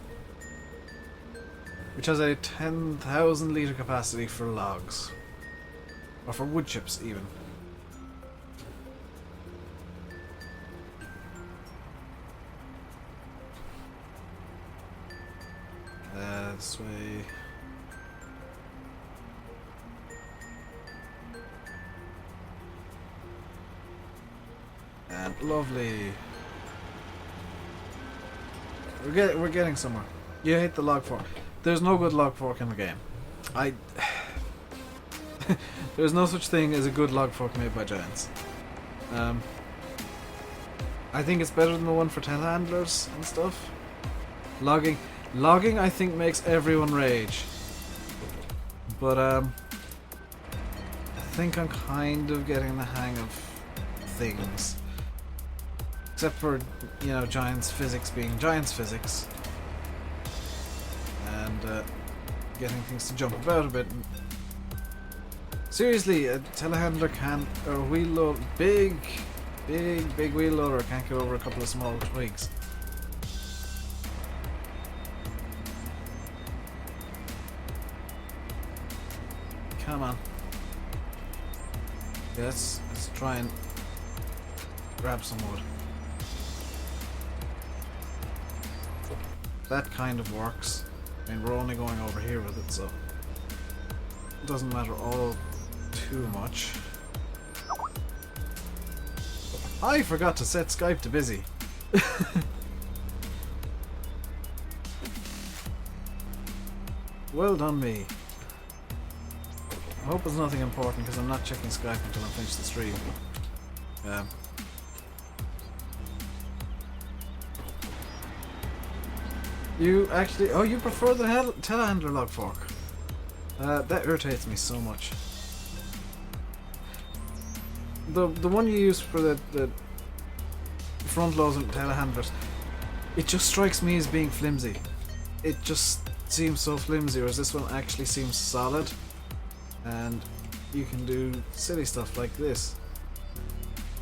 Which has a 10,000 litre capacity for logs. Or for wood chips, even. This way. Lovely. We're getting somewhere. You hate the log fork. There's no good log fork in the game. There's no such thing as a good log fork made by giants. I think it's better than the one for telehandlers and stuff. Logging, I think makes everyone rage. But I think I'm kind of getting the hang of things. Except for, you know, Giants physics being Giants physics. And getting things to jump about a bit. Seriously, a telehandler can't, or a wheel load, big wheel loader can't get over a couple of small twigs. Come on. Yeah, let's try and grab some wood. That kind of works. I mean, we're only going over here with it, so it doesn't matter all too much. I forgot to set Skype to busy. Well done me. I hope it's nothing important because I'm not checking Skype until I finish the stream. You actually... Oh, you prefer the telehandler log fork. That irritates me so much. The one you use for the front loads and telehandlers, it just strikes me as being flimsy. It just seems so flimsy, whereas this one actually seems solid. And you can do silly stuff like this.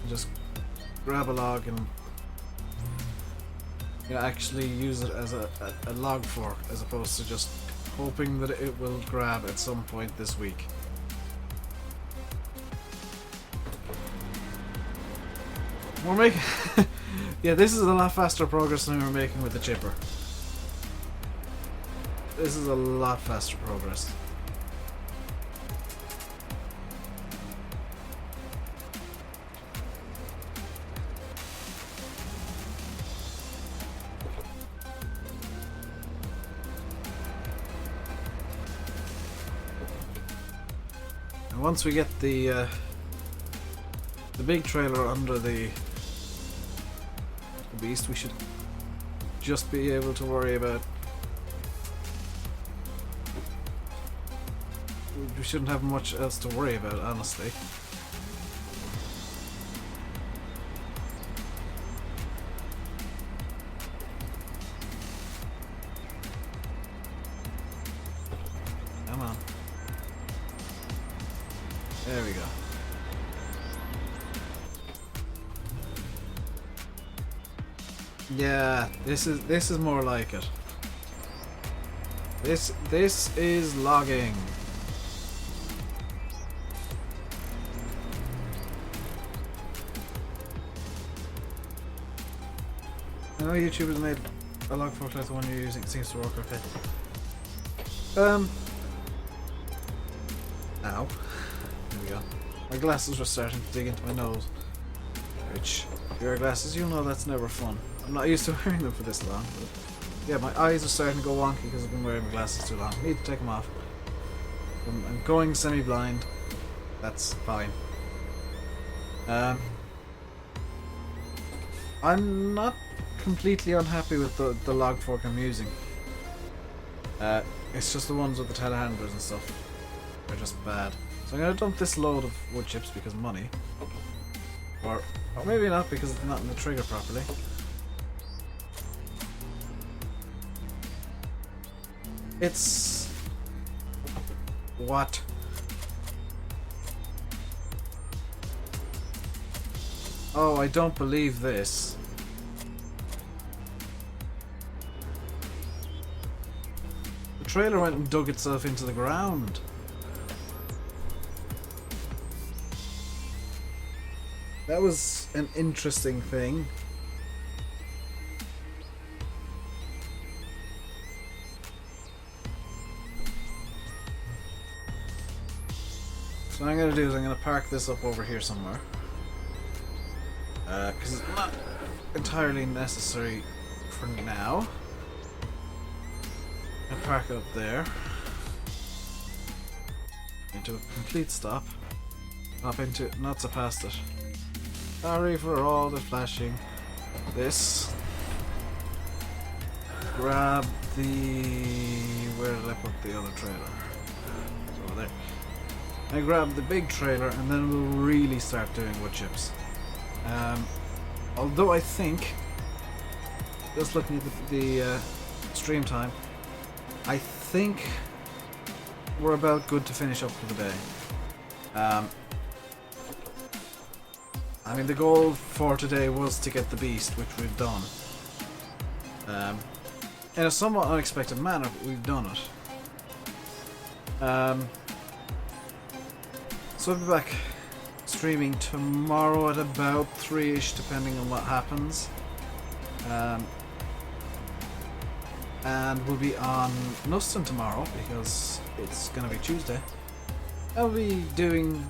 You just grab a log and you actually use it as a log fork, as opposed to just hoping that it will grab at some point this week. We're making... yeah, this is a lot faster progress than we were making with the chipper. This is a lot faster progress. And once we get the big trailer under the beast, we should just be able to worry about... We shouldn't have much else to worry about, honestly. Come on. There we go. Yeah, this is more like it. This is logging. I know YouTube has made a log fork like the one you're using. It seems to work okay. Ow. There we go. My glasses were starting to dig into my nose. Which, if you wear glasses, you'll know that's never fun. I'm not used to wearing them for this long, but yeah, my eyes are starting to go wonky because I've been wearing my glasses too long. I need to take them off. I'm going semi-blind. That's fine. I'm not completely unhappy with the log fork I'm using. It's just the ones with the telehandlers and stuff. They're just bad. So I'm going to dump this load of wood chips because money. Or maybe not, because it's not in the trigger properly. It's... What? Oh, I don't believe this. The trailer went and dug itself into the ground. That was an interesting thing. So what I'm going to do is I'm going to park this up over here somewhere. because it's not entirely necessary for now. I park it up there into a complete stop. Hop into it, not so past it. Sorry for all the flashing. This. Grab the... Where did I put the other trailer? It's over there. I grab the big trailer and then we'll really start doing wood chips. Although I think, just looking at the stream time, I think we're about good to finish up for the day. I mean, the goal for today was to get the beast, which we've done. In a somewhat unexpected manner, but we've done it. So I'll be back streaming tomorrow at about 3ish, depending on what happens. And we'll be on Nuston tomorrow, because it's going to be Tuesday. I'll be doing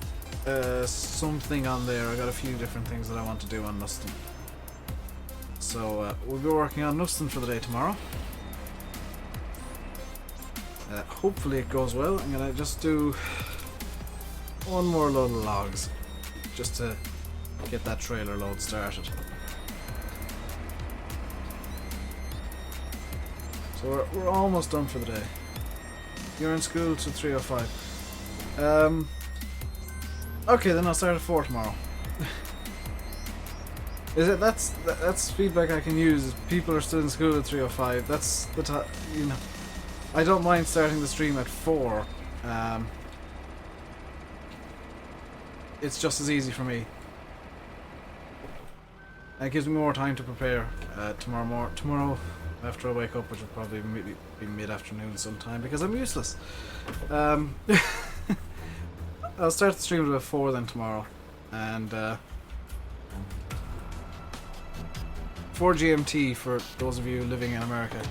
something on there. I got a few different things that I want to do on Nuston. So we'll be working on Nuston for the day tomorrow. Hopefully it goes well. I'm gonna just do one more load of logs just to get that trailer load started. So we're almost done for the day. You're in school till 3:05. Okay, then I'll start at 4 tomorrow. Is it? That's feedback I can use. Is people are still in school at 3:05. That's the time. You know, I don't mind starting the stream at 4. It's just as easy for me. It gives me more time to prepare tomorrow after I wake up, which will probably be mid-afternoon sometime because I'm useless. I'll start the stream at about 4 then tomorrow, and 4 GMT for those of you living in America.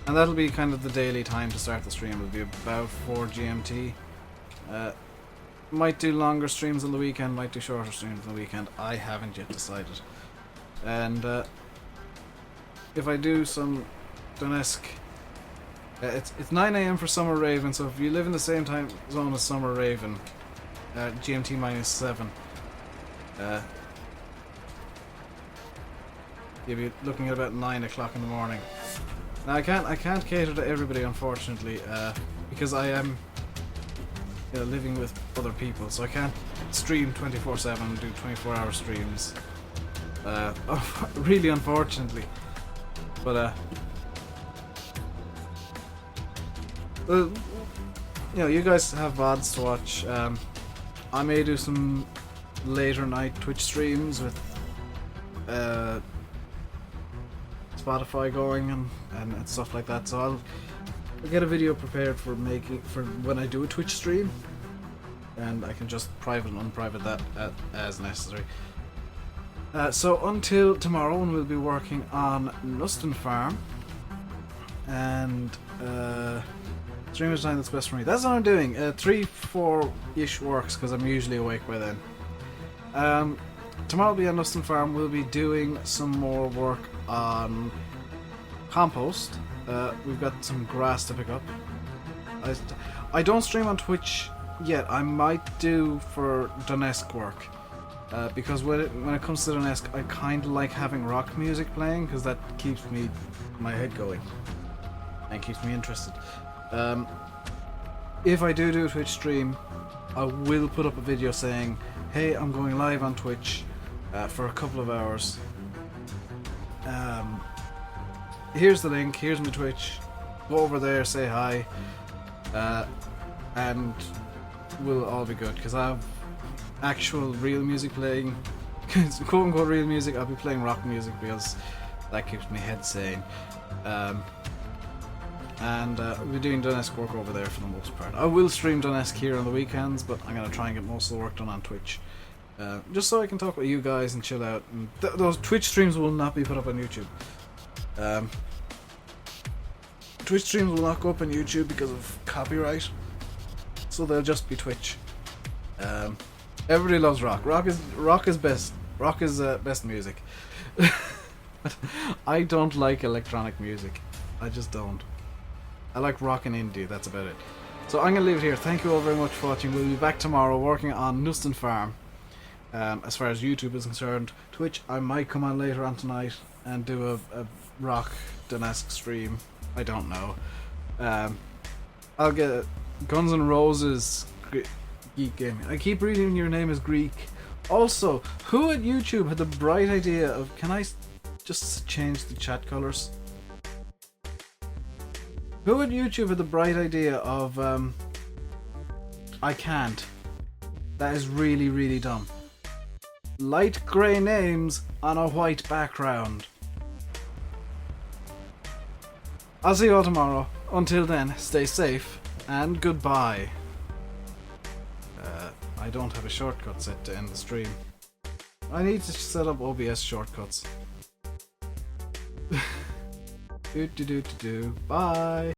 And that'll be kind of the daily time to start the stream. It'll be about 4 GMT. Might do longer streams on the weekend, might do shorter streams on the weekend. I haven't yet decided. And if I do some Donetsk, it's 9 AM for Summer Raven, so if you live in the same time zone as Summer Raven, GMT -7, you'll be looking at about 9 o'clock in the morning. Now I can't cater to everybody, unfortunately, because I am living with other people, so I can't stream 24/7 and do 24-hour streams. Really, unfortunately, but well, you guys have VODs to watch. I may do some later night Twitch streams with Spotify going and stuff like that. So I'll get a video prepared for when I do a Twitch stream, and I can just private and unprivate that as necessary. So until tomorrow, when we'll be working on Nuston Farm and stream at a time that's best for me. That's what I'm doing. 3-4-ish works because I'm usually awake by then. Tomorrow will be on Nuston Farm. We'll be doing some more work on compost. We've got some grass to pick up. I don't stream on Twitch yet. I might do for Donetsk work. Because when it comes to Donetsk, I kind of like having rock music playing because that keeps my head going and keeps me interested. If I do a Twitch stream, I will put up a video saying, hey, I'm going live on Twitch for a couple of hours. Here's the link, here's my Twitch, go over there, say hi, and we'll all be good, because I have actual real music playing, quote unquote real music. I'll be playing rock music because that keeps my head sane. And we'll be doing Donetsk work over there for the most part. I will stream Donetsk here on the weekends, but I'm going to try and get most of the work done on Twitch. Just so I can talk with you guys and chill out. And those Twitch streams will not be put up on YouTube. Twitch streams will not go up on YouTube because of copyright, so they'll just be Twitch. Everybody loves rock. Rock is best. Rock is best music. I don't like electronic music. I just don't. I like rock and indie. That's about it. So I'm gonna leave it here. Thank you all very much for watching. We'll be back tomorrow working on Nuston Farm. As far as YouTube is concerned, Twitch, I might come on later on tonight and do a rock Donetsk stream. I don't know. I'll get Guns N' Roses Geek Gaming. I keep reading your name is Greek. Also, who at YouTube had the bright idea of, can I just change the chat colors? Who at YouTube had the bright idea of, I can't. That is really, really dumb. Light grey names on a white background. I'll see you all tomorrow. Until then, stay safe and goodbye. I don't have a shortcut set to end the stream. I need to set up OBS shortcuts. Bye.